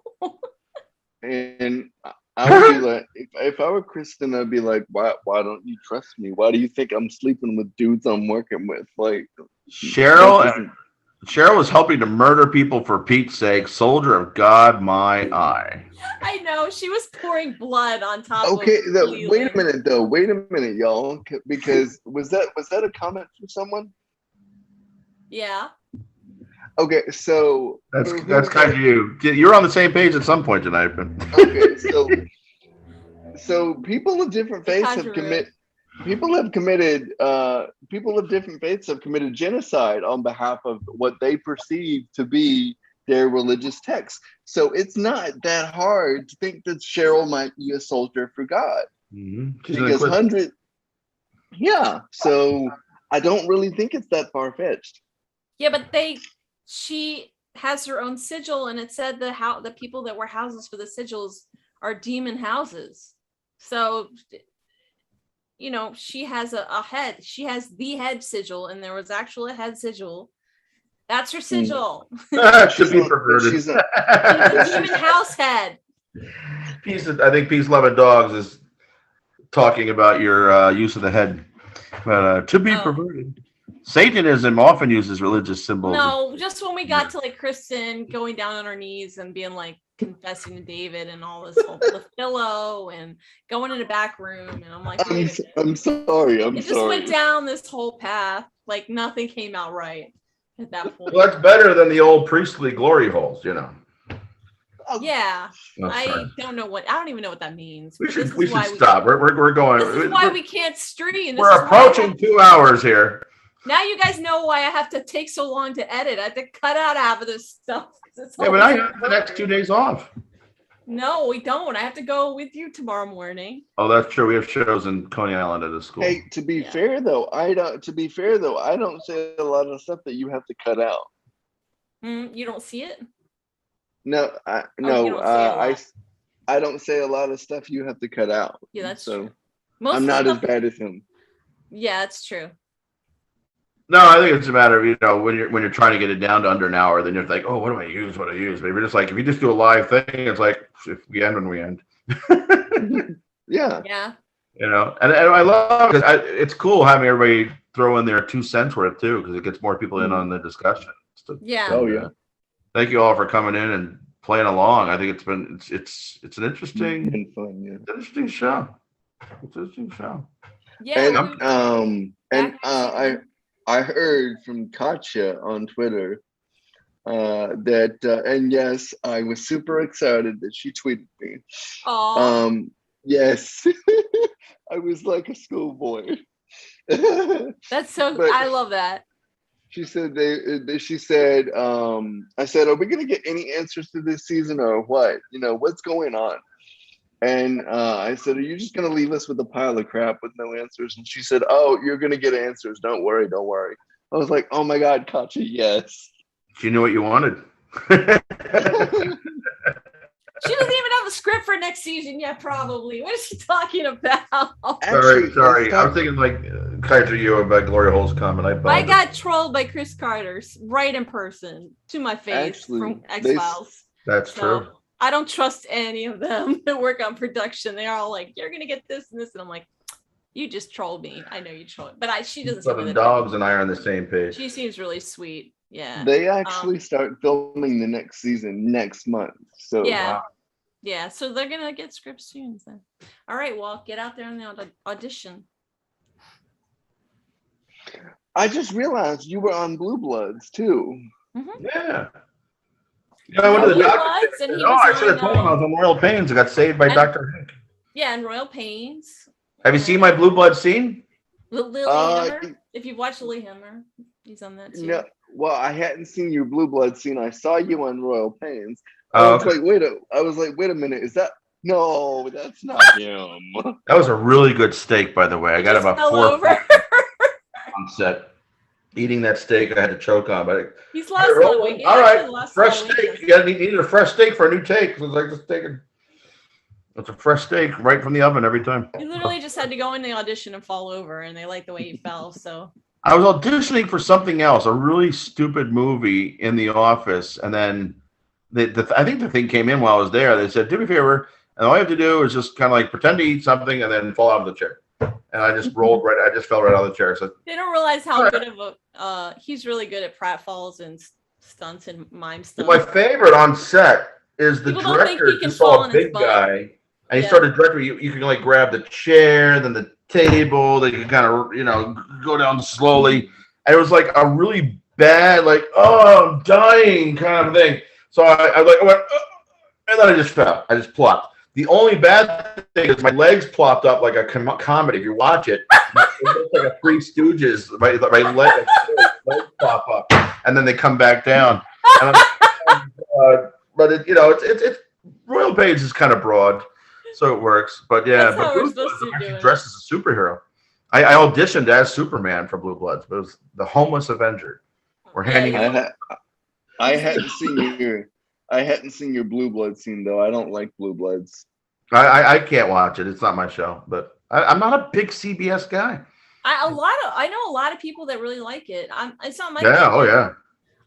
Speaker 3: And I would be like, if I were Kristen, I'd be like, why don't you trust me? Why do you think I'm sleeping with dudes I'm working with? Like,
Speaker 1: Sheryl was helping to murder people for Pete's sake. Soldier of God, my eye.
Speaker 2: I know. She was pouring blood on top
Speaker 3: Okay,
Speaker 2: of
Speaker 3: wait a minute, y'all. Because was that a comment from someone?
Speaker 2: Yeah.
Speaker 3: Okay, so
Speaker 1: that's kind of you. You're on the same page at some point tonight.
Speaker 3: Okay, so people of different faiths have committed. People of different faiths have committed genocide on behalf of what they perceive to be their religious texts. So it's not that hard to think that Sheryl might be a soldier for God.
Speaker 1: Mm-hmm.
Speaker 3: Because so I don't really think it's that far-fetched.
Speaker 2: Yeah, but she has her own sigil, and it said the people that were houses for the sigils are demon houses. So, you know, she has a head. She has the head sigil, and there was actually a head sigil. That's her sigil.
Speaker 1: Should be perverted.
Speaker 2: She's a demon house head.
Speaker 1: I think Peace Loving Dogs is talking about your use of the head, but to be perverted. Satanism often uses religious symbols.
Speaker 2: No, just when we got to like Kristen going down on her knees and being like confessing to David and all this, the pillow and going in the back room, and I'm like,
Speaker 3: I'm sorry.
Speaker 2: It just went down this whole path, like nothing came out right at that point.
Speaker 1: Well, that's better than the old priestly glory holes, you know.
Speaker 2: Yeah, I don't even know what that means.
Speaker 1: We should stop. We're going.
Speaker 2: This is why we can't stream.
Speaker 1: We're approaching 2 hours here.
Speaker 2: Now you guys know why I have to take so long to edit. I have to cut out half of this stuff.
Speaker 1: Yeah, but I have the next 2 days off.
Speaker 2: No, we don't. I have to go with you tomorrow morning.
Speaker 1: Oh, that's true. We have shows in Coney Island at a school.
Speaker 3: Hey, to be fair though, I don't say a lot of stuff that you have to cut out.
Speaker 2: You don't see it?
Speaker 3: No, I don't say a lot of stuff you have to cut out.
Speaker 2: Yeah, that's
Speaker 3: so
Speaker 2: true.
Speaker 3: I'm not as bad as him.
Speaker 2: Yeah, it's true.
Speaker 1: No, I think it's a matter of, you know, when you're trying to get it down to under an hour, then you're like, oh, what do I use? But if you're just like, if you just do a live thing, it's like, if we end when we end.
Speaker 3: Yeah.
Speaker 2: Yeah.
Speaker 1: You know, and I love it because it's cool having everybody throw in their 2 cents worth too, because it gets more people in on the discussion.
Speaker 2: Yeah.
Speaker 3: Oh yeah.
Speaker 1: Thank you all for coming in and playing along. I think it's an interesting,
Speaker 3: fun, yeah.
Speaker 1: interesting show. It's an interesting show.
Speaker 2: Yeah.
Speaker 3: And I heard from Katya on Twitter that and yes, I was super excited that she tweeted me.
Speaker 2: Aww.
Speaker 3: Yes. I was like a schoolboy.
Speaker 2: That's so I love that.
Speaker 3: She said I said, are we gonna get any answers to this season or what? You know, what's going on? And I said, are you just gonna leave us with a pile of crap with no answers? And she said, oh, you're gonna get answers. Don't worry. I was like, oh my God, Katya, yes.
Speaker 1: She knew what you wanted.
Speaker 2: She doesn't even have a script for next season yet, probably. What is she talking about?
Speaker 1: Sorry. I was thinking like Kaiser you about Gloria Hole's comment.
Speaker 2: I got trolled by Chris Carter right in person to my face from X-Files.
Speaker 1: That's true.
Speaker 2: I don't trust any of them that work on production. They're all like, you're going to get this and this. And I'm like, you just trolled me. I know you trolled. But she doesn't seem
Speaker 1: Dogs and I are on the same page.
Speaker 2: She seems really sweet. Yeah.
Speaker 3: They actually start filming the next season next month. So
Speaker 2: yeah. Wow. Yeah. So they're going to get scripts soon. Then. All right. Well, get out there and the audition.
Speaker 3: I just realized you were on Blue Bloods too.
Speaker 2: Mm-hmm.
Speaker 1: Yeah. You know, I went to the doctor. I should have told him I was on Royal Pains. I got saved by Dr. Hank.
Speaker 2: Yeah, and Royal Pains.
Speaker 1: Have you seen my Blue Blood scene?
Speaker 2: Lily Hammer. If you've watched Lily Hammer, he's on that too.
Speaker 3: No, well, I hadn't seen your Blue Blood scene. I saw you on Royal Pains.
Speaker 1: I
Speaker 3: was like, wait a minute, is that? No, that's not him.
Speaker 1: That was a really good steak, by the way. I got about 4 on set. Eating that steak, I had to choke on, but
Speaker 2: he's lost a weight.
Speaker 1: All right, fresh steak. You needed a fresh steak for a new take. So it's like just taking. It's a fresh steak right from the oven every time.
Speaker 2: You literally just had to go in the audition and fall over, and they liked the way you fell. So
Speaker 1: I was auditioning for something else, a really stupid movie in the office, and then I think the thing came in while I was there. They said, "Do me a favor, and all you have to do is just kind of like pretend to eat something and then fall out of the chair." And I just rolled right. I just fell right out of the chair. So
Speaker 2: they don't realize how good of a he's really good at pratfalls and stunts and mime stunts.
Speaker 1: My favorite on set is the director just saw a big guy and he started directing. You can like grab the chair, then the table, then you can kind of go down slowly. And it was like a really bad, like, oh, I'm dying kind of thing. So I went, and then I just fell. I just plopped. The only bad thing is my legs plopped up like a comedy. If you watch it, it looks like a Three Stooges. My legs pop up, and then they come back down. But it's Royal Pains is kind of broad, so it works. But yeah,
Speaker 2: that's how we're supposed to do it.
Speaker 1: Dressed as a superhero. I auditioned as Superman for Blue Bloods, but it was the homeless Avenger. We're handing
Speaker 3: I hadn't seen your Blue Blood scene though. I don't like Blue Bloods.
Speaker 1: I can't watch it. It's not my show, but I'm not a big CBS guy.
Speaker 2: I know a lot of people that really like it. It's not my
Speaker 1: Yeah,
Speaker 2: thing,
Speaker 1: oh yeah.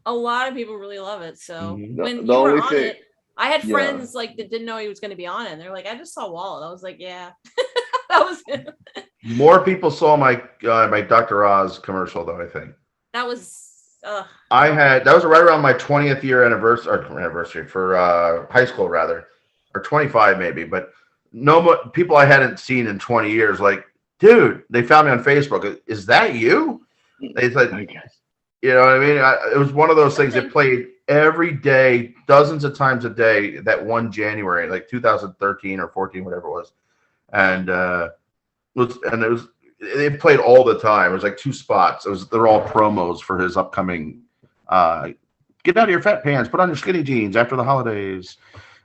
Speaker 2: a lot of people really love it. So when
Speaker 3: The
Speaker 2: you were
Speaker 3: only
Speaker 2: on
Speaker 3: thing-
Speaker 2: it, I had
Speaker 3: Yeah.
Speaker 2: friends like that didn't know he was going to be on it. And they're like, I just saw Wallet. I was like, yeah, that was him.
Speaker 1: More people saw my my Dr. Oz commercial though, I think.
Speaker 2: That was
Speaker 1: that was right around my 20th year anniversary for high school rather, or 25 maybe. But people I hadn't seen in 20 years, like, dude, they found me on Facebook. Is that you? They said, you know what I mean? It was one of those things that played every day, dozens of times a day. That one January, like 2013 or 14, whatever it was, and it played all the time. It was like 2 spots. They're all promos for his upcoming get out of your fat pants, put on your skinny jeans after the holidays.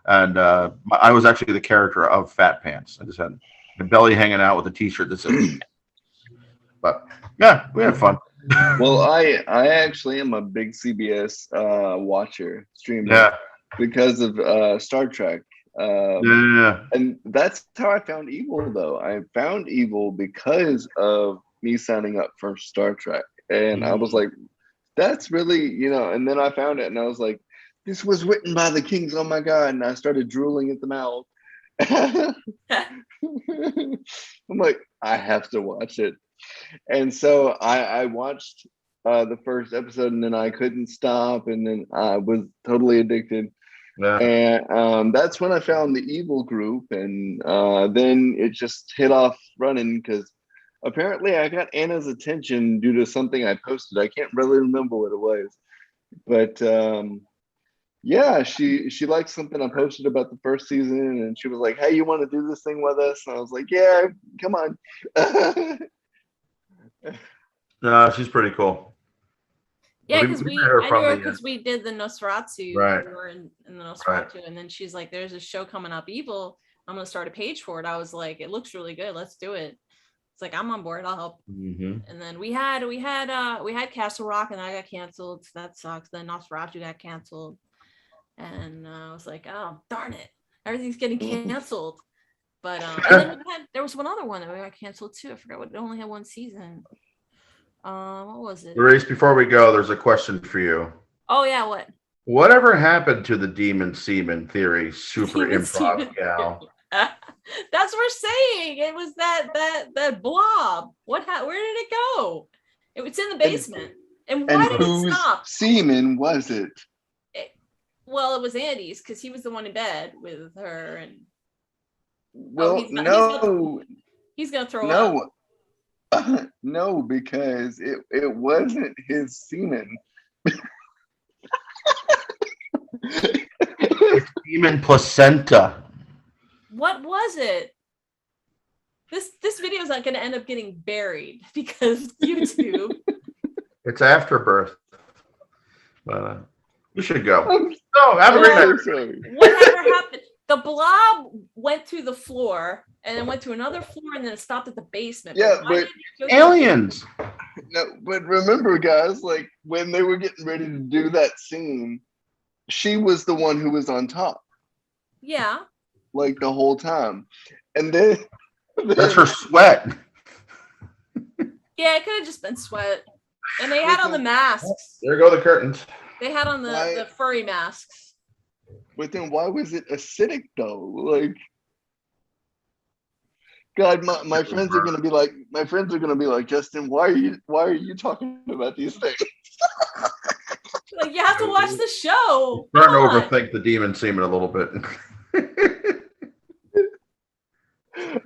Speaker 1: And I was actually the character of Fat Pants. I just had the belly hanging out with a t-shirt that said but yeah, we had fun.
Speaker 3: Well, I actually am a big CBS watcher, streamer, because of Star Trek. And that's how I found Evil, though. I found Evil because of me signing up for Star Trek. And I was like, that's really, and then I found it and I was like, this was written by the Kings. Oh my God. And I started drooling at the mouth. I'm like, I have to watch it. And so I watched the first episode and then I couldn't stop. And then I was totally addicted.
Speaker 1: Yeah.
Speaker 3: And that's when I found the Evil group, and then it just hit off running because apparently I got Anna's attention due to something I posted. I can't really remember what it was, but yeah, she liked something I posted about the first season, and she was like, "Hey, you want to do this thing with us?" And I was like, "Yeah, come on."
Speaker 1: No, she's pretty cool.
Speaker 2: Yeah, because I knew her because we did the Nosferatu.
Speaker 1: Right.
Speaker 2: We were in the Nosferatu, and then she's like, "There's a show coming up, Evil. I'm gonna start a page for it." I was like, "It looks really good. Let's do it." It's like, I'm on board. I'll help. And then we had Castle Rock, and that got canceled. So that sucks. Then Nosferatu got canceled, and I was like, "Oh, darn it! Everything's getting canceled." But and then there was one other one that we got canceled too. I forgot what. It only had 1 season. What was it?
Speaker 1: Maurice, before we go, there's a question for you.
Speaker 2: Oh yeah, what?
Speaker 1: Whatever happened to the demon semen theory? Super improv gal.
Speaker 2: That's what we're saying. It was that blob. Where did it go? It was in the basement. And why did it stop?
Speaker 3: Semen was it?
Speaker 2: Well, it was Andy's because he was the one in bed with her. And
Speaker 3: well,
Speaker 2: he's gonna throw up.
Speaker 3: No, because it wasn't his semen.
Speaker 1: It's demon placenta.
Speaker 2: What was it? This video is not going to end up getting buried because YouTube.
Speaker 1: It's afterbirth. We should go. No, have a great night.
Speaker 2: Whatever happened? The blob went through the floor and then went to another floor and then it stopped at the basement.
Speaker 3: Yeah, but
Speaker 1: aliens.
Speaker 3: No, but remember, guys, like when they were getting ready to do that scene, she was the one who was on top.
Speaker 2: Yeah.
Speaker 3: Like the whole time. And then
Speaker 1: that's her sweat.
Speaker 2: Yeah, it could have just been sweat. And they had on the masks.
Speaker 1: There go the curtains.
Speaker 2: They had on the furry masks.
Speaker 3: But then why was it acidic though? Like, God, my friends are gonna be like, Justin, why are you talking about these things?
Speaker 2: Like, you have to watch the show.
Speaker 1: I'm starting to overthink the demon semen a little bit.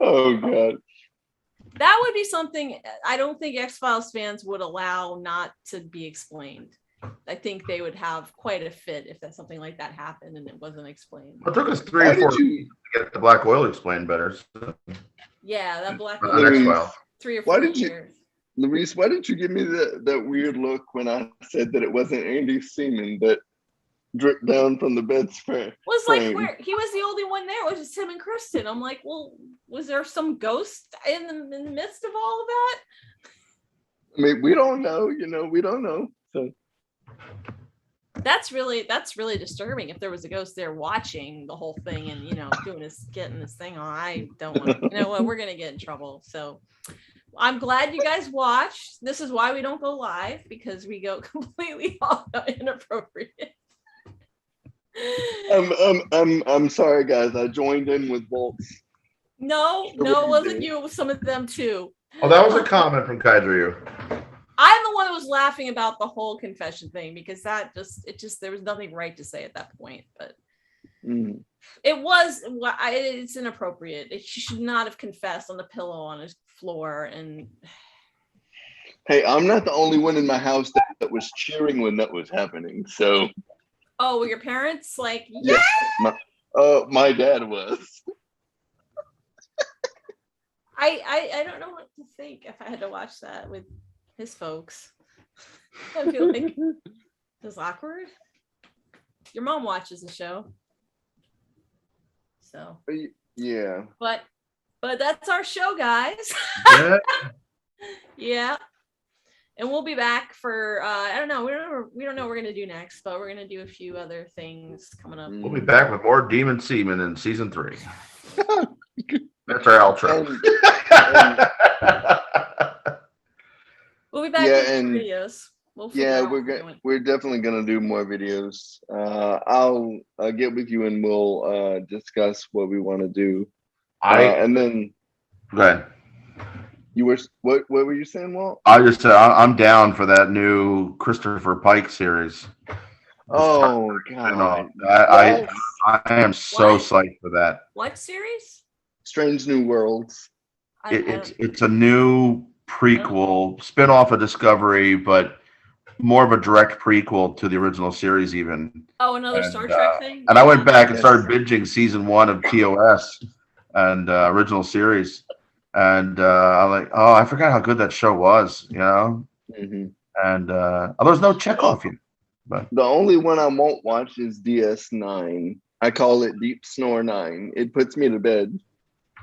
Speaker 3: Oh God.
Speaker 2: That would be something I don't think X-Files fans would allow not to be explained. I think they would have quite a fit if that something like that happened and it wasn't explained.
Speaker 1: It took us 3 or 4 years to get the black oil explained better. So.
Speaker 2: Yeah, that black oil. 3 or 4 years.
Speaker 3: Luis, why didn't you give me that weird look when I said that it wasn't Andy's semen that dripped down from the bed frame?
Speaker 2: Was like he was the only one there. It was just him and Kristen. I'm like, well, was there some ghost in the midst of all of that? I
Speaker 3: mean, we don't know. We don't know. So
Speaker 2: That's really disturbing. If there was a ghost there watching the whole thing and getting this thing on, I don't want to. You know what? We're gonna get in trouble. So I'm glad you guys watched. This is why we don't go live, because we go completely off inappropriate.
Speaker 3: I'm sorry, guys. I joined in with bolts.
Speaker 2: No, it wasn't you. It was some of them too.
Speaker 1: Oh, that was a comment from Kaidryu.
Speaker 2: I'm the one that was laughing about the whole confession thing, because there was nothing right to say at that point. But it's inappropriate. She should not have confessed on the pillow on his floor. And
Speaker 3: hey, I'm not the only one in my house that was cheering when that was happening. So.
Speaker 2: Oh, were your parents like? Yeah.
Speaker 3: My dad was.
Speaker 2: I don't know what to think if I had to watch that with his folks. I feel like it's awkward. Your mom watches the show, so
Speaker 3: yeah.
Speaker 2: But that's our show, guys.
Speaker 1: Yeah.
Speaker 2: Yeah. And we'll be back for I don't know. We don't know what we're gonna do next, but we're gonna do a few other things coming up.
Speaker 1: We'll be back with more Demon Semen in season 3. That's our outro.
Speaker 2: We'll be back with more videos.
Speaker 3: We're definitely gonna do more videos. I'll get with you and we'll discuss what we want to do. And then
Speaker 1: go ahead.
Speaker 3: What were you saying, Walt?
Speaker 1: I just said I'm down for that new Christopher Pike series.
Speaker 3: Oh God!
Speaker 1: I am so psyched for that.
Speaker 2: What series?
Speaker 3: Strange New Worlds.
Speaker 1: It's a new prequel, spin-off of Discovery, but more of a direct prequel to the original series even.
Speaker 2: Oh, another Star Trek thing?
Speaker 1: And I went back and started binging season 1 of TOS and original series. And I'm like, oh, I forgot how good that show was,
Speaker 3: Mm-hmm.
Speaker 1: And there's no Chekhov yet. But
Speaker 3: the only one I won't watch is DS9. I call it Deep Snore 9. It puts me to bed.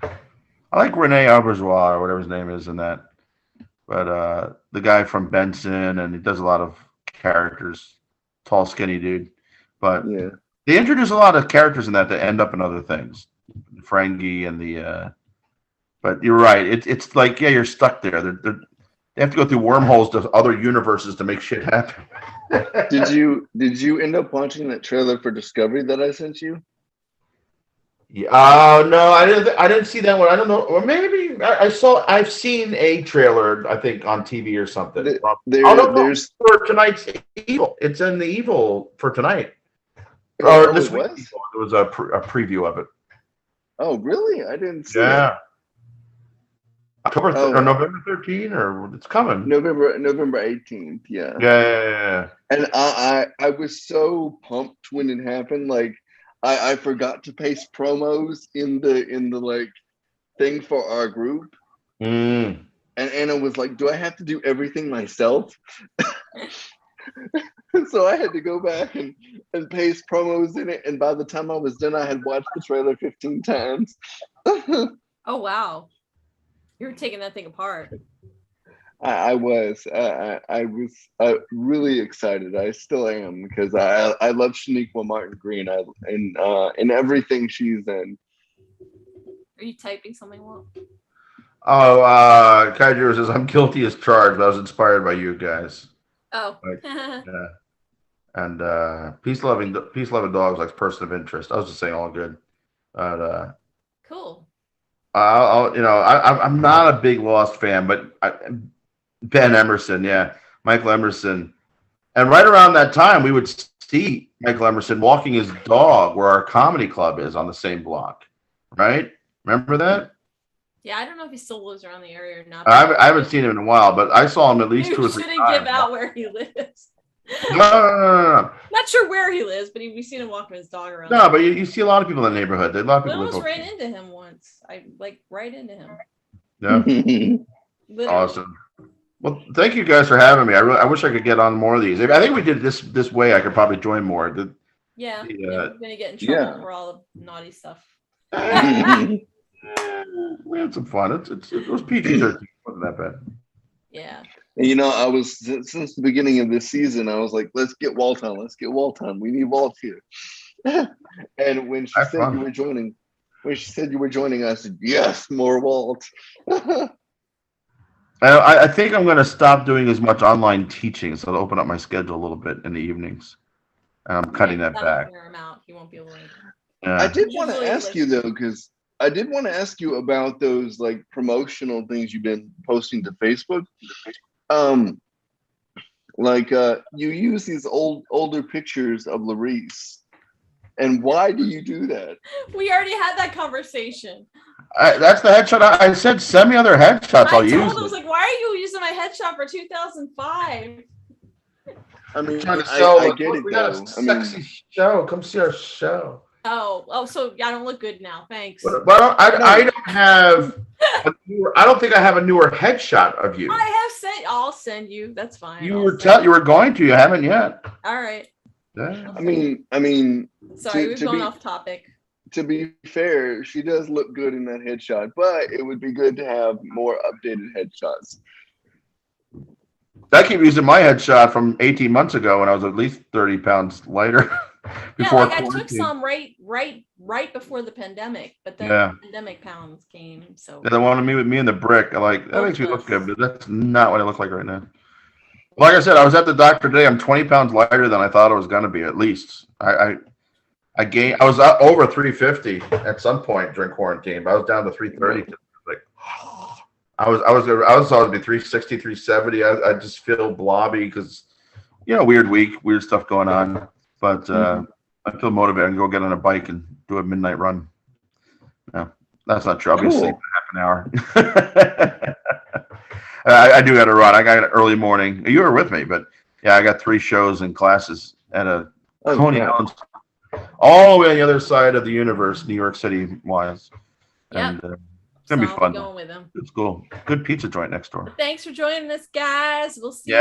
Speaker 1: I like Rene Auberjois or whatever his name is in that. But the guy from Benson, and he does a lot of characters, tall, skinny dude. But they introduce a lot of characters in that end up in other things. Ferengi and the. But you're right. It's like you're stuck there. They have to go through wormholes to other universes to make shit happen.
Speaker 3: Did you end up watching that trailer for Discovery that I sent you?
Speaker 1: Yeah. No, I didn't see that one. I don't know. Or maybe I've seen a trailer, I think, on TV or something. There's for tonight's Evil. It's in the Evil for tonight. Or this week. There was a preview of it.
Speaker 3: Oh, really? I didn't see it.
Speaker 1: October or November 13th, or it's coming.
Speaker 3: November 18th. Yeah.
Speaker 1: Yeah.
Speaker 3: And I was so pumped when it happened. Like I forgot to paste promos in the like thing for our group. And Anna was like, "Do I have to do everything myself?" So I had to go back and paste promos in it. And by the time I was done, I had watched the trailer 15 times.
Speaker 2: Oh wow. You were taking that thing apart.
Speaker 3: I was really excited. I still am, because I love Shaniqua Martin Green in everything she's in.
Speaker 2: Are you typing something, Will?
Speaker 1: Oh, Kaidryu says, I'm guilty as charged, but I was inspired by you guys.
Speaker 2: Oh.
Speaker 1: Yeah. And peace loving dogs like person of interest. I was just saying all good. But
Speaker 2: cool.
Speaker 1: I'm not a big Lost fan, but Ben Emerson, Michael Emerson, and right around that time we would see Michael Emerson walking his dog where our comedy club is on the same block, right? Remember that?
Speaker 2: Yeah, I don't know if he still lives around the area or not.
Speaker 1: I haven't seen him in a while, but I saw him at least 2 or 3 times.
Speaker 2: You shouldn't give out where he lives.
Speaker 1: No.
Speaker 2: Not sure where he lives, but we've seen him walking his dog around.
Speaker 1: No, but you see a lot of people in the neighborhood. A lot of people.
Speaker 2: I almost ran into him once. Right into him.
Speaker 1: Yeah. Awesome. Well, thank you guys for having me. I wish I could get on more of these. I think we did this way. I could probably join more.
Speaker 2: We're gonna get in trouble for all the naughty stuff.
Speaker 1: We had some fun. It was PG-13. Wasn't that bad?
Speaker 2: Yeah.
Speaker 3: And I was since the beginning of this season, I was like, let's get Walt on. Let's get Walt on. We need Walt here. And when she said you were joining, I said, yes, more Walt.
Speaker 1: I think I'm going to stop doing as much online teaching, so I'll open up my schedule a little bit in the evenings. And I'm cutting that back.
Speaker 2: Paramount, he won't be able to.
Speaker 1: Yeah.
Speaker 3: I did want to ask you though, because I did want to ask you about those like promotional things you've been posting to Facebook. You use these older pictures of LaRue. And why do you do that?
Speaker 2: We already had that conversation.
Speaker 1: That's the headshot. I said, send me other headshots. I'll use it.
Speaker 2: I was like, why are you using my headshot for 2005?
Speaker 3: I mean,
Speaker 1: trying to sell.
Speaker 3: I get it.
Speaker 1: We got a sexy show. Come see our show.
Speaker 2: Oh, so I don't look good now. Thanks.
Speaker 1: But I don't have. I don't think I have a newer headshot of you.
Speaker 2: I have sent. I'll send you. That's fine.
Speaker 1: You were going to. You haven't yet.
Speaker 2: All right.
Speaker 1: Yeah.
Speaker 3: I mean.
Speaker 2: Sorry, we've gone off topic.
Speaker 3: To be fair, she does look good in that headshot, but it would be good to have more updated headshots.
Speaker 1: I keep using my headshot from 18 months ago when I was at least 30 pounds lighter.
Speaker 2: Before I took some right before the pandemic, but then the pandemic pounds came. So
Speaker 1: the one of me with me and the brick, that makes me look good, but that's not what I look like right now. Like I said, I was at the doctor today. I'm 20 pounds lighter than I thought I was going to be. At least I was over 350 at some point during quarantine, but I was down to 330. I was always be 360, 370. I just feel blobby because, weird week, weird stuff going on. But I feel motivated to go get on a bike and do a midnight run. No, that's not true. I'll be asleep in half an hour. I do got to run. I got an early morning. You were with me, but I got 3 shows and classes at a Coney Island, all the way on the other side of the universe, New York City wise. And it's gonna be fun.
Speaker 2: Going with them.
Speaker 1: It's cool. Good pizza joint next door.
Speaker 2: Thanks for joining us, guys. We'll see you.